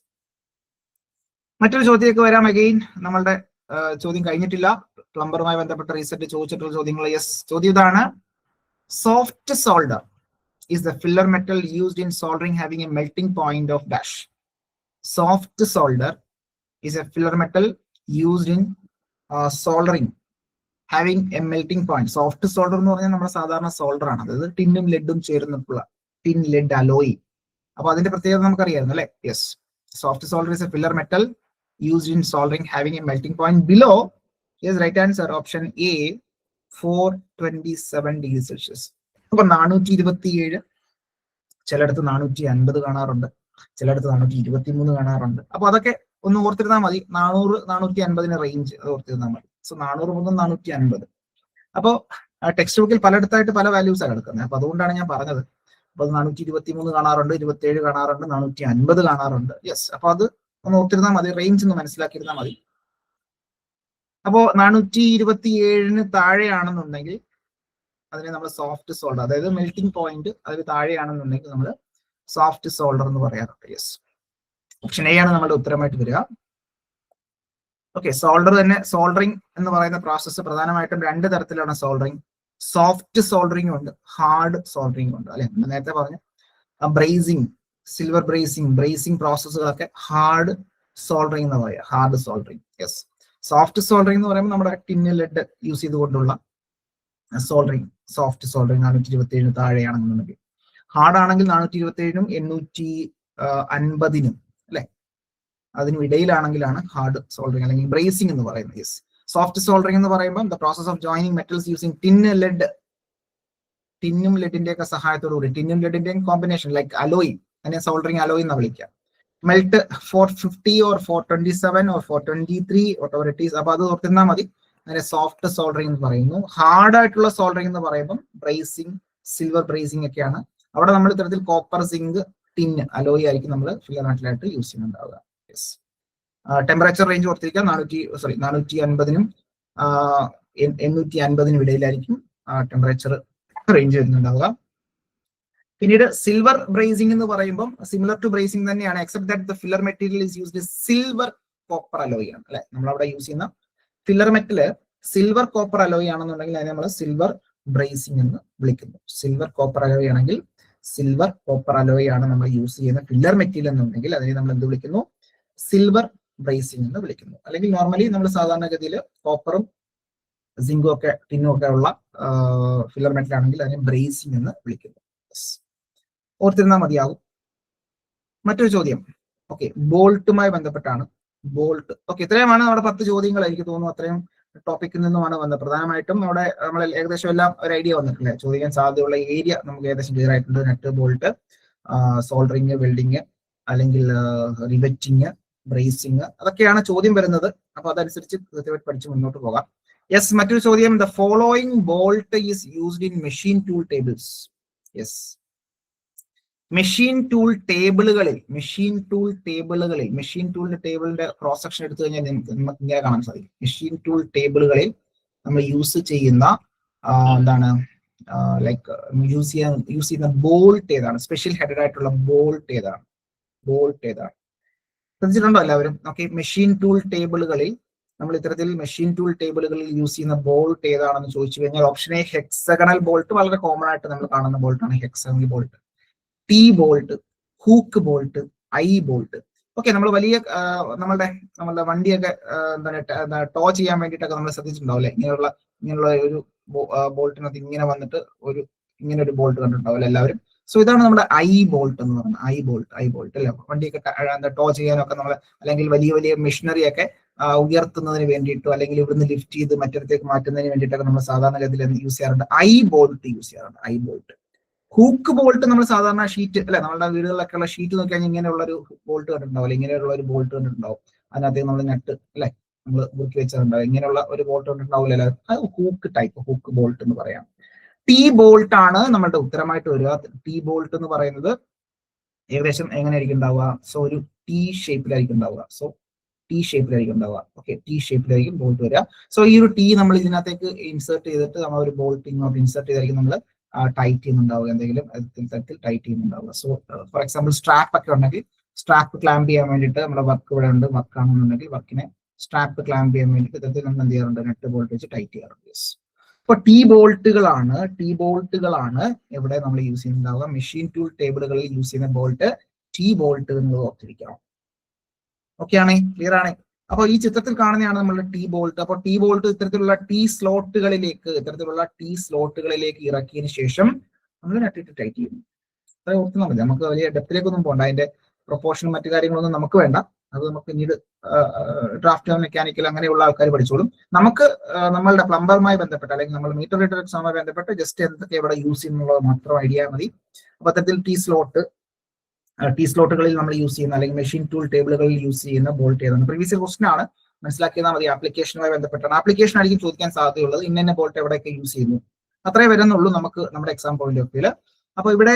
മറ്റൊരു ചോദ്യമൊക്കെ വരാം. അഗെയിൻ നമ്മളുടെ ചോദ്യം കഴിഞ്ഞിട്ടില്ല. പ്ലംബറുമായി ബന്ധപ്പെട്ട റീസെന്റ് ചോദിച്ചിട്ടുള്ള ചോദ്യങ്ങൾ. യെസ്, ചോദ്യം ഇതാണ്. Soft solder is the filler metal used in soldering having a melting point of dash. Soft solder is a filler metal used in soldering having a melting point. Soft solder എന്ന് പറഞ്ഞാൽ നമ്മുടെ സാധാരണ solder ആണ്. അതായത് ടിന്നും ലെഡും ചേർന്നിട്ടുള്ള tin lead alloy. അപ്പൊ അതിന്റെ പ്രത്യേകത നമുക്കറിയായിരുന്നു അല്ലെ? Yes. Soft solder is a filler metal used in soldering having a melting point below. Yes, right answer option A 427 degree Celsius. അപ്പൊ 427, ചിലയിടത്ത് 450 കാണാറുണ്ട്, ചിലയിടത്ത് 423 കാണാറുണ്ട്. അപ്പൊ അതൊക്കെ ഒന്ന് ഓർത്തിരുന്നാൽ മതി. 400 450 റേഞ്ച് ഓർത്തിരുന്നാൽ മതി. സോ 400 മുതൽ 450. അപ്പോൾ ടെക്സ്റ്റ് ബുക്കിൽ പലയിടത്തായിട്ട് പല വാല്യൂസാണ് കിടക്കുന്നത്. അപ്പൊ അതുകൊണ്ടാണ് ഞാൻ പറഞ്ഞത്. അപ്പൊ 423 കാണാറുണ്ട്, 27 കാണാറുണ്ട്, 450 കാണാറുണ്ട്. യെസ്. അപ്പൊ അത് ഒന്ന് ഓർത്തിരുന്നാൽ മതി, റേഞ്ച് ഒന്ന് മനസ്സിലാക്കിയിരുന്നാൽ മതി. അപ്പോ 427 താഴെയാണെന്നുണ്ടെങ്കിൽ അതിനെ നമ്മൾ സോഫ്റ്റ് സോൾഡർ, അതായത് മെൽറ്റിംഗ് പോയിന്റ് അതിന് താഴെയാണെന്നുണ്ടെങ്കിൽ നമ്മൾ സോഫ്റ്റ് സോൾഡർ എന്ന് പറയാറുണ്ട്. യെസ്. ഓപ്ഷൻ എ ആണ് നമ്മുടെ ഉത്തരമായിട്ട് വരിക. ഓക്കെ, സോൾഡർ തന്നെ. സോൾഡറിങ് എന്ന് പറയുന്ന പ്രോസസ്സ് പ്രധാനമായിട്ടും 2 തരത്തിലാണ് സോൾഡറിങ്. സോഫ്റ്റ് സോൾഡറിങ് ഉണ്ട്, ഹാർഡ് സോൾഡറിങ് ഉണ്ട് അല്ലെ? നേരത്തെ പറഞ്ഞു ബ്രേസിങ്, സിൽവർ ബ്രേസിംഗ് പ്രോസസ്സുകളൊക്കെ ഹാർഡ് സോൾഡറിങ് എന്ന് പറയാം. Hard soldering. Yes. Soft soldering എന്ന് പറയുമ്പോൾ നമ്മുടെ ടിന്ന് ലെഡ് യൂസ് ചെയ്തുകൊണ്ടുള്ള സോൾഡറിങ്, സോഫ്റ്റ് സോൾഡറിങ് 427 താഴെയാണെന്നുണ്ടെങ്കിൽ. ഹാർഡ് ആണെങ്കിൽ 427 850 അല്ലെ? അതിനും ഇടയിലാണെങ്കിലാണ് ഹാർഡ് സോൾഡറിങ് അല്ലെങ്കിൽ ബ്രേസിംഗ് എന്ന് പറയുന്നത്. യെസ്. സോഫ്റ്റ് സോൾഡറിങ് എന്ന് പറയുമ്പോൾ the process of joining metals using tin lead, ടിന്നും ലെഡിന്റെ ഒക്കെ സഹായത്തോടുകൂടി, ടിന്നും ലെഡിന്റെയും കോമ്പിനേഷൻ ലൈക്ക് അലോയി, അതിനെ സോൾഡറിങ് അലോയി എന്ന് വിളിക്കാം. Melt 450 or 427 or 423 whatever it is. അപ്പൊ അത് ഓർത്തിരുന്നാൽ മതി. അങ്ങനെ സോഫ്റ്റ് സോൾഡറിങ് എന്ന് പറയുന്നു. ഹാർഡ് ആയിട്ടുള്ള സോൾഡറിങ് എന്ന് പറയുമ്പോൾ ബ്രേസിംഗ്, സിൽവർ ബ്രേസിംഗ് ഒക്കെയാണ്. അവിടെ നമ്മൾ ഇത്തരത്തിൽ കോപ്പർ, സിങ്ക്, ടിൻ അലോയി ആയിരിക്കും നമ്മൾ ഫില്ലർ മെറ്റലായിട്ട് യൂസ് ചെയ്യുന്നുണ്ടാവുക. യെസ്. ടെമ്പറേച്ചർ റേഞ്ച് ഓർത്തിരിക്കുക. 450 850 ഇടയിലായിരിക്കും ടെമ്പറേച്ചർ റേഞ്ച് വരുന്നുണ്ടാവുക. പിന്നീട് സിൽവർ ബ്രേസിംഗ് എന്ന് പറയുമ്പോൾ സിമിലർ ടു ബ്രേസിംഗ് തന്നെയാണ്, except that the filler material is used silver copper alloy ആണ് അല്ലെ? നമ്മളവിടെ യൂസ് ചെയ്യുന്ന filler metal silver copper alloy ആണെന്നുണ്ടെങ്കിൽ അതിനെ നമ്മൾ സിൽവർ ബ്രേസിംഗ് എന്ന് വിളിക്കുന്നു. സിൽവർ കോപ്പർ അലോയി ആണെങ്കിൽ സിൽവർ കോപ്പർ അലോയി ആണ് നമ്മൾ യൂസ് ചെയ്യുന്ന ഫില്ലർ മെറ്റീരിയൽ എന്നുണ്ടെങ്കിൽ അതിനെ നമ്മൾ എന്ത് വിളിക്കുന്നു? സിൽവർ ബ്രേസിംഗ് എന്ന് വിളിക്കുന്നു. അല്ലെങ്കിൽ നോർമലി നമ്മൾ സാധാരണഗതിയിൽ കോപ്പറും സിങ്കും ഒക്കെ ടിന്നും ഒക്കെ ഉള്ള ഫില്ലർ മെറ്റൽ ആണെങ്കിൽ അതിനെ ബ്രേസിംഗ് എന്ന് വിളിക്കുന്നു. ഓർത്തിരുന്നാൽ മതിയാകും. മറ്റൊരു ചോദ്യം. ഓക്കെ, ബോൾട്ടുമായി ബന്ധപ്പെട്ടാണ്. ബോൾട്ട്. ഓക്കെ, ഇത്രയുമാണ് നമ്മുടെ 10 ചോദ്യങ്ങൾ. എനിക്ക് തോന്നുന്നു അത്രയും ടോപ്പിക്കിൽ നിന്നുമാണ് വന്നത്. പ്രധാനമായിട്ടും നമ്മൾ ഏകദേശം എല്ലാം ഒരു ഐഡിയ വന്നിട്ടില്ലേ? ചോദിക്കാൻ സാധ്യതയുള്ള ഏരിയ നമുക്ക് ഏകദേശം ക്ലിയർ ആയിട്ടുണ്ട്. നട്ട്, ബോൾട്ട്, സോൾഡറിങ്, വെൽഡിങ്, അല്ലെങ്കിൽ റിവെറ്റിങ്, ബ്രേസിങ്, അതൊക്കെയാണ് ചോദ്യം വരുന്നത്. അപ്പൊ അതനുസരിച്ച് കൃത്യമായിട്ട് പഠിച്ച് മുന്നോട്ട് പോകാം. യെസ്. മറ്റൊരു ചോദ്യം. The following bolt is used in machine tool tables. Yes. Machine tool ടേബിളുകളിൽ, മെഷീൻ ടൂളിന്റെ ടേബിളിന്റെ ക്രോസ് സെക്ഷൻ എടുത്തു കഴിഞ്ഞാൽ നമുക്ക് ഇങ്ങനെ കാണാൻ സാധിക്കും. മെഷീൻ ടൂൾ ടേബിളുകളിൽ നമ്മൾ യൂസ് ചെയ്യുന്ന എന്താണ് യൂസ് ചെയ്യുന്ന ബോൾട്ട് ഏതാണ്? സ്പെഷ്യൽ ഹെഡഡ് ആയിട്ടുള്ള ബോൾട്ട് ഏതാണ്? ശ്രദ്ധിച്ചിട്ടുണ്ടോ എല്ലാവരും? ഓക്കെ, മെഷീൻ ടൂൾ ടേബിളുകളിൽ നമ്മൾ ഇത്തരത്തിൽ മെഷീൻ ടൂൾ ടേബിളുകളിൽ യൂസ് ചെയ്യുന്ന ബോൾട്ട് ഏതാണെന്ന് ചോദിച്ചു കഴിഞ്ഞാൽ ഓപ്ഷൻ എ ഹെക്സഗണൽ ബോൾട്ട്. വളരെ കോമൺ ആയിട്ട് നമ്മൾ കാണുന്ന ബോൾട്ടാണ് hexagonal bolt. T bolt, hook bolt, eye bolt. Okay, നമ്മൾ വലിയ നമ്മളുടെ വണ്ടിയൊക്കെ എന്താണ് ടോ ചെയ്യാൻ വേണ്ടിയിട്ടൊക്കെ നമ്മൾ ശ്രദ്ധിച്ചിട്ടുണ്ടാവും അല്ലെ? ഇങ്ങനെയുള്ള ഒരു ബോൾട്ടിനകത്ത് ഇങ്ങനെ വന്നിട്ട് ഇങ്ങനെ ഒരു ബോൾട്ട് കണ്ടിട്ടുണ്ടാവും എല്ലാവരും. സോ ഇതാണ് നമ്മുടെ ഐ ബോൾട്ട് എന്ന് പറയുന്നത്. ഐ ബോൾട്ട് അല്ലെ? വണ്ടിയൊക്കെ ടോ ചെയ്യാനൊക്കെ നമ്മൾ, അല്ലെങ്കിൽ വലിയ മെഷീനറി ഒക്കെ ഉയർത്തുന്നതിന് വേണ്ടിയിട്ടോ അല്ലെങ്കിൽ ഇവിടുന്ന് ലിഫ്റ്റ് ചെയ്ത് മറ്റിടത്തേക്ക് മാറ്റുന്നതിന് വേണ്ടിയിട്ടൊക്കെ നമ്മൾ സാധാരണഗതിയിൽ യൂസ് ചെയ്യാറുണ്ട്. ഐ ബോൾട്ട് യൂസ് ചെയ്യാറുണ്ട്. I bolt. ഹൂക്ക് ബോൾട്ട് നമ്മൾ സാധാരണ ഷീറ്റ് അല്ലെ, നമ്മുടെ വീടുകളിലൊക്കെ ഉള്ള ഷീറ്റ് നോക്കി കഴിഞ്ഞാൽ ഇങ്ങനെയുള്ള ഒരു ബോൾട്ട് കണ്ടിട്ടുണ്ടാവും, ഇങ്ങനെയുള്ള ഒരു ബോൾട്ട് കണ്ടിട്ടുണ്ടാവും. അതിനകത്ത് നമ്മൾ നട്ട് അല്ലെ നമ്മൾ മുറുക്കി വെച്ചിട്ടുണ്ടാവും. ഇങ്ങനെയുള്ള ഒരു ബോൾട്ട് കണ്ടിട്ടുണ്ടാവില്ലല്ലോ, അത് ഹൂക്ക് ടൈപ്പ്, ഹൂക്ക് ബോൾട്ട് എന്ന് പറയാം. ടീ ബോൾട്ട് ആണ് നമ്മളുടെ ഉത്തരമായിട്ട് വരിക. ടീ ബോൾട്ട് എന്ന് പറയുന്നത് ഏകദേശം എങ്ങനെയായിരിക്കും ഉണ്ടാവുക? സോ ഒരു ടീ ഷേപ്പിലായിരിക്കും ഉണ്ടാവുക. സോ ടീ ഷേപ്പിലായിരിക്കും ഉണ്ടാവുക. ഓക്കെ, ടീ ഷേപ്പിലായിരിക്കും ബോൾട്ട് വരിക. സോ ഈ ഒരു ടീ നമ്മൾ ഇതിനകത്തേക്ക് ഇൻസേർട്ട് ചെയ്തിട്ട് നമ്മൾ ഒരു ബോൾട്ട് ഇങ്ങോട്ട് ഇൻസേർട്ട് ചെയ്തായിരിക്കും നമ്മൾ ടൈറ്റ് ചെയ്യുന്നുണ്ടാവുക, എന്തെങ്കിലും തരത്തിൽ ടൈറ്റ് ചെയ്യുന്നുണ്ടാവുക. സോ ഫോർ എക്സാമ്പിൾ സ്ട്രാപ്പ് ഒക്കെ ഉണ്ടെങ്കിൽ സ്ട്രാപ്പ് ക്ലാമ്പ് ചെയ്യാൻ വേണ്ടിയിട്ട് നമ്മുടെ വർക്ക് ഇവിടെ ഉണ്ട്, വർക്ക് ആണെന്നുണ്ടെങ്കിൽ വർക്കിനെ സ്ട്രാപ്പ് ക്ലാമ്പ് ചെയ്യാൻ വേണ്ടിയിട്ട് ഇത്തരത്തിൽ നമ്മൾ എന്ത് ചെയ്യാറുണ്ട്? നെറ്റ് ബോൾട്ട് വെച്ച് ടൈറ്റ് ചെയ്യാറുണ്ട്. അപ്പൊ ടീ ബോൾട്ടുകളാണ് എവിടെ നമ്മൾ യൂസ് ചെയ്യുന്നുണ്ടാവുക? മെഷീൻ ടൂൾ ടേബിളുകളിൽ യൂസ് ചെയ്യുന്ന ബോൾട്ട് ടീ ബോൾട്ട് എന്ന് ഓർത്തിരിക്കണം. ഓക്കെ ആണേ, ക്ലിയർ ആണേ? അപ്പൊ ഈ ചിത്രത്തിൽ കാണുന്നതാണ് നമ്മളുടെ ടീ ബോൾട്ട്. അപ്പൊ ടീ ബോൾട്ട് ഇത്തരത്തിലുള്ള ടീ സ്ലോട്ടുകളിലേക്ക് ഇറക്കിയതിനു ശേഷം നമ്മൾ നട്ടിട്ട് ടൈറ്റ് ചെയ്യുന്നു. അത് ഓർത്താൽ മതി, നമുക്ക് വലിയ ഡെപ്തിലേക്കൊന്നും പോകണ്ട. അതിന്റെ പ്രൊപ്പോർഷനും മറ്റു കാര്യങ്ങളൊന്നും നമുക്ക് വേണ്ട. അത് നമുക്ക് പിന്നീട് ഡ്രാഫ്റ്റ് മെക്കാനിക്കൽ അങ്ങനെയുള്ള ആൾക്കാർ പഠിച്ചോളും. നമുക്ക് നമ്മളുടെ പ്ലംബറുമായി ബന്ധപ്പെട്ട് അല്ലെങ്കിൽ നമ്മൾ മീറ്റർ റീഡർ എക്സാമുമായി ബന്ധപ്പെട്ട് ജസ്റ്റ് എന്തൊക്കെ ഇവിടെ യൂസ് ചെയ്യുന്നുള്ളത് മാത്രം ഐഡിയ മതി. അപ്പൊ അത്തരത്തിൽ ടീ സ്ലോട്ടുകളിൽ നമ്മൾ യൂസ് ചെയ്യുന്ന അല്ലെങ്കിൽ മെഷീൻ ടൂൾ ടേബിളുകളിൽ യൂസ് ചെയ്യുന്ന ബോൾട്ട് ഏതാണ്? പ്രീവിയസ് ക്വസ്റ്റൻ ആണ്, മനസ്സിലാക്കിയാൽ മതി. ആപ്ലിക്കേഷനുമായി ബന്ധപ്പെട്ടാണ്. ആപ്ലിക്കേഷൻ ആയിരിക്കും ചോദിക്കാൻ സാധ്യതയുള്ളത്. ഇന്ന ബോൾട്ട് എവിടെയൊക്കെ യൂസ് ചെയ്യുന്നു, അത്രേ വരുന്നുള്ളൂ നമുക്ക് നമ്മുടെ എക്സാം പോയിന്റ് ഓഫ് വ്യൂല്. അപ്പൊ ഇവിടെ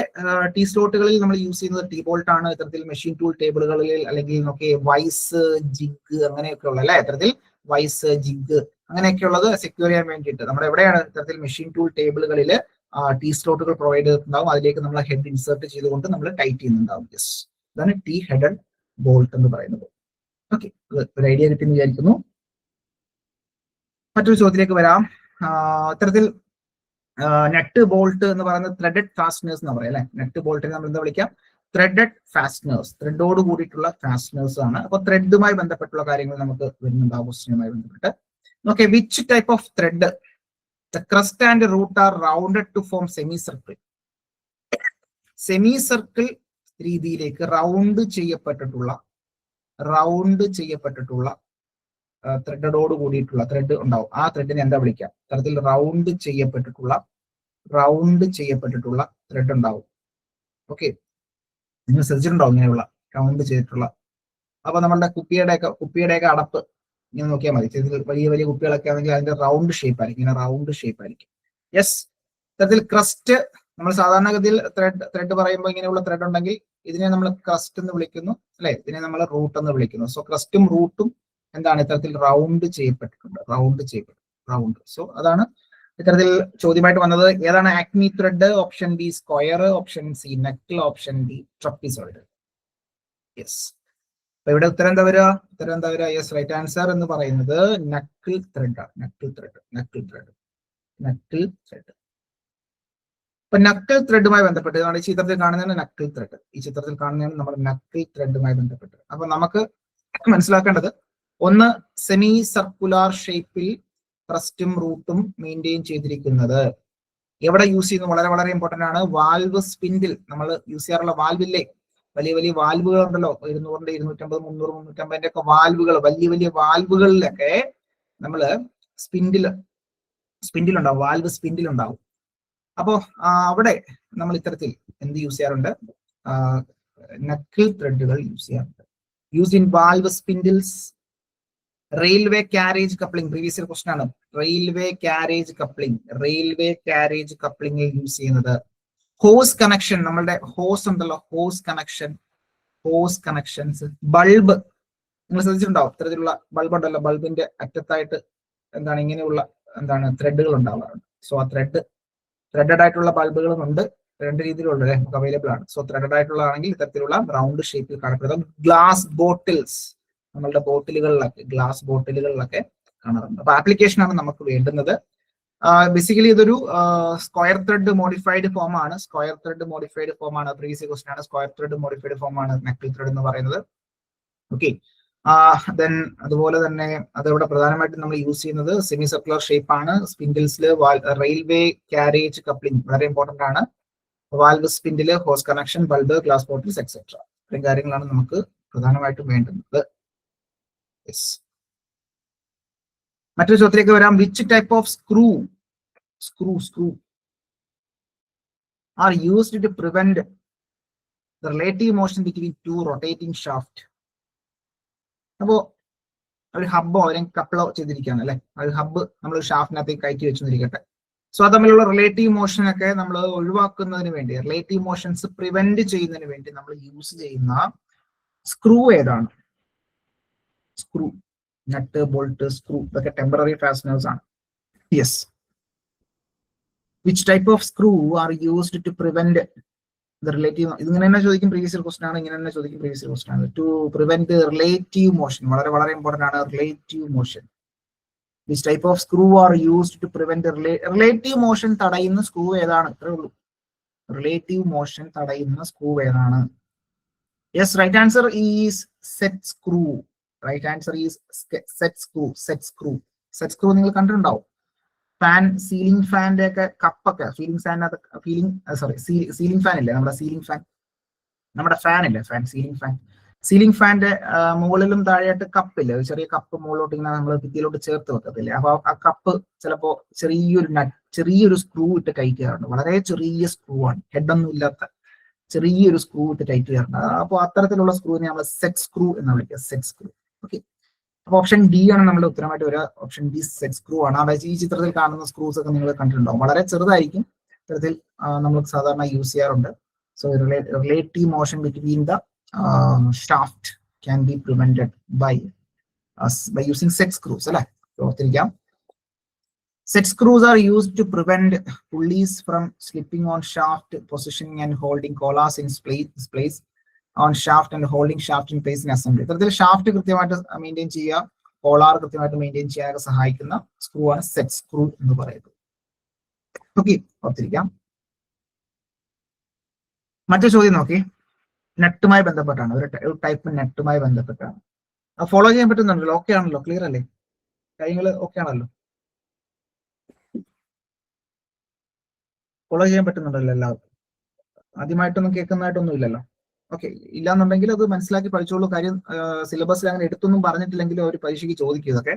ടീ സ്ലോട്ടുകളിൽ നമ്മൾ യൂസ് ചെയ്യുന്നത് ടീ ബോൾട്ട് ആണ്. ഇത്തരത്തിൽ മെഷീൻ ടൂൾ ടേബിളുകളിൽ അല്ലെങ്കിൽ നോക്കി വൈസ്, ജിഗ് അങ്ങനെയൊക്കെ ഉള്ള അല്ലെ, ഇത്തരത്തിൽ വൈസ്, ജിഗ് അങ്ങനെയൊക്കെയുള്ളത് സെക്യൂർ ചെയ്യാൻ വേണ്ടിയിട്ട് നമ്മുടെ എവിടെയാണ് ഇത്തരത്തിൽ മെഷീൻ ടൂൾ ടേബിളുകളിൽ ടീ സ്ലോട്ടുകൾ പ്രൊവൈഡ് ചെയ്തിട്ടുണ്ടാവും. അതിലേക്ക് നമ്മൾ ഹെഡ് ഇൻസേർട്ട് ചെയ്തുകൊണ്ട് നമ്മൾ ടൈറ്റ് ചെയ്യുന്നുണ്ടാവും. യെസ്, ഇതാണ് ടീ ഹെഡഡ് ബോൾട്ട് എന്ന് പറയുന്നത്. ഓക്കെ, ഒരു ഐഡിയ കിട്ടിയെന്ന് വിചാരിക്കുന്നു. മറ്റൊരു ചോദ്യത്തിലേക്ക് വരാം. ഇത്തരത്തിൽ നെറ്റ് ബോൾട്ട് എന്ന് പറയുന്നത് ത്രെഡഡ് ഫാസ്റ്റനേഴ്സ് എന്ന് പറയാം അല്ലെ. നെറ്റ് ബോൾട്ടിനെ നമ്മൾ എന്താ വിളിക്കാം? ത്രെഡഡ് ഫാസ്റ്റനേഴ്സ്, ത്രെഡോട് കൂടിയിട്ടുള്ള ഫാസ്റ്റനേഴ്സ് ആണ്. അപ്പൊ ത്രെഡുമായി ബന്ധപ്പെട്ടുള്ള കാര്യങ്ങൾ നമുക്ക് വരുന്നുണ്ടാവും ക്വസ്റ്റ്യനുമായി ബന്ധപ്പെട്ട്. Okay, which type of thread? The crust and root are rounded to form semicircle. സെമിസർക്കിൾ രീതിയിലേക്ക് റൗണ്ട് ചെയ്യപ്പെട്ടിട്ടുള്ള ത്രെഡോട് കൂടിയിട്ടുള്ള ത്രെഡ് ഉണ്ടാവും. ആ ത്രെഡിനെ എന്താ വിളിക്കാം? തരത്തിൽ റൗണ്ട് ചെയ്യപ്പെട്ടിട്ടുള്ള ത്രെഡ് ഉണ്ടാവും. ഓക്കെ, നിങ്ങൾ ശ്രദ്ധിച്ചിട്ടുണ്ടാവും ഇങ്ങനെയുള്ള റൗണ്ട് ചെയ്തിട്ടുള്ള. അപ്പൊ നമ്മളുടെ കുപ്പിയുടെയൊക്കെ അടപ്പ് ഇങ്ങനെ നോക്കിയാൽ മതി. വലിയ വലിയ കുപ്പികളൊക്കെ ആണെങ്കിൽ അതിന്റെ റൗണ്ട് ഷേപ്പ് ആയിരിക്കും, ഇങ്ങനെ റൗണ്ട് ഷേപ്പ് ആയിരിക്കും. യെസ്, ഇത്തരത്തിൽ ക്രസ്റ്റ് നമ്മൾ സാധാരണഗതിയിൽ ത്രെഡ് പറയുമ്പോൾ ഇങ്ങനെയുള്ള ത്രെഡ് ഉണ്ടെങ്കിൽ ഇതിനെ നമ്മൾ ക്രസ്റ്റ് എന്ന് വിളിക്കുന്നു അല്ലെ, ഇതിനെ നമ്മൾ റൂട്ട് എന്ന് വിളിക്കുന്നു. സോ ക്രസ്റ്റും റൂട്ടും എന്താണ്? ഇത്തരത്തിൽ റൗണ്ട് ചെയ്യപ്പെട്ടിട്ടുണ്ട്, റൗണ്ട്. സോ അതാണ് ഇത്തരത്തിൽ ചോദ്യമായിട്ട് വന്നത്. ഏതാണ് acme thread? Option B square, option C knuckle, option D trapezoid. Yes, അപ്പൊ ഇവിടെ ഉത്തരം എന്താ വരിക? യെസ്, റൈറ്റ് ആൻസർ എന്ന് പറയുന്നത് നക്കിൾ ത്രെഡ് ആണ്. Knuckle thread. അപ്പൊ നക്കിൾ ത്രെഡുമായി ബന്ധപ്പെട്ട് ഈ ചിത്രത്തിൽ കാണുന്നതാണ് നക്കിൾ ത്രെഡ്. ഈ ചിത്രത്തിൽ കാണുന്നതാണ് നമ്മുടെ നക്കിൾ ത്രെഡുമായി ബന്ധപ്പെട്ട്. അപ്പൊ നമുക്ക് മനസ്സിലാക്കേണ്ടത്, ഒന്ന് സെമി സർക്കുലാർ ഷേപ്പിൽ ക്രസ്റ്റും റൂട്ടും മെയിൻറ്റെയിൻ ചെയ്തിരിക്കുന്നത് എവിടെ യൂസ് ചെയ്യുന്നു? വളരെ വളരെ ഇമ്പോർട്ടന്റ് ആണ്. വാൽവ് സ്പിൻഡിൽ നമ്മൾ യൂസ് ചെയ്യാറുള്ള വാൽവില്ലേ, വലിയ വലിയ വാൽവുകൾ ഉണ്ടല്ലോ, 200, 250, 300, 350 ഒക്കെ വാൽവുകൾ, വലിയ വാൽവുകളിലൊക്കെ നമ്മള് സ്പിൻഡിൽ ഉണ്ടാവും, വാൽവ് സ്പിൻഡിൽ ഉണ്ടാവും. അപ്പോ അവിടെ നമ്മൾ ഇത്തരത്തിൽ എന്ത് യൂസ് ചെയ്യാറുണ്ട്? നക്കിൾ ത്രെഡുകൾ യൂസ് ചെയ്യാറുണ്ട്. Use in valve spindles, railway carriage coupling. Previous question ആണ്. റെയിൽവേ കാരേജ് കപ്ലിംഗ് യൂസ് ചെയ്യുന്നത്. ഹോസ് കണക്ഷൻ, നമ്മളുടെ ഹോസ് ഉണ്ടല്ലോ, ഹോസ് കണക്ഷൻസ്. ബൾബ് നിങ്ങൾ ശ്രദ്ധിച്ചിട്ടുണ്ടാവും, ഇത്തരത്തിലുള്ള ബൾബ് ഉണ്ടല്ലോ, ബൾബിന്റെ അറ്റത്തായിട്ട് എന്താണ് ഇങ്ങനെയുള്ള ത്രെഡുകൾ ഉണ്ടാവാറുണ്ട്. സോ ആ ത്രെഡഡ് ആയിട്ടുള്ള ബൾബുകളും ഉണ്ട്, രണ്ട് രീതിയിലുള്ള നമുക്ക് അവൈലബിൾ ആണ്. സോ ത്രെഡഡ് ആയിട്ടുള്ളതാണെങ്കിൽ ഇത്തരത്തിലുള്ള റൗണ്ട് ഷേപ്പിൽ കാണപ്പെടുന്നത്. ഗ്ലാസ് ബോട്ടിൽസ്, നമ്മളുടെ ഗ്ലാസ് ബോട്ടിലുകളിലൊക്കെ കാണാറുണ്ട്. അപ്പൊ ആപ്ലിക്കേഷൻ ആണ് നമുക്ക് വേണ്ടുന്നത്. ബേസിക്കലി ഇതൊരു സ്ക്വയർ ത്രെഡ് മോഡിഫൈഡ് ഫോം ആണ്. പ്രീവിയസ് ക്വസ്റ്റൻ ആണ്. സ്ക്വയർ ത്രെഡ് മോഡിഫൈഡ് ഫോം ആണ് നക്കിൾ ത്രെഡ് എന്ന് പറയുന്നത്. ഓക്കെ, ദെൻ അതുപോലെ തന്നെ അതിവിടെ പ്രധാനമായിട്ടും നമ്മൾ യൂസ് ചെയ്യുന്നത് സെമി സർക്കുലർ ഷേപ്പ് ആണ്. സ്പിൻഡിൽസിൽ റെയിൽവേ കാരേജ് കപ്ലിംഗ് വളരെ ഇമ്പോർട്ടന്റ് ആണ്. Valve spindle, hose connection, bulb, glass bottles etcetera, ഇത്രയും കാര്യങ്ങളാണ് നമുക്ക് പ്രധാനമായിട്ടും വേണ്ടുന്നത്. മറ്റൊരു ചോദ്യത്തിലേക്ക് വരാം. Which type of screw are used to prevent the relative motion between two rotating shaft. അപ്പോൾ ഒരു ഹബ്ബോ അല്ലെങ്കിൽ കപ്പിളോ ചെയ്തിരിക്കുകയാണ് അല്ലെ, ഒരു ഹബ്ബ് നമ്മൾ ഷാഫ്റ്റിനകത്തേക്ക് കയറ്റി വെച്ചിരിക്കട്ടെ. സോ അത് തമ്മിലുള്ള റിലേറ്റീവ് മോഷൻ ഒക്കെ നമ്മൾ ഒഴിവാക്കുന്നതിന് വേണ്ടി, റിലേറ്റീവ് മോഷൻസ് പ്രിവെന്റ് ചെയ്യുന്നതിന് വേണ്ടി നമ്മൾ യൂസ് ചെയ്യുന്ന സ്ക്രൂ ഏതാണ്? സ്ക്രൂ, നട്ട്, ബോൾട്ട്, സ്ക്രൂ, ഇതൊക്കെ ടെമ്പററി ഫാസ്റ്റനേഴ്സ് ആണ്. Yes, which type of screw are used to prevent the relative, ഇങ്ങനെ തന്നെ ചോദിക്കും, പ്രീവിയസ് ഇയർ ക്വസ്റ്റൻ ആണ്, ഇങ്ങനെ തന്നെ ചോദിക്കും, പ്രീവിയസ് ഇയർ ക്വസ്റ്റൻ ആണ്. ടു പ്രിവെന്റ് റിലേറ്റീവ് മോഷൻ, വളരെ വളരെ ഇമ്പോർട്ടന്റ് ആണ് relative motion. Which type of screw are used to prevent relative motion തടയുന്ന സ്ക്രൂ ഏതാണ്? ഇത്രേ ഉള്ളൂ. റിലേറ്റീവ് മോഷൻ തടയുന്ന സ്ക്രൂ ഏതാണ്? Yes, right answer is set screw. Right answer is set screw. Set screw, set screw നിങ്ങൾ കണ്ടിട്ടുണ്ടാവും. Fan, ceiling ഫാനിന്റെ ഒക്കെ കപ്പൊക്കെ, സീലിംഗ് ഫാനിനകത്ത്, സീലിംഗ് ഫാൻ ഇല്ലേ, നമ്മുടെ സീലിംഗ് ഫാൻ, നമ്മുടെ ഫാൻ ഇല്ലേ, ഫാൻ, സീലിംഗ് ഫാൻ, സീലിംഗ് ഫാന്റെ മുകളിലും താഴെയായിട്ട് കപ്പില്ലേ, ഒരു ചെറിയ കപ്പ് മുകളിലോട്ട് ഇങ്ങനെ നമ്മൾ ഭിത്തിയിലോട്ട് ചേർത്ത് വെക്കത്തില്ലേ. അപ്പൊ ആ കപ്പ് ചിലപ്പോ ചെറിയൊരു സ്ക്രൂ ഇട്ട് ടൈറ്റ് ചെയ്യാറുണ്ട്. വളരെ ചെറിയ സ്ക്രൂ ആണ്, ഹെഡൊന്നും ഇല്ലാത്ത ചെറിയൊരു സ്ക്രൂ ഇട്ട് ടൈറ്റ് ചെയ്യാറുണ്ട്. അപ്പൊ അത്തരത്തിലുള്ള സ്ക്രൂവിനെ നമ്മൾ സെറ്റ് സ്ക്രൂ എന്ന് വിളിക്കുക, സെറ്റ് സ്ക്രൂ. ഓക്കെ, അപ്പൊ ഓപ്ഷൻ ഡി ആണ് നമ്മുടെ ഉത്തരമായിട്ട് വരിക. ഓപ്ഷൻ ഡി സെറ്റ് സ്ക്രൂ ആണ്. അതായത് ഈ ചിത്രത്തിൽ കാണുന്ന സ്ക്രൂസ് ഒക്കെ നിങ്ങൾ കണ്ടിട്ടുണ്ടാവും, വളരെ ചെറുതായിരിക്കും, ഇത്തരത്തിൽ നമ്മൾ സാധാരണ യൂസ് ചെയ്യാറുണ്ട്. So relative motion between the shaft can be prevented by using set screws അല്ലെ. ഓർത്തിരിക്കാം. Set screws are used to prevent pulleys from slipping on shaft, positioning and holding collars in place on shaft and holding shaft in place in assembly. ഇത്തരത്തിൽ shaft കൃത്യമായിട്ട് maintain ചെയ്യുക, collar കൃത്യമായിട്ട് maintain ചെയ്യാനൊക്കെ സഹായിക്കുന്ന screw ആണ് set screw എന്ന് പറയുന്നത്. Okay, ഓർത്തിരിക്കാം. മറ്റു ചോദ്യം നോക്കി, നെറ്റുമായി ബന്ധപ്പെട്ടാണ്, ഒരു ടൈപ്പ് നെറ്റുമായി ബന്ധപ്പെട്ടാണ്. ഫോളോ ചെയ്യാൻ പറ്റുന്നുണ്ടല്ലോ, ഓക്കെ ആണല്ലോ, ക്ലിയർ അല്ലേ, കാര്യങ്ങൾ ഓക്കെ ആണല്ലോ, ഫോളോ ചെയ്യാൻ പറ്റുന്നുണ്ടല്ലോ എല്ലാവർക്കും? ആദ്യമായിട്ടൊന്നും കേൾക്കുന്നതായിട്ടൊന്നും ഇല്ലല്ലോ. ഓക്കെ, ഇല്ലാന്നുണ്ടെങ്കിൽ അത് മനസ്സിലാക്കി പഠിച്ചോളൂ. കാര്യം സിലബസിൽ അങ്ങനെ എടുത്തൊന്നും പറഞ്ഞിട്ടില്ലെങ്കിലും ഒരു പരീക്ഷയ്ക്ക് ചോദിക്കും ഇതൊക്കെ.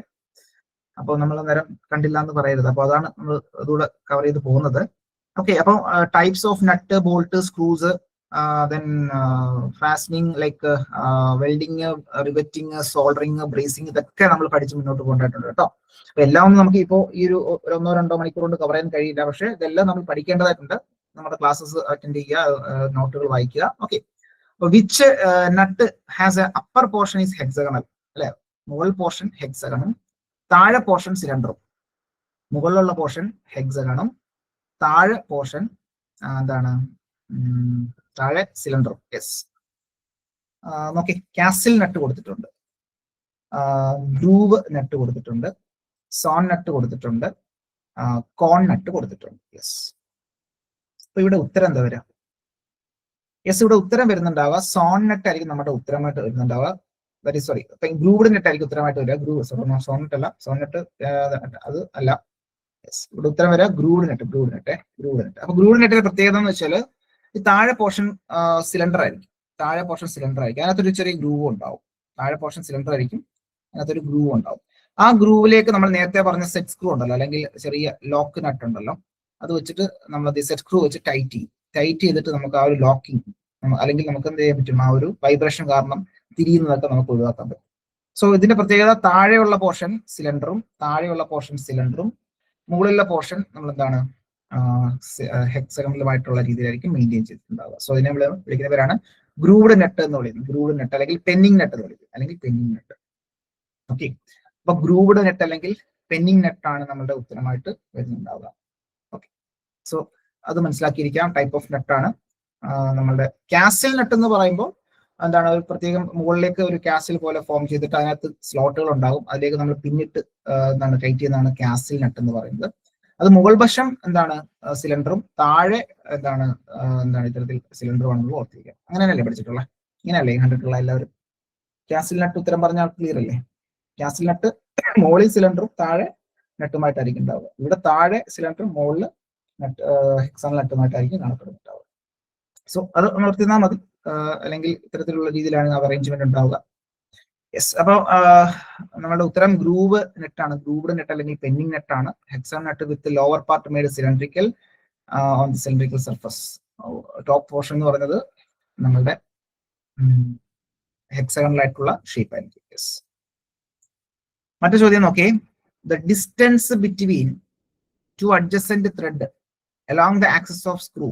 അപ്പോൾ നമ്മൾ നേരം കണ്ടില്ല എന്ന് പറയരുത്. അപ്പൊ അതാണ് നമ്മൾ അതുകൂടെ കവർ ചെയ്ത് പോകുന്നത്. ഓക്കെ, അപ്പോൾ types of nut, bolt, screws, then fastening like welding, riveting, soldering, brazing, ഇതൊക്കെ നമ്മൾ പഠിച്ച് മുന്നോട്ട് കൊണ്ടുപോയിട്ടുണ്ട് കേട്ടോ. അപ്പൊ എല്ലാം ഒന്നും നമുക്ക് ഇപ്പോൾ ഈ ഒരു 1-2 മണിക്കൂർ കൊണ്ട് കവർ ചെയ്യാൻ കഴിയില്ല. പക്ഷെ ഇതെല്ലാം നമ്മൾ പഠിക്കേണ്ടതായിട്ടുണ്ട്. നമ്മുടെ ക്ലാസ്സസ് അറ്റൻഡ് ചെയ്യുക, നോട്ടുകൾ വായിക്കുക. Okay, which nut has A upper portion is hexagonal അല്ലെ, മുകൾ പോർഷൻ ഹെക്സഗണും താഴെ പോർഷൻ സിലിണ്ടറും. മുകളിലുള്ള പോർഷൻ ഹെക്സഗണും താഴെ പോർഷൻ എന്താണ്, താഴെ സിലിണ്ടറും. യെസ്, നോക്കി, കാസിൽ നട്ട് കൊടുത്തിട്ടുണ്ട്, ഗ്രൂവ് നട്ട് കൊടുത്തിട്ടുണ്ട്, സോൺ നട്ട് കൊടുത്തിട്ടുണ്ട്, കോൺ നട്ട് കൊടുത്തിട്ടുണ്ട്. യെസ്, അപ്പൊ ഇവിടെ ഉത്തരം എന്താ വരാ? യെസ്, ഇവിടെ ഉത്തരം വരുന്നുണ്ടാവുക സോൺ നെറ്റ് ആയിരിക്കും നമ്മുടെ ഉത്തരമായിട്ട് വരുന്നുണ്ടാവുക. That is sorry, grooved nut ആയിരിക്കും ഉത്തരമായിട്ട് വരിക. ഗ്രൂവ്, സോൺ നെറ്റ് അല്ല, സോൺ നെറ്റ് അത് അല്ല. യെസ്, ഇവിടെ ഉത്തരം വരിക ഗ്രൂവ്ഡ് നെറ്റ്. അപ്പൊ ഗ്രൂവ്ഡ് നെറ്റിന്റെ പ്രത്യേകത എന്ന് വെച്ചാൽ ഈ താഴെ പോർഷൻ സിലിണ്ടർ ആയിരിക്കും, അതിനകത്തൊരു ചെറിയ ഗ്രൂവ് ഉണ്ടാവും. താഴെ പോർഷൻ സിലിണ്ടർ ആയിരിക്കും, അതിനകത്തൊരു ഗ്രൂവ് ഉണ്ടാവും. ആ ഗ്രൂവിലേക്ക് നമ്മൾ നേരത്തെ പറഞ്ഞ സെറ്റ് സ്ക്രൂ ഉണ്ടല്ലോ, അല്ലെങ്കിൽ ചെറിയ ലോക്ക് നട്ട് ഉണ്ടല്ലോ, അത് വെച്ചിട്ട് നമ്മൾ സെറ്റ് സ്ക്രൂ വെച്ച് ടൈറ്റ് ചെയ്തിട്ട് നമുക്ക് ആ ഒരു ലോക്കിംഗ്, അല്ലെങ്കിൽ നമുക്ക് എന്ത് ചെയ്യാൻ പറ്റും, ആ ഒരു വൈബ്രേഷൻ കാരണം തിരിയുന്നതൊക്കെ നമുക്ക് ഒഴിവാക്കാൻ പറ്റും. സോ ഇതിന്റെ പ്രത്യേകത, താഴെയുള്ള പോർഷൻ സിലിണ്ടറും മുകളിലുള്ള പോർഷൻ നമ്മൾ എന്താണ് ഹെക്സഗണലുമായിട്ടുള്ള രീതിയിലായിരിക്കും മെയിൻറ്റെയിൻ ചെയ്തിട്ടുണ്ടാവുക. സോ ഇതിനെ നമ്മൾ വിളിക്കുന്ന പേരാണ് ഗ്രൂവ്ഡ് നെറ്റ് എന്ന് വിളിക്കുന്നത്. ഗ്രൂവ്ഡ് നെറ്റ് അല്ലെങ്കിൽ പെന്നിങ് നെറ്റ് എന്ന് വിളിക്കും, ഓക്കെ. അപ്പൊ ഗ്രൂവ്ഡ് നെറ്റ് അല്ലെങ്കിൽ പെന്നിങ് നെറ്റ് ആണ് നമ്മളുടെ ഉത്തരമായിട്ട് വരുന്നുണ്ടാവുക. ഓക്കെ, സോ അത് മനസ്സിലാക്കിയിരിക്കാം. ടൈപ്പ് ഓഫ് നെറ്റാണ് നമ്മളുടെ കാസിൽ നെറ്റ് എന്ന് പറയുമ്പോൾ എന്താണ്, ഒരു പ്രത്യേകം മുകളിലേക്ക് ഒരു കാസിൽ പോലെ ഫോം ചെയ്തിട്ട് അതിനകത്ത് സ്ലോട്ടുകൾ ഉണ്ടാകും, അതിലേക്ക് നമ്മൾ പിന്നിട്ട് എന്താണ് ടൈറ്റ് ചെയ്യുന്നതാണ് കാസിൽ നെറ്റ് എന്ന് പറയുന്നത്. അത് മുകൾ വശം എന്താണ് സിലിണ്ടറും, താഴെ എന്താണ് ഇത്തരത്തിൽ സിലിണ്ടറും ആണെന്ന് ഓർത്തിരിക്കുക. അങ്ങനെയല്ലേ പഠിച്ചിട്ടുള്ളത്? ഇങ്ങനെയല്ലേ കണ്ടിട്ടുള്ള എല്ലാവരും? കാസിൽ നെറ്റ് ഉത്തരം പറഞ്ഞാൽ ക്ലിയർ അല്ലേ? കാസിൽ നെറ്റ് മുകളിൽ സിലിണ്ടറും താഴെ നെട്ടുമായിട്ടായിരിക്കും ഉണ്ടാവുക. ഇവിടെ താഴെ സിലിണ്ടറും മുകളിൽ ഹെക്സാണൽ നെട്ടുമായിട്ടായിരിക്കും കാണപ്പെടുന്നുണ്ടാവുക. സോ അത് നിർത്തിയാൽ മതി, അല്ലെങ്കിൽ ഇത്തരത്തിലുള്ള രീതിയിലാണ് അറേഞ്ച്മെന്റ് ഉണ്ടാവുക. യെസ്, അപ്പോൾ നമ്മുടെ ഉത്തരം ഗ്രൂവ് നെറ്റാണ്, ഗ്രൂവ്ഡ് നെറ്റ് അല്ലെങ്കിൽ പെന്നിങ് നെറ്റാണ്. Hexagon nut with lower part made cylindrical on the cylindrical surface. Top portion എന്ന് പറയുന്നത് നമ്മളുടെ ഹെക്സഗണൽ ആയിട്ടുള്ള ഷേപ്പ് ആയിരിക്കും. യെസ്. മറ്റു ചോദ്യം നോക്കേ. The distance between two adjacent thread along the axis of screw.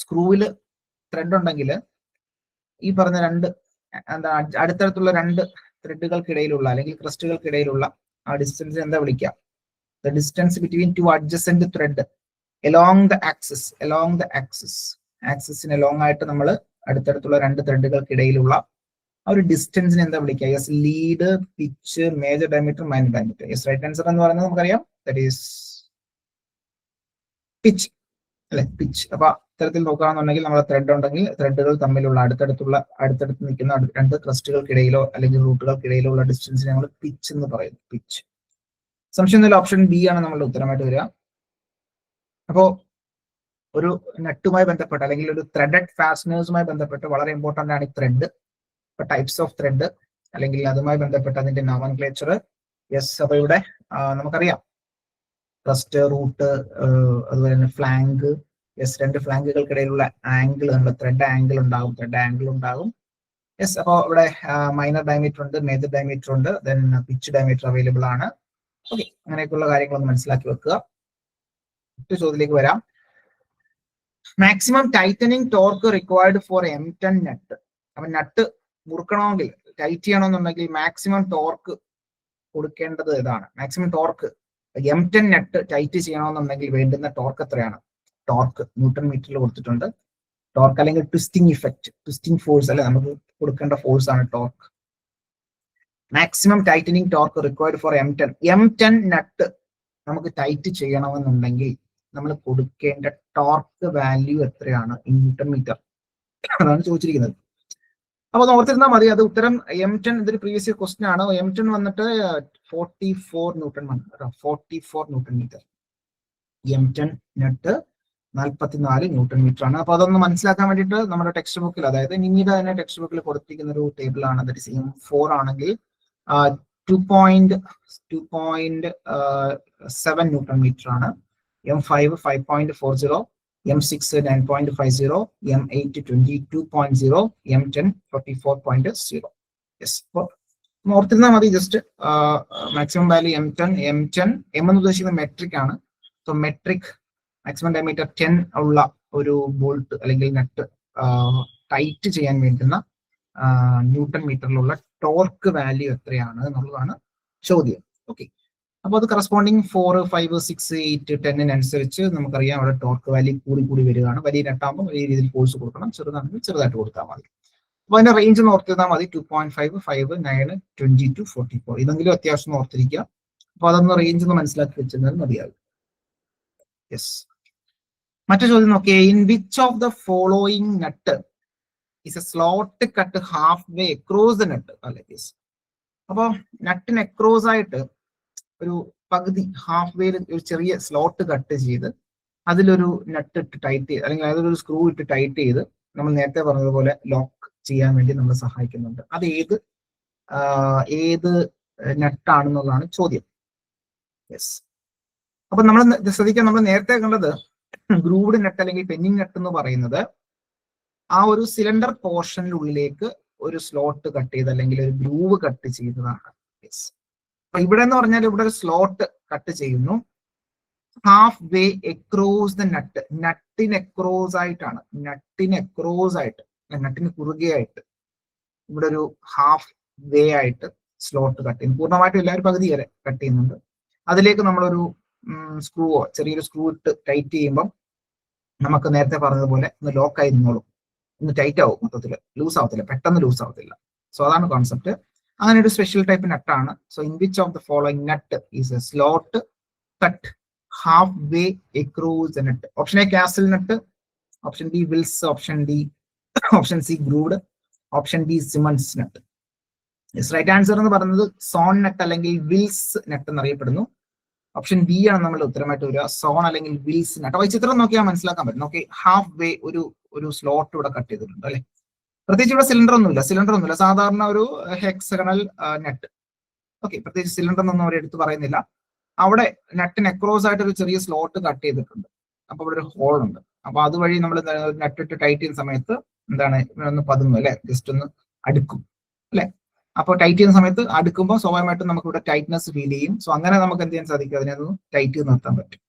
സ്ക്രൂവില് ത്രെഡ് ഉണ്ടെങ്കിൽ ഈ പറഞ്ഞ അടുത്തടുത്തുള്ള രണ്ട് ത്രെഡുകൾക്കിടയിലുള്ള അല്ലെങ്കിൽ ക്രസ്റ്റുകൾക്കിടയിലുള്ള ആ ഡിസ്റ്റൻസ് എന്താ വിളിക്കാം? The distance between two adjacent thread along the axis, ആക്സിസിന് അലോങ് ആയിട്ട് നമ്മൾ അടുത്തടുത്തുള്ള രണ്ട് ത്രെഡുകൾക്കിടയിലുള്ള ആ ഒരു ഡിസ്റ്റൻസിന് എന്താ വിളിക്കുക? Yes, lead, pitch, major diameter, minor diameter. Yes, right answer എന്ന് പറയുന്നത് നമുക്കറിയാം, ദാറ്റ് ഈസ് പിച്ച് അല്ലെ, പിച്ച്. അപ്പൊ ഇത്തരത്തിൽ നോക്കുകയാണെന്നുണ്ടെങ്കിൽ നമ്മുടെ ത്രെഡ് ഉണ്ടെങ്കിൽ ത്രെഡുകൾ തമ്മിലുള്ള അടുത്തടുത്ത് നിൽക്കുന്ന രണ്ട് ക്രസ്റ്റുകൾക്കിടയിലോ അല്ലെങ്കിൽ റൂട്ടുകൾക്കിടയിലോ ഉള്ള ഡിസ്റ്റൻസിനെ നമ്മൾ പിച്ച് എന്ന് പറയുന്നു. പിച്ച്. സംശയമൊന്നുമില്ല, ഓപ്ഷൻ ബി ആണ് നമ്മളുടെ ഉത്തരമായിട്ട് വരിക. അപ്പോ ഒരു നട്ടുമായി ബന്ധപ്പെട്ട് അല്ലെങ്കിൽ ഒരു ത്രെഡഡ് ഫാസ്റ്റനേഴ്സുമായി ബന്ധപ്പെട്ട് വളരെ ഇമ്പോർട്ടന്റ് ആണ് ഈ ത്രെഡ്. ടൈപ്സ് ഓഫ് ത്രെഡ് അല്ലെങ്കിൽ അതുമായി ബന്ധപ്പെട്ട് അതിന്റെ നോമൻക്ലേച്ചർ. യെസ്, അപ്പൊ ഇവിടെ നമുക്കറിയാം ക്രസ്റ്റ്, റൂട്ട്, അതുപോലെ തന്നെ ഫ്ലാങ്ക്. യെസ്, രണ്ട് ഫ്ലാങ്കുകൾക്കിടയിലുള്ള ആംഗിൾ, നമ്മുടെ ത്രെഡ് ആംഗിൾ ഉണ്ടാകും. യെസ്, അപ്പോൾ ഇവിടെ മൈനർ ഡയമീറ്റർ ഉണ്ട്, മേജർ ഡയമീറ്റർ ഉണ്ട്, ദെൻ പിച്ച് ഡയമീറ്റർ അവൈലബിൾ ആണ്. ഓക്കെ, അങ്ങനെയൊക്കെയുള്ള കാര്യങ്ങളൊന്ന് മനസ്സിലാക്കി വെക്കുക. ചോദ്യത്തിലേക്ക് വരാം. Maximum tightening torque required for M10 നട്ട്. അപ്പൊ നട്ട് മുറുക്കണമെങ്കിൽ, ടൈറ്റ് ചെയ്യണമെന്നുണ്ടെങ്കിൽ മാക്സിമം ടോർക്ക് കൊടുക്കേണ്ടത് ഏതാണ്? മാക്സിമം ടോർക്ക് M10 നട്ട് ടൈറ്റ് ചെയ്യണമെന്നുണ്ടെങ്കിൽ വേണ്ടുന്ന ടോർക്ക് എത്രയാണ്? ടോർക്ക് ന്യൂട്ടൺ മീറ്ററിൽ കൊടുത്തിട്ടുണ്ട്. ടോർക്ക് അല്ലെങ്കിൽ ട്വിസ്റ്റിംഗ് ഇഫക്റ്റ്, ട്വിസ്റ്റിംഗ് ഫോഴ്സ് അല്ലെ നമുക്ക് കൊടുക്കേണ്ട ഫോഴ്സ് ആണ് torque. Maximum tightening torque required for M10 നട്ട് നമുക്ക് ടൈറ്റ് ചെയ്യണമെന്നുണ്ടെങ്കിൽ നമ്മൾ കൊടുക്കേണ്ട ടോർക്ക് വാല്യൂ എത്രയാണ് ഇൻ ന്യൂട്ടൺ മീറ്റർ? അതാണ് ചോദിച്ചിരിക്കുന്നത്. അപ്പൊ ഓർത്തിരുന്നാൽ മതി, അത് ഉത്തരം M10. ഇതൊരു പ്രീവിയസ് ഇയർ ക്വസ്റ്റ്യൻ ആണ്. M10 വന്നിട്ട് 44 ന്യൂട്ടൺ വന്നിട്ട് 44 ന്യൂട്ടൺ മീറ്റർ. M10 നട്ട് 44 ന്യൂട്ടൺ മീറ്റർ ആണ്. അപ്പൊ അതൊന്ന് മനസ്സിലാക്കാൻ വേണ്ടിയിട്ട് നമ്മുടെ ടെക്സ്റ്റ് ബുക്കിൽ, അതായത് നിങ്ങളുടെ തന്നെ ടെക്സ്റ്റ് ബുക്കിൽ കൊടുത്തിരിക്കുന്ന ഒരു ടേബിൾ ആണ്. ദാറ്റ് ഈസ് M4 ആണെങ്കിൽ 2.7 ന്യൂട്ടൺ മീറ്റർ ആണ്. M5 5.40, M6 9.50, M8 22.0, M10 44.0. Yes, അപ്പോൾ ഓർത്തിരുന്നാൽ മതി. Just maximum value M10 M എന്ന് ഉദ്ദേശിക്കുന്നത് മെട്രിക് ആണ്. സോ മെട്രിക് മാക്സിമം ഡയമീറ്റർ 10 ഉള്ള ഒരു ബോൾട്ട് അല്ലെങ്കിൽ നട്ട് ടൈറ്റ് ചെയ്യാൻ വേണ്ടുന്ന ന്യൂട്ടൺ മീറ്ററിലുള്ള ടോർക്ക് വാല്യൂ എത്രയാണ് എന്നുള്ളതാണ് ചോദ്യം. ഓക്കെ, അപ്പോൾ അത് കറസ്പോണ്ടിങ് 4, 5, 6, 8, 10 അനുസരിച്ച് നമുക്കറിയാം അവിടെ ടോർക്ക് വാല്യൂ കൂടി വരികയാണ്. വലിയ നട്ടാകുമ്പോൾ വലിയ രീതിയിൽ ഫോഴ്സ് കൊടുക്കണം, ചെറുതാണെങ്കിൽ ചെറുതായിട്ട് കൊടുത്താൽ മതി. അപ്പോൾ അതിന്റെ റേഞ്ച് ഒന്ന് ഓർത്തിരുന്നാൽ മതി. 2.5, 5, 9, 22, 44. ഇതെങ്കിലും അത്യാവശ്യം ഓർത്തിരിക്കുക. അപ്പോൾ അതൊന്ന് റേഞ്ച് ഒന്ന് മനസ്സിലാക്കി വെച്ചിരുന്നാൽ മതിയാകും. യെസ്, മറ്റു ചോദ്യം നോക്കിയേ. In which of the following nut is a slot cut half way across the nut? അല്ലെ, യെസ്. അപ്പൊ നട്ടിന് അക്രോസ് ആയിട്ട് ഒരു പകുതി, ഹാഫ് വേയിൽ ഒരു ചെറിയ സ്ലോട്ട് കട്ട് ചെയ്ത് അതിലൊരു നട്ട് ഇട്ട് ടൈറ്റ് ചെയ്ത് അല്ലെങ്കിൽ അതിലൊരു സ്ക്രൂ ഇട്ട് ടൈറ്റ് ചെയ്ത് നമ്മൾ നേരത്തെ പറഞ്ഞതുപോലെ ലോക്ക് ചെയ്യാൻ വേണ്ടി നമ്മൾ സഹായിക്കുന്നുണ്ട്. അത് ഏത് നട്ടാണെന്നുള്ളതാണ് ചോദ്യം. യെസ്, അപ്പൊ നമ്മൾ ശ്രദ്ധിക്കാൻ, നമ്മൾ നേരത്തെ കണ്ടത് ഗ്രൂവ്ഡ് നട്ട് അല്ലെങ്കിൽ പെന്നിങ് നട്ട് എന്ന് പറയുന്നത് ആ ഒരു സിലിണ്ടർ പോർഷനിലുള്ളിലേക്ക് ഒരു സ്ലോട്ട് കട്ട് ചെയ്ത് അല്ലെങ്കിൽ ഒരു ഗ്രൂവ് കട്ട് ചെയ്തതാണ്. യെസ്, അപ്പൊ ഇവിടെ എന്ന് പറഞ്ഞാൽ ഇവിടെ ഒരു സ്ലോട്ട് കട്ട് ചെയ്യുന്നു half way across the nut. നട്ടിന് അക്രോസ് ആയിട്ടാണ്, നട്ടിന് കുറുകെ ആയിട്ട് ഇവിടെ ഒരു ഹാഫ് വേ ആയിട്ട് സ്ലോട്ട് കട്ട് ചെയ്യുന്നു. പൂർണ്ണമായിട്ടും എല്ലാവരും പകുതി വരെ കട്ട് ചെയ്യുന്നുണ്ട്. അതിലേക്ക് നമ്മളൊരു സ്ക്രൂവോ ചെറിയൊരു സ്ക്രൂ ഇട്ട് ടൈറ്റ് ചെയ്യുമ്പം നമുക്ക് നേരത്തെ പറഞ്ഞതുപോലെ ഒന്ന് ലോക്കായി നിന്നോളും, ഒന്ന് ടൈറ്റ് ആവും, മൊത്തത്തിൽ ലൂസ് ആവത്തില്ല, പെട്ടെന്ന് ലൂസ് ആവത്തില്ല. സോ അതാണ് കോൺസെപ്റ്റ്. അങ്ങനെ ഒരു സ്പെഷ്യൽ ടൈപ്പ് നട്ടാണ്. So in which of the following nut is a slot cut half way across the nut? Option A castle nut, option B wills, option C grooved, option D Simmonds nut. Right answer എന്ന് പറയുന്നത് zone നട്ട് അല്ലെങ്കിൽ Wills നട്ട് എന്നറിയപ്പെടുന്നു. Option B ആണ് നമ്മുടെ ഉത്തരമായിട്ട് വരിക, zone അല്ലെങ്കിൽ Wills നട്ട്. അപ്പൊ ഈ ചിത്രം നോക്കിയാൽ മനസ്സിലാക്കാൻ പറ്റും. നോക്കി, ഹാഫ് വേ ഒരു സ്ലോട്ട് ഇവിടെ കട്ട് ചെയ്തിട്ടുണ്ട് അല്ലെ. പ്രത്യേകിച്ച് ഇവിടെ സിലിണ്ടർ ഒന്നുമില്ല, സാധാരണ ഒരു ഹെക്സഗണൽ നട്ട്. ഓക്കെ, പ്രത്യേകിച്ച് സിലിണ്ടർ എന്നൊന്നും അവർ എടുത്ത് പറയുന്നില്ല. അവിടെ നട്ടിന് അക്രോസ് ആയിട്ട് ഒരു ചെറിയ സ്ലോട്ട് കട്ട് ചെയ്തിട്ടുണ്ട്. അപ്പൊ ഇവിടെ ഒരു ഹോൾ ഉണ്ട്. അപ്പൊ അതുവഴി നമ്മൾ നട്ടിട്ട് ടൈറ്റ് ചെയ്യുന്ന സമയത്ത് എന്താണ് ഒന്ന് പതുങ്ങും അല്ലെ, ജസ്റ്റ് ഒന്ന് അടുക്കും അല്ലെ. അപ്പോൾ ടൈറ്റ് ചെയ്യുന്ന സമയത്ത് അടുക്കുമ്പോൾ സ്വാഭാവികമായിട്ടും നമുക്ക് ഇവിടെ ടൈറ്റ്നസ് ഫീൽ ചെയ്യും. സോ അങ്ങനെ നമുക്ക് എന്ത് ചെയ്യാൻ സാധിക്കും, അതിനെ ഒന്ന് ടൈറ്റ് ചെയ്ത് നിർത്താൻ പറ്റും.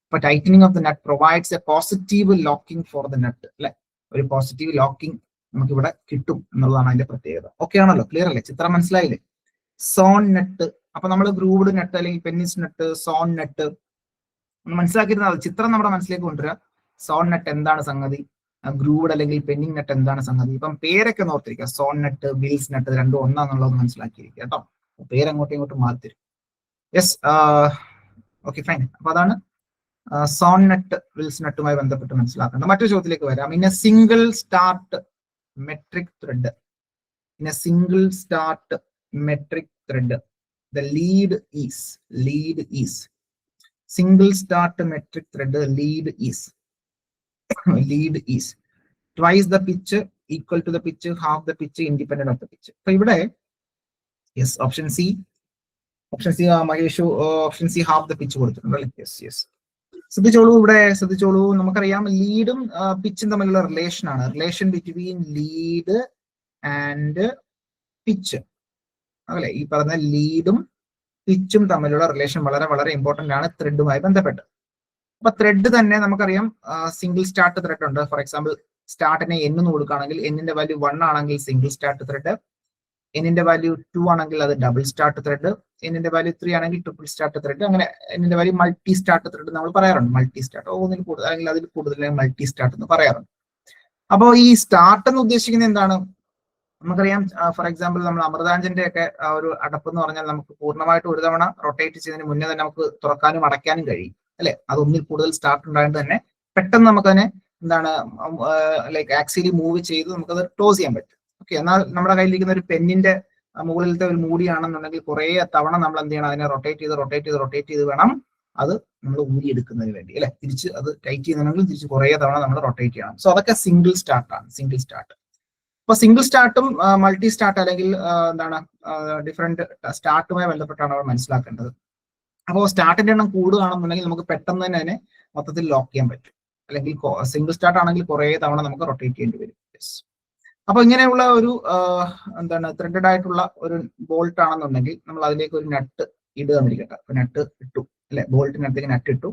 അപ്പൊ tightening of the nut provides a positive locking for the nut അല്ലെ, ഒരു പോസിറ്റീവ് ലോക്കിംഗ് നമുക്ക് ഇവിടെ കിട്ടും എന്നുള്ളതാണ് അതിന്റെ പ്രത്യേകത. ഓക്കെ ആണല്ലോ, ക്ലിയർ അല്ലേ, ചിത്രം മനസ്സിലായില്ലേ? സോൺ നട്ട്, അപ്പൊ നമ്മൾ ഗ്രൂവ്ഡ് നട്ട് അല്ലെങ്കിൽ പെന്നിസ് നട്ട്, സോൺ നട്ട് മനസ്സിലാക്കിയിരുന്നത് ചിത്രം നമ്മുടെ മനസ്സിലേക്ക് കൊണ്ടുവരിക. സോൺ നട്ട് എന്താണ് സംഗതി, ഗ്രൂവ്ഡ് അല്ലെങ്കിൽ പെന്നിങ് നട്ട് എന്താണ് സംഗതി. ഇപ്പം പേരൊക്കെ ഓർത്തിരിക്കുക, സോൺ നട്ട്, വിൽസ് നട്ട് രണ്ടും ഒന്നാന്നുള്ളത് മനസ്സിലാക്കിയിരിക്കുക കേട്ടോ. പേരങ്ങോട്ടും ഇങ്ങോട്ടും മാറ്റിരും. Yes, okay fine. അപ്പൊ അതാണ് സോൺ നട്ട് വിൽസ് നട്ടുമായി ബന്ധപ്പെട്ട് മനസ്സിലാക്കേണ്ടത്. മറ്റൊരു ചോദ്യത്തിലേക്ക് വരാം. In A single start metric thread, in A single start metric thread the lead is single start metric thread, lead is twice the pitch, equal to the pitch, half the pitch, independent of the pitch. So ഇവിടെ yes, option C Mahesh, option C half the pitch കൊടുത്തിട്ടുണ്ട്. Yes ശ്രദ്ധിച്ചോളൂ. നമുക്കറിയാം ലീഡും പിച്ചും തമ്മിലുള്ള relation between lead and pitch അല്ലെ. ഈ പറഞ്ഞ ലീഡും പിച്ചും തമ്മിലുള്ള റിലേഷൻ വളരെ വളരെ ഇമ്പോർട്ടന്റ് ആണ് ത്രെഡുമായി ബന്ധപ്പെട്ട്. അപ്പൊ ത്രെഡ് തന്നെ നമുക്കറിയാം സിംഗിൾ സ്റ്റാർട്ട് ത്രെഡ് ഉണ്ട്. ഫോർ എക്സാമ്പിൾ സ്റ്റാർട്ടിനെ n എന്ന് കൊടുക്കുകയാണെങ്കിൽ എന്നിന്റെ വാല്യൂ 1 ആണെങ്കിൽ സിംഗിൾ സ്റ്റാർട്ട് ത്രെഡ്, എന്നിന്റെ വാല്യൂ 2 ആണെങ്കിൽ അത് ഡബിൾ സ്റ്റാർട്ട് ത്രെഡ്, എന്നിന്റെ വാല്യൂ 3 ആണെങ്കിൽ ട്രിപ്പിൾ സ്റ്റാർട്ട് ത്രെഡ്, അങ്ങനെ എന്നിന്റെ വാല്യൂ മൾട്ടി സ്റ്റാർട്ട് ത്രെഡ് നമ്മൾ പറയാറുണ്ട്. മൾട്ടി സ്റ്റാർട്ട് ഒന്നിൽ കൂടുതൽ അല്ലെങ്കിൽ അതിൽ കൂടുതൽ മൾട്ടി സ്റ്റാർട്ട് എന്ന് പറയാറുണ്ട്. അപ്പോൾ ഈ സ്റ്റാർട്ട് എന്ന് ഉദ്ദേശിക്കുന്നത് എന്താണ്? നമുക്കറിയാം ഫോർ എക്സാമ്പിൾ നമ്മൾ അമൃതാഞ്ജന്റെ ഒക്കെ ഒരു അടപ്പ് എന്ന് പറഞ്ഞാൽ നമുക്ക് പൂർണ്ണമായിട്ട് ഒരു തവണ റൊട്ടേറ്റ് ചെയ്തതിന് മുന്നേ തന്നെ നമുക്ക് തുറക്കാനും അടയ്ക്കാനും കഴിയും അല്ലെ. അത് ഒന്നിൽ കൂടുതൽ സ്റ്റാർട്ട് ഉണ്ടായത് തന്നെ പെട്ടെന്ന് നമുക്കതിനെ എന്താണ് ലൈക്ക് ആക്ച്വലി മൂവ് ചെയ്ത് നമുക്കത് ക്ലോസ് ചെയ്യാൻ പറ്റും. ഓക്കെ, എന്നാൽ നമ്മുടെ കയ്യിലിരിക്കുന്ന ഒരു പെന്നിന്റെ മുകളിലത്തെ ഒരു മൂടിയാണെന്നുണ്ടെങ്കിൽ കുറെ തവണ നമ്മൾ എന്ത് ചെയ്യണം, അതിനെ റൊട്ടേറ്റ് ചെയ്ത് വേണം അത് നമ്മൾ ഊരിയെടുക്കുന്നതിന് വേണ്ടി അല്ലെ. തിരിച്ച് അത് ടൈറ്റ് ചെയ്യുന്നുണ്ടെങ്കിൽ തിരിച്ച് കുറെ തവണ നമ്മൾ റൊട്ടേറ്റ് ചെയ്യണം. സോ അതൊക്കെ സിംഗിൾ സ്റ്റാർട്ടാണ്, സിംഗിൾ സ്റ്റാർട്ട്. അപ്പൊ സിംഗിൾ സ്റ്റാർട്ടും മൾട്ടി സ്റ്റാർട്ട് അല്ലെങ്കിൽ എന്താണ് ഡിഫറെന്റ് സ്റ്റാർട്ടുമായി ബന്ധപ്പെട്ടാണ് അവർ മനസ്സിലാക്കേണ്ടത്. അപ്പോൾ സ്റ്റാർട്ടിന്റെ എണ്ണം കൂടുകയാണെന്നുണ്ടെങ്കിൽ നമുക്ക് പെട്ടെന്ന് തന്നെ അതിനെ മൊത്തത്തിൽ ലോക്ക് ചെയ്യാൻ പറ്റും. അല്ലെങ്കിൽ സിംഗിൾ സ്റ്റാർട്ട് ആണെങ്കിൽ കുറെ തവണ നമുക്ക് റൊട്ടേറ്റ് ചെയ്യേണ്ടി വരും. അപ്പൊ ഇങ്ങനെയുള്ള ഒരു എന്താണ് ത്രെഡഡ് ആയിട്ടുള്ള ഒരു ബോൾട്ട് ആണെന്നുണ്ടെങ്കിൽ നമ്മൾ അതിലേക്ക് ഒരു നട്ട് ഇടുക എന്നിരിക്കട്ടെ. അപ്പൊ നട്ട് ഇട്ടു അല്ലെ, ബോൾട്ടിനകത്തേക്ക് നട്ട് ഇട്ടു.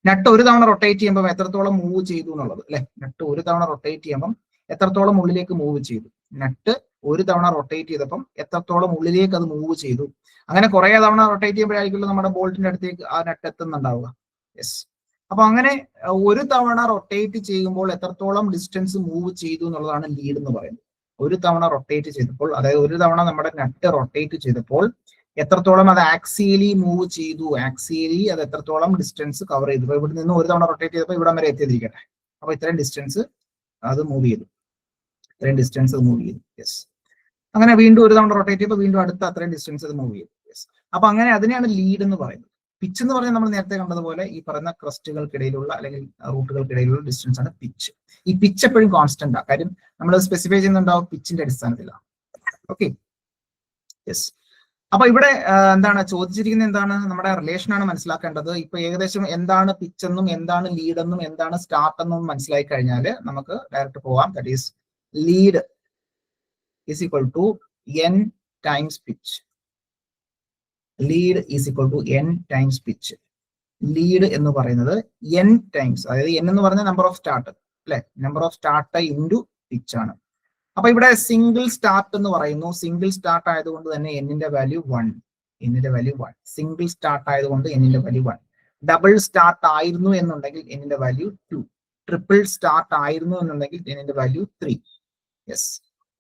നട്ട് ഒരു തവണ റൊട്ടേറ്റ് ചെയ്യുമ്പോൾ എത്രത്തോളം മൂവ് ചെയ്തു എന്നുള്ളത് അല്ലെ. നട്ട് ഒരു തവണ റൊട്ടേറ്റ് ചെയ്യുമ്പോൾ എത്രത്തോളം ഉള്ളിലേക്ക് മൂവ് ചെയ്തു, നട്ട് ഒരു തവണ റൊട്ടേറ്റ് ചെയ്തപ്പം എത്രത്തോളം ഉള്ളിലേക്ക് അത് മൂവ് ചെയ്തു. അങ്ങനെ കുറെ തവണ റൊട്ടേറ്റ് ചെയ്യുമ്പോഴായിരിക്കുമല്ലോ നമ്മുടെ ബോൾട്ടിന്റെ അടുത്തേക്ക് ആ നട്ട് എത്തുന്നുണ്ടാവുക. യെസ്, അപ്പൊ അങ്ങനെ ഒരു തവണ റൊട്ടേറ്റ് ചെയ്യുമ്പോൾ എത്രത്തോളം ഡിസ്റ്റൻസ് മൂവ് ചെയ്തു എന്നുള്ളതാണ് ലീഡ് എന്ന് പറയുന്നത്. ഒരു തവണ റൊട്ടേറ്റ് ചെയ്തപ്പോൾ, അതായത് ഒരു തവണ നമ്മുടെ നട്ട് റൊട്ടേറ്റ് ചെയ്തപ്പോൾ എത്രത്തോളം അത് ആക്സിയലി മൂവ് ചെയ്തു, ആക്സിയലി അത് എത്രത്തോളം ഡിസ്റ്റൻസ് കവർ ചെയ്തു. ഇവിടെ നിന്ന് ഒരു തവണ റൊട്ടേറ്റ് ചെയ്തപ്പോൾ ഇവിടെ വരെ എത്തിയിരിക്കട്ടെ. അപ്പൊ ഇത്രയും ഡിസ്റ്റൻസ് അത് മൂവ് ചെയ്തു, ഇത്രയും ഡിസ്റ്റൻസ് അത് മൂവ് ചെയ്തു. യെസ്, അങ്ങനെ വീണ്ടും ഒരു തവണ റൊട്ടേറ്റ് ചെയ്യുമ്പോൾ വീണ്ടും അടുത്ത അത്രയും ഡിസ്റ്റൻസ് അത് മൂവ് ചെയ്തു. യെസ്, അപ്പൊ അങ്ങനെ അതിനെയാണ് ലീഡ് എന്ന് പറയുന്നത്. പിച്ച് എന്ന് പറഞ്ഞാൽ നമ്മൾ നേരത്തെ കണ്ടതുപോലെ ഈ പറയുന്ന ക്രസ്റ്റുകൾക്കിടയിലുള്ള അല്ലെങ്കിൽ റൂട്ടുകൾക്കിടയിലുള്ള ഡിസ്റ്റൻസ് ആണ് പിച്ച്. ഈ പിച്ച് എപ്പോഴും കോൺസ്റ്റന്റ് ആണ്, കാര്യം നമ്മൾ സ്പെസിഫൈ ചെയ്യുന്നുണ്ടാവും പിച്ചിന്റെ അടിസ്ഥാനത്തിലാണ്. Okay, yes. അപ്പൊ ഇവിടെ എന്താണ് ചോദിച്ചിരിക്കുന്നത്, എന്താണ് നമ്മുടെ റിലേഷൻ ആണ് മനസ്സിലാക്കേണ്ടത്. ഇപ്പൊ ഏകദേശം എന്താണ് പിച്ച് എന്നും എന്താണ് ലീഡ് എന്നും എന്താണ് സ്റ്റാർട്ട് എന്നും മനസ്സിലാക്കി കഴിഞ്ഞാൽ നമുക്ക് ഡയറക്റ്റ് പോവാം. That is lead is equal to n times pitch. Lead is equal to n times pitch. Lead എന്ന് പറയുന്നത് n ടൈംസ്, അതായത് n എന്ന് പറഞ്ഞ നമ്പർ ഓഫ് സ്റ്റാർട്ട് അല്ലെ, number of start into pitch ആണ്. അപ്പൊ ഇവിടെ സിംഗിൾ സ്റ്റാർട്ട് എന്ന് പറയുന്നു. സിംഗിൾ സ്റ്റാർട്ട് ആയതുകൊണ്ട് തന്നെ എന്നിന്റെ വാല്യൂ 1, എന്നിന്റെ വാല്യൂ 1. സിംഗിൾ സ്റ്റാർട്ട് ആയതുകൊണ്ട് എന്നിന്റെ വാല്യൂ 1. ഡബിൾ സ്റ്റാർട്ട് ആയിരുന്നു എന്നുണ്ടെങ്കിൽ എന്നിന്റെ വാല്യൂ 2. ട്രിപ്പിൾ സ്റ്റാർട്ട് ആയിരുന്നു എന്നുണ്ടെങ്കിൽ എന്നിന്റെ വാല്യൂ 3. യെസ്,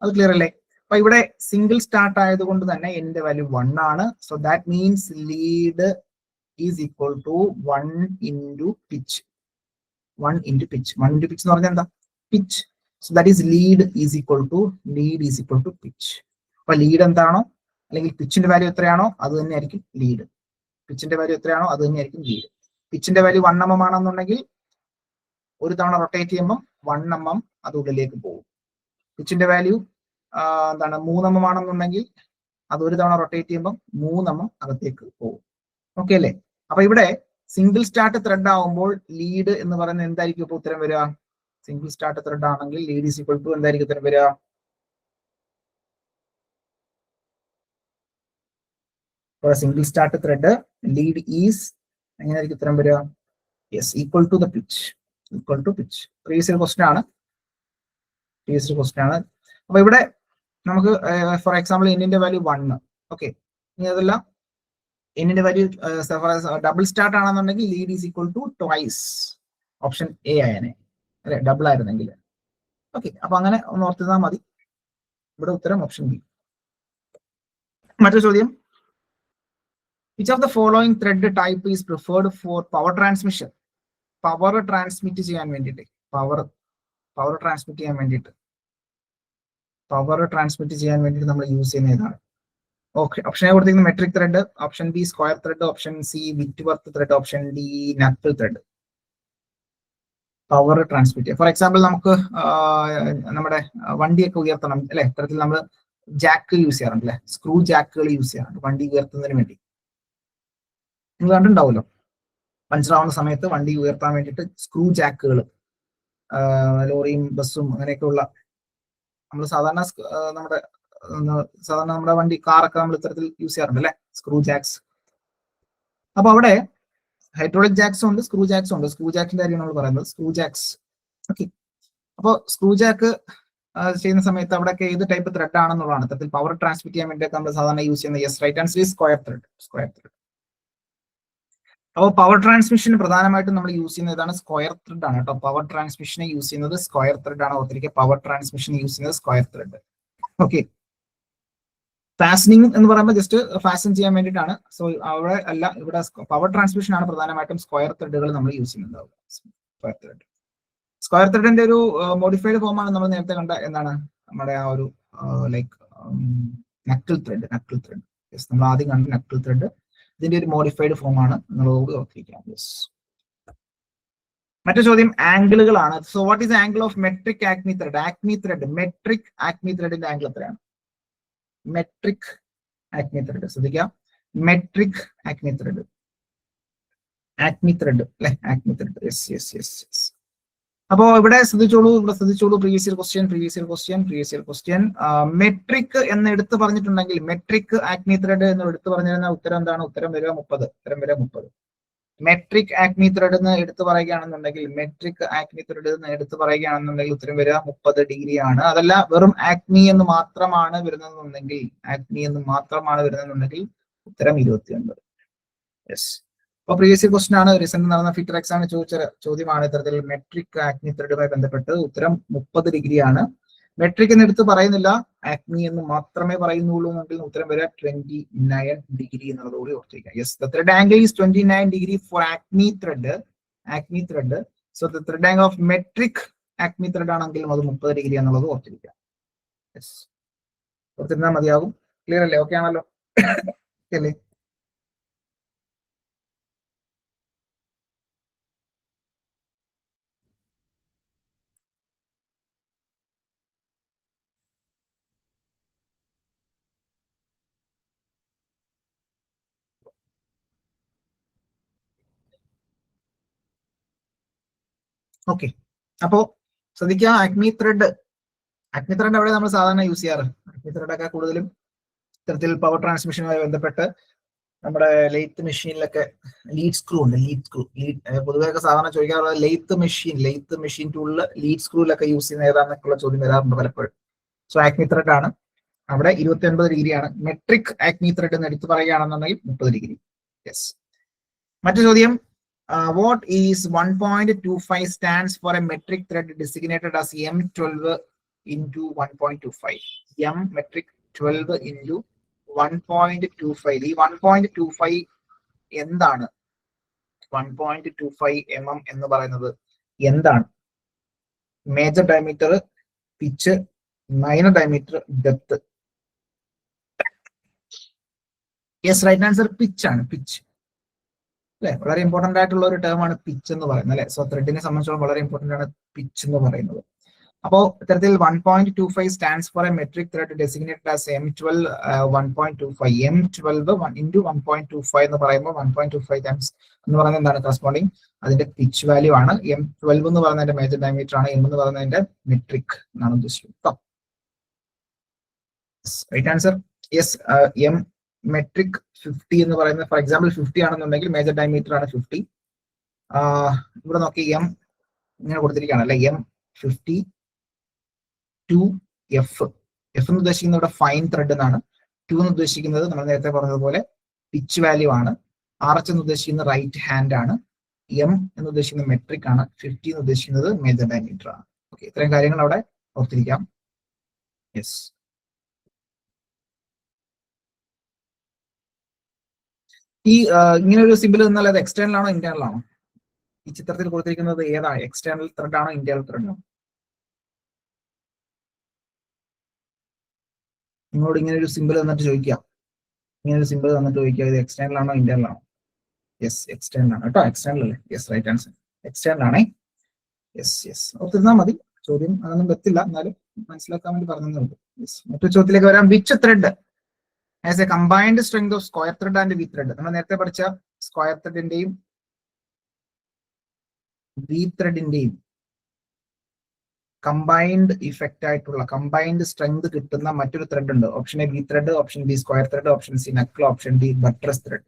അത് ക്ലിയർ അല്ലേ? അപ്പൊ ഇവിടെ സിംഗിൾ സ്റ്റാർട്ട് ആയതുകൊണ്ട് തന്നെ എന്നിന്റെ വാല്യൂ 1 ആണ്. So that means lead is equal to 1 into pitch. 1 into pitch. 1 into pitch എന്ന് പറഞ്ഞാൽ എന്താ? Pitch. So that is lead is equal to pitch. അപ്പൊ ലീഡ് എന്താണോ അല്ലെങ്കിൽ പിച്ചിന്റെ വാല്യൂ എത്രയാണോ അത് തന്നെയായിരിക്കും ലീഡ്. പിച്ചിന്റെ വാല്യൂ എത്രയാണോ അത് തന്നെയായിരിക്കും ലീഡ്. പിച്ചിന്റെ വാല്യൂ 1 mm ആണെന്നുണ്ടെങ്കിൽ ഒരു തവണ റൊട്ടേറ്റ് ചെയ്യുമ്പോൾ 1 mm അത് ഉള്ളിലേക്ക് പോകും. പിച്ചിന്റെ വാല്യൂ എന്താണ് 3 mm ആണെന്നുണ്ടെങ്കിൽ അത് ഒരു തവണ റൊട്ടേറ്റ് ചെയ്യുമ്പോൾ 3 mm അകത്തേക്ക് പോകും. ഓക്കെ അല്ലേ? അപ്പൊ ഇവിടെ സിംഗിൾ സ്റ്റാർട്ട് ത്രെഡ് ആവുമ്പോൾ ലീഡ് എന്ന് പറയുന്നത് എന്തായിരിക്കും ഇപ്പൊ ഉത്തരം വരിക? സിംഗിൾ സ്റ്റാർട്ട് ത്രെഡ് ആണെങ്കിൽ ലീഡ് ഈസ് ഈക്വൽ ടു എന്തായിരിക്കും ഉത്തരം വരിക? Single start thread lead is എങ്ങനെയായിരിക്കും ഉത്തരം വരിക? Yes, equal to the pitch. Equal to pitch. Previous question ആണ്. അപ്പൊ ഇവിടെ നമുക്ക് ഫോർ എക്സാമ്പിൾ എന്നിന്റെ വാല്യൂ 1. ഓക്കെ, ഇനി അതെല്ലാം എന്നിന്റെ വാല്യൂ ഡബിൾ സ്റ്റാർട്ട് ആണെന്നുണ്ടെങ്കിൽ lead is equal to twice option A ആയനെ, അല്ലെ? ഡബിൾ ആയിരുന്നെങ്കിൽ. ഓക്കെ, അപ്പൊ അങ്ങനെ ഒന്ന് ഓർത്തിരുന്നാൽ മതി. ഇവിടെ ഉത്തരം ഓപ്ഷൻ ബി. മറ്റൊരു ചോദ്യം, which of the following thread type is preferred for power transmission? Power transmit ചെയ്യാൻ വേണ്ടിയിട്ട് പവർ ട്രാൻസ്മിറ്റ് ചെയ്യാൻ വേണ്ടിയിട്ട് നമ്മൾ യൂസ് ചെയ്യുന്ന ഏതാണ്? ഓക്കെ, ഓപ്ഷൻ എ കൊടുത്തിരിക്കുന്നത് metric thread, option B square thread, option C Whitworth thread, option D knuckle thread. Power transmit ചെയ്യാം. For example നമുക്ക് നമ്മുടെ വണ്ടിയൊക്കെ ഉയർത്തണം, അല്ലെ? ഇത്തരത്തിൽ നമ്മൾ ജാക്ക് യൂസ് ചെയ്യാറുണ്ട്, അല്ലെ? സ്ക്രൂ ജാക്കുകൾ യൂസ് ചെയ്യാറുണ്ട് വണ്ടി ഉയർത്തുന്നതിന് വേണ്ടി. നിങ്ങൾ കണ്ടിട്ടുണ്ടാവുമല്ലോ, പഞ്ചറാവുന്ന സമയത്ത് വണ്ടി ഉയർത്താൻ വേണ്ടിയിട്ട് സ്ക്രൂ ജാക്കുകൾ, ലോറിയും ബസ്സും അങ്ങനെയൊക്കെയുള്ള നമ്മൾ സാധാരണ നമ്മുടെ വണ്ടി കാറൊക്കെ നമ്മൾ ഇത്തരത്തിൽ യൂസ് ചെയ്യാറുണ്ട്, അല്ലെ? Screw jacks. അപ്പൊ അവിടെ ഹൈഡ്രോളിക് ജാക്സും ഉണ്ട്, സ്ക്രൂ ജാക്സും ഉണ്ട്. സ്ക്രൂ ജാക്കിന്റെ കാര്യം നമ്മൾ പറയുന്നത് സ്ക്രൂ ജാക്സ്. ഓക്കെ, അപ്പോൾ സ്ക്രൂ ജാക്ക് ചെയ്യുന്ന സമയത്ത് അവിടെയൊക്കെ ഏത് ടൈപ്പ് ത്രെഡ് ആണെന്നുള്ളതാണ് ഇത്തരത്തിൽ പവർ ട്രാൻസ്മിറ്റ് ചെയ്യാൻ വേണ്ടിയിട്ട് നമ്മൾ സാധാരണ യൂസ് ചെയ്യുന്നത്. Yes, right answer is square thread. അപ്പോൾ പവർ ട്രാൻസ്മിഷന് പ്രധാനമായിട്ടും നമ്മൾ യൂസ് ചെയ്യുന്നത് ഏതാണ്? സ്ക്വയർ ത്രെഡ് ആണ് കേട്ടോ. പവർ ട്രാൻസ്മിഷനെ യൂസ് ചെയ്യുന്നത് സ്ക്വയർ ത്രെഡ് ആണ്. ഓർത്തിരിക്കുക, പവർ ട്രാൻസ്മിഷൻ യൂസ് ചെയ്യുന്നത് സ്ക്വയർ ത്രെഡ്. ഓക്കെ, ഫാസ്റ്റനിങ് എന്ന് പറയുമ്പോൾ ജസ്റ്റ് ഫാസ്റ്റൻ ചെയ്യാൻ വേണ്ടിയിട്ടാണ്. സോ അവിടെ അല്ല, ഇവിടെ പവർ ട്രാൻസ്മിഷൻ ആണ് പ്രധാനമായിട്ടും സ്ക്വയർ ത്രെഡുകൾ നമ്മൾ യൂസ് ചെയ്യുന്നുണ്ടാവുക. സ്ക്വയർ ത്രെഡിന്റെ ഒരു മോഡിഫൈഡ് ഫോം ആണ് നമ്മൾ നേരത്തെ കണ്ട എന്താണ് നമ്മുടെ ആ ഒരു ലൈക്ക് നക്കിൾ ത്രെഡ്. യെസ്, നമ്മൾ ആദ്യം കണ്ട നക്കിൾ ത്രെഡ് ഇതിന്റെ ഒരു മോഡിഫൈഡ് ഫോം ആണ് എന്നുള്ളത് ഓർത്തിരിക്കാം. യെസ്. മറ്റു ചോദ്യം ആംഗിളുകളാണ്. So what is angle of metric acme thread? Metric acme ത്രെഡിന്റെ ആംഗിൾ എത്രയാണ്? മെട്രിക് ആക്മി ത്രെഡ് ശ്രദ്ധിക്കാം. മെട്രിക് ആക്മി ത്രെഡ് അല്ലെ? Acme thread. യെസ്. അപ്പോ ഇവിടെ ശ്രദ്ധിച്ചോളൂ. പ്രീവിയസ് ഇയർ ക്വസ്റ്റ്യൻ മെട്രിക് എന്ന് എടുത്തു പറഞ്ഞിട്ടുണ്ടെങ്കിൽ, മെട്രിക് ആക്മി ത്രെഡ് എന്ന് എടുത്തു പറഞ്ഞിരുന്ന ഉത്തരം എന്താണ്? ഉത്തരം വരിക 30. മെട്രിക് ആക്മി ത്രെഡ് എന്ന് എടുത്തു പറയുകയാണെന്നുണ്ടെങ്കിൽ ഉത്തരം വരിക 30 ഡിഗ്രി ആണ്. അതല്ല വെറും ആക്മി എന്ന് മാത്രമാണ് വരുന്നതെന്നുണ്ടെങ്കിൽ ഉത്തരം 29. യെസ്. അപ്പൊ പ്രീവിയസ് ക്വസ്റ്റൻ ആണ്, റീസെന്റ് നടന്ന ഫിറ്റർ എക്സാമിന് ചോദിച്ച ചോദ്യമാണ് ഇത്തരത്തിൽ മെട്രിക് ആക്മി ത്രെഡുമായി ബന്ധപ്പെട്ട്. ഉത്തരം 30 ഡിഗ്രി ആണ്. മെട്രിക് എന്ന് എടുത്ത് പറയുന്നില്ല, ആക്മി എന്ന് മാത്രമേ പറയുന്നുള്ളൂ എങ്കിൽ ഉത്തരം വരിക 29 ഡിഗ്രി എന്നുള്ളത് കൂടി ഓർത്തിരിക്കുക. Yes, the thread angle is 29 degree for acme thread. So the thread angle of metric acme thread ആണെങ്കിലും അത് 30 ഡിഗ്രി എന്നുള്ളത് ഓർത്തിരിക്കുക. യെസ്, ഓർത്തിരുന്നാൽ മതിയാകും. ക്ലിയർ അല്ലേ? ഓക്കെ ആണല്ലോ അല്ലേ? ഓക്കെ, അപ്പോ ശ്രദ്ധിക്കുക, ആക്മി ത്രെഡ് അവിടെ നമ്മൾ സാധാരണ യൂസ് ചെയ്യാറ്. ആക്മി ത്രെഡൊക്കെ കൂടുതലും ഇത്തരത്തിൽ പവർ ട്രാൻസ്മിഷനുമായി ബന്ധപ്പെട്ട് നമ്മുടെ ലെയ്ത്ത് മെഷീനിലൊക്കെ ലീഡ് സ്ക്രൂ ഉണ്ട്. പൊതുവെ സാധാരണ ചോദിക്കാറുള്ളത് ലെയ്ത്ത് മെഷീൻ ടൂളിൽ ലീഡ് സ്ക്രൂവിലൊക്കെ യൂസ് ചെയ്യുന്ന ഏതാണെന്നൊക്കെയുള്ള ചോദ്യം വരാറുണ്ട് പലപ്പോഴും. സോ ആക്മി ത്രെഡ് ആണ് അവിടെ 29 ഡിഗ്രിയാണ്. മെട്രിക് ആക്മി ത്രെഡ് എന്ന് എടുത്തു പറയുകയാണെന്നുണ്ടെങ്കിൽ 30 ഡിഗ്രി. യെസ്. മറ്റു ചോദ്യം, what is 1.25 stands for a metric thread designated as M12 into 1.25? M metric 12 into 1.25. ഈ 1.25 എന്താണ്? 1.25 mm എന്ന് പറയുന്നത് എന്താണ്? Major diameter, pitch, minor diameter, depth. Yes, right answer pitch ആണ്. പിച്ച് അല്ലെ? വളരെ ഇമ്പോർട്ടന്റ് ആയിട്ടുള്ള ഒരു ടേം ആണ് പിച്ച് എന്ന് പറയുന്നത്, അല്ലെ? സോ ത്രെഡിനെ സംബന്ധിച്ചോളം വളരെ ഇമ്പോർട്ടന്റ് ആണ് പിച്ച് എന്ന് പറയുന്നത്. അപ്പോൾ ഇത്തരത്തിൽ 1.25 stands for A metric thread designated as M12 1.25 M12 into 1.25 എന്ന് പറയുമ്പോൾ 1.25 ടൈംസ് എന്ന് പറയുന്നത് എന്താണ് കറസ്പോണ്ടിങ് അതിന്റെ പിച്ച് വാല്യൂ ആണ്. M12 എന്ന് പറയുന്നതിന്റെ മേജർ ഡയമീറ്റർ ആണ്, M എന്ന് പറയുന്നതിന്റെ മെട്രിക് എന്നാണ് ഉദ്ദേശിക്കുന്നത്. Right answer yes. M metric 50 എന്ന് പറയുന്നത് ഫോർ എക്സാമ്പിൾ 50 ആണെന്നുണ്ടെങ്കിൽ മേജർ ഡയമീറ്റർ ആണ് 50. ഇവിടെ നോക്കി M ഇങ്ങനെ കൊടുത്തിരിക്കുകയാണ് അല്ലെ, M50 2F. F എന്ന് ഉദ്ദേശിക്കുന്നത് ഇവിടെ ഫൈൻ ത്രെഡ് എന്നാണ്. 2 എന്ന് ഉദ്ദേശിക്കുന്നത് നമ്മൾ നേരത്തെ പറഞ്ഞതുപോലെ പിച്ച് വാല്യൂ ആണ്. RH എന്ന് ഉദ്ദേശിക്കുന്നത് റൈറ്റ് ഹാൻഡ് ആണ്. M എന്ന് ഉദ്ദേശിക്കുന്നത് മെട്രിക് ആണ്. 50 എന്ന് ഉദ്ദേശിക്കുന്നത് മേജർ ഡയമീറ്റർ ആണ്. ഓക്കെ, ഇത്രയും കാര്യങ്ങൾ അവിടെ ഓർത്തിരിക്കാം. യെസ്. ഈ ഇങ്ങനെ ഒരു സിമ്പിൾ തന്നാൽ അത് എക്സ്റ്റേണൽ ആണോ ഇന്റേണൽ ആണോ? ഈ ചിത്രത്തിൽ കൊടുത്തിരിക്കുന്നത് ഏതാണ്, എക്സ്റ്റേണൽ ത്രെഡ് ആണോ ഇന്റേണൽ ത്രെഡ് ആണോ? നിങ്ങളോട് ഇങ്ങനെ ഒരു സിമ്പിൾ തന്നിട്ട് ചോദിക്കുക, ഇങ്ങനെ ഒരു സിമ്പിൾ തന്നിട്ട് ചോദിക്കുക ഇത് എക്സ്റ്റേണൽ ആണോ ഇന്റേണൽ ആണോ? യെസ്, എക്സ്റ്റേണൽ ആണ് കേട്ടോ. എക്സ്റ്റേണൽ അല്ലേ? യെസ്, റൈറ്റ് ആൻസർ എക്സ്റ്റേണൽ ആണേ. യെസ് യെസ്, ഓർത്തിരുന്നാൽ മതി. ചോദ്യം അതൊന്നും വെത്തില്ല, എന്നാലും മനസ്സിലാക്കാൻ വേണ്ടി പറഞ്ഞതേ ഉള്ളൂ. യെസ്, മറ്റൊരു ചോദ്യത്തിലേക്ക് വരാം. Which thread as a combined strength of square thread and V thread? നമ്മൾ നേരത്തെ പഠിച്ച സ്ക്വയർ ത്രെഡിന്റെയും വി ത്രെഡിന്റെയും കമ്പൈൻഡ് ഇഫക്റ്റ് ആയിട്ടുള്ള കമ്പൈൻഡ് സ്ട്രെങ്ത് കിട്ടുന്ന മറ്റൊരു ത്രെഡ് ഉണ്ട്. Option A V thread, option B square thread, option C knuckle, option D buttress thread.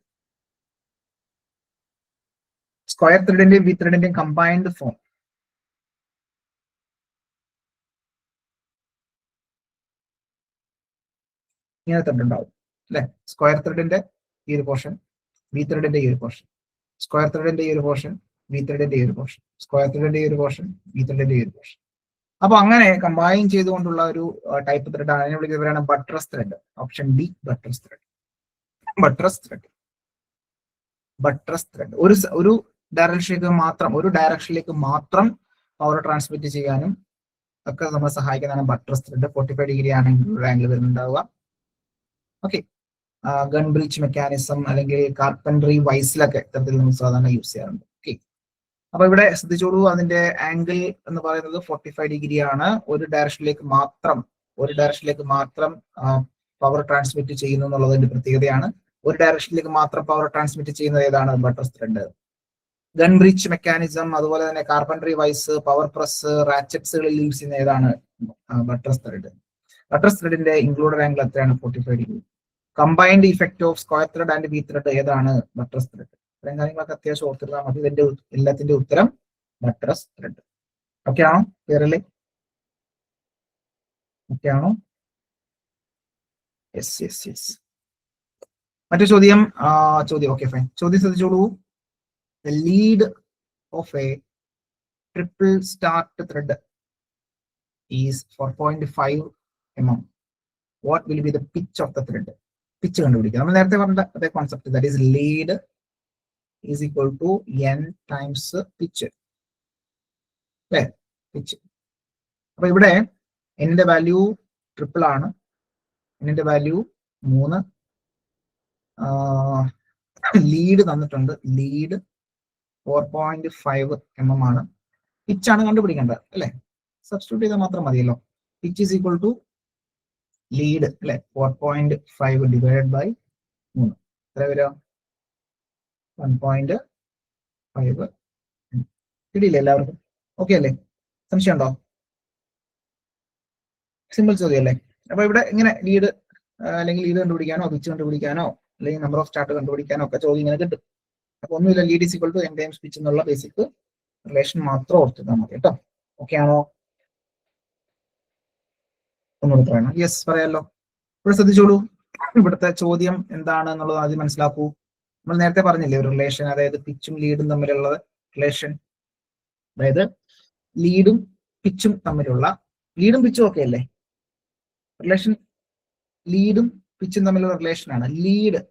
Square ത്രെഡിന്റെയും വി ത്രെഡിന്റെയും കമ്പൈൻഡ് ഫോം ഇങ്ങനെ ത്രെഡ് ഉണ്ടാവും അല്ലെ. സ്ക്വയർ ത്രെഡിന്റെ ഈ ഒരു പോർഷൻ, വി ത്രെഡിന്റെ ഈ ഒരു പോർഷൻ, സ്ക്വയർ ത്രെഡിന്റെ ഈ ഒരു പോർഷൻ, വി ത്രെഡിന്റെ ഈ ഒരു പോർഷൻ, സ്ക്വയർ ത്രെഡിന്റെ ഈ ഒരു പോർഷൻ, വി ത്രെഡിന്റെ ഈ ഒരു പോർഷൻ. അപ്പൊ അങ്ങനെ കമ്പൈൻ ചെയ്തുകൊണ്ടുള്ള ഒരു ടൈപ്പ് ത്രെഡ് ആണ്. അതിനെ വിളിക്കുന്നവരാണ് buttress thread. Option D buttress thread. Buttress thread, buttress thread ഒരു ഡയറക്ഷനിലേക്ക് മാത്രം പവർ ട്രാൻസ്മിറ്റ് ചെയ്യാനും ഒക്കെ നമ്മളെ സഹായിക്കുന്നതാണ് ബട്ട്രസ് ത്രെഡ്. 45 ഡിഗ്രി ആണെങ്കിൽ ഒരു ആംഗിൾ വരുന്നുണ്ടാവുക. ഓക്കെ, ഗൺ ബ്രീച്ച് മെക്കാനിസം അല്ലെങ്കിൽ കാർപ്പൻട്രി വൈസിലൊക്കെ ഇത്തരത്തിൽ നമ്മൾ സാധാരണ യൂസ് ചെയ്യാറുണ്ട്. ഓക്കെ, അപ്പൊ ഇവിടെ ശ്രദ്ധിച്ചോളൂ, അതിന്റെ ആംഗിൾ എന്ന് പറയുന്നത് 45 ഡിഗ്രി ആണ്. ഒരു ഡയറക്ഷനിലേക്ക് മാത്രം പവർ ട്രാൻസ്മിറ്റ് ചെയ്യുന്നു എന്നുള്ളതിന്റെ പ്രത്യേകതയാണ്. ഒരു ഡയറക്ഷനിലേക്ക് മാത്രം പവർ ട്രാൻസ്മിറ്റ് ചെയ്യുന്നത് ഏതാണ്? Buttress thread. Gun breech mechanism, അതുപോലെ തന്നെ കാർപ്പൻട്രി വൈസ്, പവർ പ്രസ്, റാച്ചറ്റ്സുകളിൽ യൂസ് ചെയ്യുന്ന ഏതാണ്? Buttress thread. ബട്ട്രസ് ത്രെഡിന്റെ ഇൻക്ലൂഡഡ് ആംഗിൾ എത്രയാണ്? 45 degree. Combined effect of square thread and V thread ഏതാണ്? Buttress thread. ഇത്രയും കാര്യങ്ങളൊക്കെ അത്യാവശ്യം ഓർത്തിരുന്നാൽ മതി. ഇതിന്റെ എല്ലാത്തിന്റെ ഉത്തരം ബട്ട്രസ് ത്രെഡ്. ഓക്കെ ആണോ? ക്ലിയർ അല്ലേ? ഓക്കെ ആണോ? Yes yes yes. മറ്റു ചോദ്യം ഓക്കെ ഫൈൻ. ചോദ്യം ശ്രദ്ധിച്ചോളൂ. The lead of a triple start thread is 4.5 mm. What will be the pitch of the thread? Pitch കണ്ടുപിടിക്കുക. നമ്മൾ നേരത്തെ പറഞ്ഞ അതേ concept, that is lead is equal to n times pitch. അല്ലേ? പിച്ച്. അപ്പൊ ഇവിടെ എന്നിന്റെ വാല്യൂ ട്രിപ്പിൾ ആണ്. എന്നിന്റെ വാല്യൂ 3. ലീഡ് തന്നിട്ടുണ്ട്. ലീഡ് 4.5 mm ആണ്. പിച്ചാണ് കണ്ടുപിടിക്കേണ്ടത് അല്ലെ. സബ്സ്റ്റിറ്റ്യൂട്ട് ചെയ്താൽ മാത്രം മതിയല്ലോ. Pitch is equal to lead അല്ലെ 4.5 ഡിവൈഡ് ബൈ 3. എത്ര വരിക? 1.5. കിട്ടിയില്ലേ എല്ലാവർക്കും? ഓക്കെ അല്ലേ? സംശയം ഉണ്ടോ? സിമ്പിൾ ചോദ്യം അല്ലേ? അപ്പൊ ഇവിടെ ഇങ്ങനെ ലീഡ് അല്ലെങ്കിൽ ലീഡ് കണ്ടുപിടിക്കാനോ പിച്ച് കണ്ടുപിടിക്കാനോ അല്ലെങ്കിൽ നമ്പർ ഓഫ് സ്റ്റാർട്ട് കണ്ടുപിടിക്കാനോ ഒക്കെ ചോദ്യം ഇങ്ങനെ കിട്ടും. അപ്പൊ ഒന്നുമില്ല, lead is equal to n times pitch എന്നുള്ള ബേസിക് റിലേഷൻ മാത്രം ഓർത്തിട്ടാൽ മതി കേട്ടോ. ഓക്കെ ആണോ? ഒന്നുകൂടി പറയണം. യെസ്, പറയാലോ. ഇവിടെ ശ്രദ്ധിച്ചോളൂ, ഇവിടുത്തെ ചോദ്യം എന്താണ് എന്നുള്ളത് ആദ്യം മനസ്സിലാക്കൂ. നമ്മൾ നേരത്തെ പറഞ്ഞില്ലേ ഒരു റിലേഷൻ, അതായത് പിച്ചും ലീഡും തമ്മിലുള്ള റിലേഷൻ. അതായത് ലീഡും പിച്ചും തമ്മിലുള്ള, ലീഡും പിച്ചും ഒക്കെ അല്ലേ റിലേഷൻ? ലീഡും പിച്ചും തമ്മിലുള്ള റിലേഷൻ ആണ് ലീഡ്.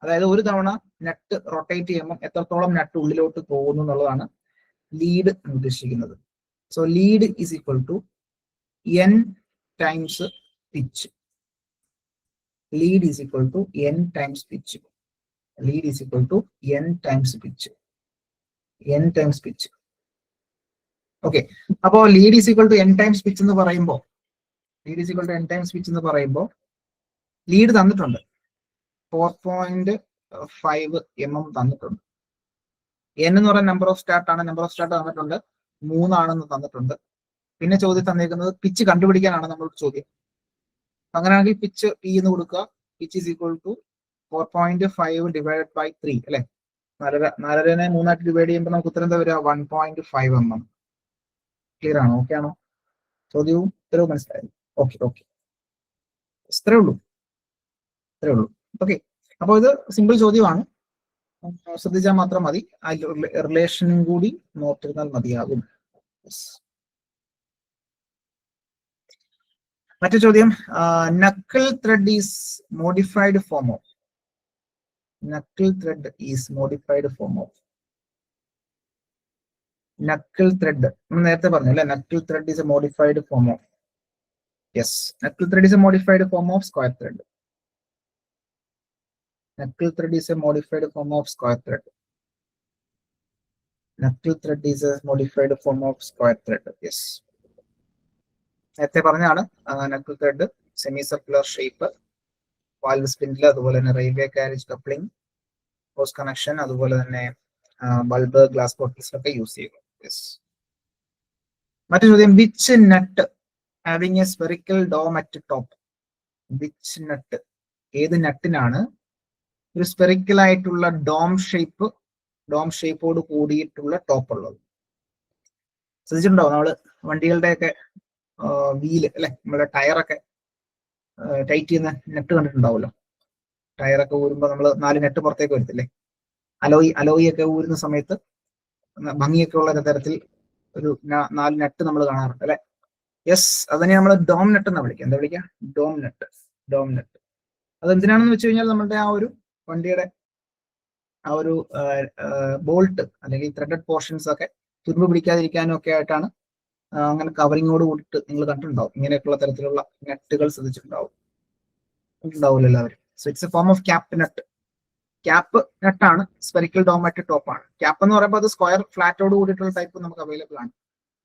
അതായത് ഒരു തവണ നട്ട് റൊട്ടേറ്റ് ചെയ്യുമ്പോൾ എത്രത്തോളം നട്ട് ഉള്ളിലോട്ട് പോകുന്നു എന്നുള്ളതാണ് ലീഡ് എന്ന് ഉദ്ദേശിക്കുന്നത്. So lead is equal to n times pitch. Lead is equal to n times pitch. Lead is equal to n times pitch. n times pitch. Okay, അപ്പോ lead is equal to n times pitch എന്ന് പറയുമ്പോൾ lead തന്നിട്ടുണ്ട് 4.5 mm തന്നിട്ടുണ്ട്. n എന്ന് പറയുന്ന number of start ആണ്. Number of start തന്നിട്ടുണ്ട് 3 ആണെന്ന് തന്നിട്ടുണ്ട്. പിന്നെ ചോദ്യം തന്നിരിക്കുന്നത് പിച്ച് കണ്ടുപിടിക്കാനാണ് നമ്മളുടെ ചോദ്യം. അങ്ങനെയാണെങ്കിൽ പിച്ച് P എന്ന് കൊടുക്കുക. Pitch is equal to 4.5 divide by 3 അല്ലെ. 4.5 3 ഡിവൈഡ് ചെയ്യുമ്പോൾ നമുക്ക് ഉത്തരം എന്താ വരിക? 1.5 mm. ക്ലിയർ ആണോ? ഓക്കെ ആണോ? ചോദ്യവും ഉത്തരവും മനസ്സിലായി? ഓക്കെ ഇത്രേ ഉള്ളൂ. ഓക്കെ, അപ്പോൾ ഇത് സിമ്പിൾ ചോദ്യമാണ്. ശ്രദ്ധിച്ചാൽ മാത്രം മതി. ആ റിലേഷനും കൂടി നോട്ടിരുന്നാൽ മതിയാകും. മറ്റു ചോദ്യം, knuckle thread is modified form of. Knuckle thread നമ്മൾ നേരത്തെ പറഞ്ഞു അല്ലെ. Knuckle thread is A modified form of. Yes, knuckle thread is A modified form of square thread. Knuckle thread is a modified form of square thread. Yes. നേരത്തെ പറഞ്ഞാണ് knuckle thread semi circular shape, valve spindle, അതുപോലെ തന്നെ railway carriage coupling, post connection, അതുപോലെ തന്നെ bulb, glass ബോട്ടിൽസിലൊക്കെ use ചെയ്യുന്നു. Yes. മറ്റു ചോദ്യം, which nut having a spherical dome at top. Which nut, ഏത് നട്ടിനാണ് ഒരു സ്പെറിക്കൽ ആയിട്ടുള്ള ഡോം ഷേപ്പോട് കൂടിയിട്ടുള്ള ടോപ്പ് ഉള്ളത്? ശ്രദ്ധിച്ചിട്ടുണ്ടാവും നമ്മള് വണ്ടികളുടെയൊക്കെ വീല് അല്ലെ, നമ്മുടെ ടയറൊക്കെ ടൈറ്റ് ചെയ്യുന്ന നെറ്റ് കണ്ടിട്ടുണ്ടാവുമല്ലോ. ടയറൊക്കെ ഊരുമ്പോൾ നമ്മൾ 4 നെറ്റ് പുറത്തേക്ക് വരത്തില്ലേ? അലോയി ഒക്കെ ഊരുന്ന സമയത്ത് ഭംഗിയൊക്കെ ഉള്ള തരത്തിൽ ഒരു 4 നെറ്റ് നമ്മൾ കാണാറുണ്ട് അല്ലെ. യെസ്, അതിനെ നമ്മൾ ഡോം നെറ്റ് എന്നാ വിളിക്കുക. എന്താ വിളിക്കുക? Dome net. അതെന്തിനാണെന്ന് വെച്ച് കഴിഞ്ഞാൽ നമ്മുടെ ആ ഒരു വണ്ടിയുടെ ആ ഒരു ബോൾട്ട് അല്ലെങ്കിൽ ത്രെഡഡ് പോർഷൻസ് ഒക്കെ തുരുമ്പ് പിടിക്കാതിരിക്കാനും ഒക്കെ ആയിട്ടാണ് അങ്ങനെ കവറിങ്ങോട് കൂടിയിട്ട് നിങ്ങൾ കണ്ടിട്ടുണ്ടാവും. ഇങ്ങനെയൊക്കെയുള്ള തരത്തിലുള്ള നെറ്റുകൾ ശ്രദ്ധിച്ചിട്ടുണ്ടാവില്ല എല്ലാവരും. So it's a form of cap nut. Cap നെട്ടാണ്, സ്പെറിക്കൽ ഡോമറ്റ് ടോപ്പ് ആണ്. ക്യാപ്പ് എന്ന് പറയുമ്പോൾ അത് സ്ക്വയർ ഫ്ലാറ്റോട് കൂടിയിട്ടുള്ള ടൈപ്പ് നമുക്ക് അവൈലബിൾ ആണ്.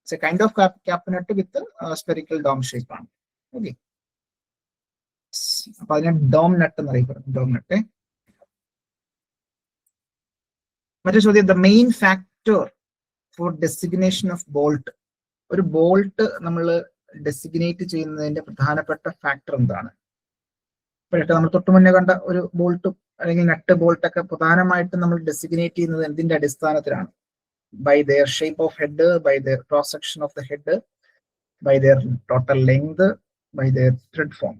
It's a kind of cap nut with spherical dome shape ആണ്. ഓക്കെ, അപ്പൊ അതിനെ ഡോം നെട്ട് എന്നറിയപ്പെടും. Dome nut. മറ്റൊരു ചോദ്യം, the main factor for designation of bolt. ഒരു ബോൾട്ട് നമ്മൾ ഡെസിഗ്നേറ്റ് ചെയ്യുന്നതിന്റെ പ്രധാനപ്പെട്ട ഫാക്ടർ എന്താണ്? ഇപ്പോഴൊക്കെ നമ്മൾ തൊട്ടു മുന്നേ കണ്ട ഒരു ബോൾട്ടും അല്ലെങ്കിൽ നട്ട് ബോൾട്ടൊക്കെ പ്രധാനമായിട്ടും നമ്മൾ ഡെസിഗ്നേറ്റ് ചെയ്യുന്നത് എന്തിന്റെ അടിസ്ഥാനത്തിലാണ്? By their shape of head, by their cross section of the head, by their total length, by their thread form.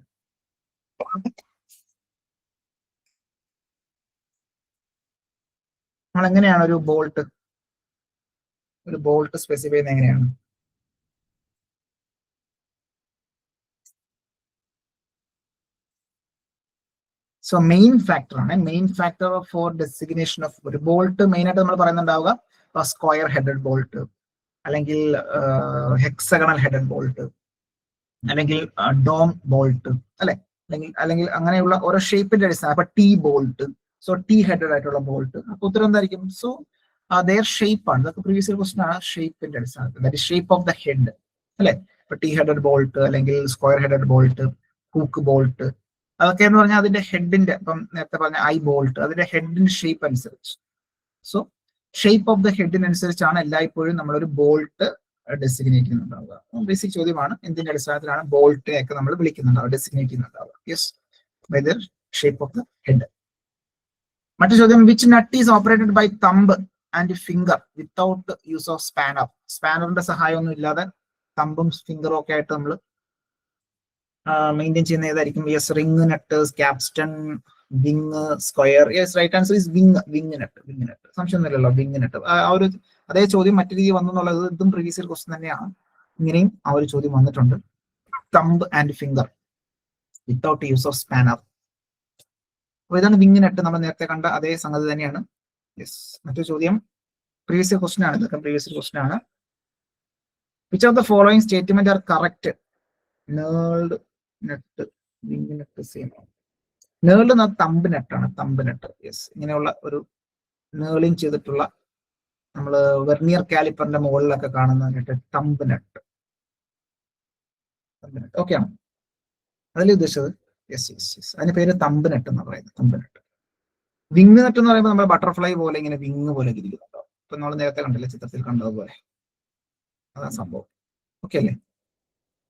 നമ്മൾ എങ്ങനെയാണ് ഒരു ബോൾട്ട് സ്പെസിഫൈ ചെയ്യുന്നത്? എങ്ങനെയാണ്? So main factor for designation of ഒരു ബോൾട്ട് മെയിൻ ആയിട്ട് നമ്മൾ പറയുന്നുണ്ടാവുക സ്ക്വയർ ഹെഡഡ് ബോൾട്ട്, അല്ലെങ്കിൽ ഹെക്സഗണൽ ഹെഡഡ് ബോൾട്ട്, അല്ലെങ്കിൽ ഡോം ബോൾട്ട് അല്ലെ, അല്ലെങ്കിൽ അങ്ങനെയുള്ള ഓരോ ഷേപ്പിന്റെ അടിസ്ഥാനം. അപ്പൊ T bolt, so T headed ആയിട്ടുള്ള ബോൾട്ട്. അപ്പൊ ഉത്തരം എന്തായിരിക്കും? സോ ദെയർ ഷേപ്പ് ആണ്. ഇതൊക്കെ പ്രീവിയസ് ക്വസ്റ്റൻ ആണ്. ഷേപ്പിന്റെ അടിസ്ഥാനത്തിൽ, that is shape of the head അല്ലെ. ഇപ്പൊ ടി ഹെഡഡ് ബോൾട്ട്, അല്ലെങ്കിൽ square headed bolt, hook bolt, അതൊക്കെ എന്ന് പറഞ്ഞാൽ അതിന്റെ ഹെഡിന്റെ, ഇപ്പം നേരത്തെ പറഞ്ഞ ഐ ബോൾട്ട്, അതിന്റെ ഹെഡിന്റെ ഷേപ്പ് അനുസരിച്ച്. സോ ഷേപ്പ് ഓഫ് ദ ഹെഡിനനുസരിച്ചാണ് എല്ലായ്പ്പോഴും നമ്മളൊരു ബോൾട്ട് ഡെസിഗ്നേറ്റ് ചെയ്യുന്നുണ്ടാവുക. ബേസിക് ചോദ്യമാണ്, എന്തിന്റെ അടിസ്ഥാനത്തിലാണ് ബോൾട്ടിനെയൊക്കെ നമ്മൾ വിളിക്കുന്നുണ്ടാവുക, ഡെസിഗ്നേറ്റ് ചെയ്യുന്നുണ്ടാവുക? Yes, by the shape of the head. മറ്റു ചോദ്യം, which nut is operated by thumb and finger without use of spanner. സ്പാനറിന്റെ സഹായമൊന്നും ഇല്ലാതെ തമ്പും ഫിംഗറും ഒക്കെ ആയിട്ട് നമ്മൾ മെയിൻറ്റെയിൻ ചെയ്യുന്ന ഏതായിരിക്കും? Yes, ring nut, capstan, wing, square. Yes, right answer is wing nut. സംശയമൊന്നുമില്ലല്ലോ, വിങ് നട്ട്. ആ ഒരു അതേ ചോദ്യം മറ്റു രീതി വന്നു എന്നുള്ളത് ഇതും പ്രീവിയസ് ക്വസ്റ്റൻ തന്നെയാണ്. ഇങ്ങനെയും ആ ഒരു ചോദ്യം വന്നിട്ടുണ്ട്. Thumb and finger without use of spanner. അപ്പൊ ഇതാണ് വിങ് നട്ട്. നമ്മൾ നേരത്തെ കണ്ട അതേ സംഗതി തന്നെയാണ്. യെസ്, മറ്റൊരു ചോദ്യം പ്രീവിയസ് ക്വസ്റ്റൻ ആണ്. ഇതൊക്കെ പ്രീവിയസ് ക്വസ്റ്റൻ ആണ്. Which of the following statement are correct? Knurled nut, wing nut same. Knurled thumb നെട്ടാണ്. Thumb nut. യെസ്, ഇങ്ങനെയുള്ള ഒരു നേളിങ് ചെയ്തിട്ടുള്ള നമ്മൾ വെർനിയർ കാലിപ്പറിന്റെ മുകളിലൊക്കെ കാണുന്നതായിട്ട് തമ്പ് നട്ട്. ഓക്കെ ആണോ? അതിൽ ഉദ്ദേശിച്ചത് യെസ്. അതിന്റെ പേര് തമ്പ് നട്ട് എന്ന് പറയുന്നത്. തമ്പ് നട്ട്. വിങ് നട്ട് എന്ന് പറയുമ്പോൾ നമ്മുടെ ബട്ടർഫ്ലൈ പോലെ ഇങ്ങനെ വിങ് പോലെ ഇരിക്കുന്നുണ്ടോ? ഇപ്പൊ നമ്മൾ നേരത്തെ കണ്ടില്ലേ ചിത്രത്തിൽ കണ്ടതുപോലെ, അതാണ് സംഭവം. ഓക്കെ അല്ലേ?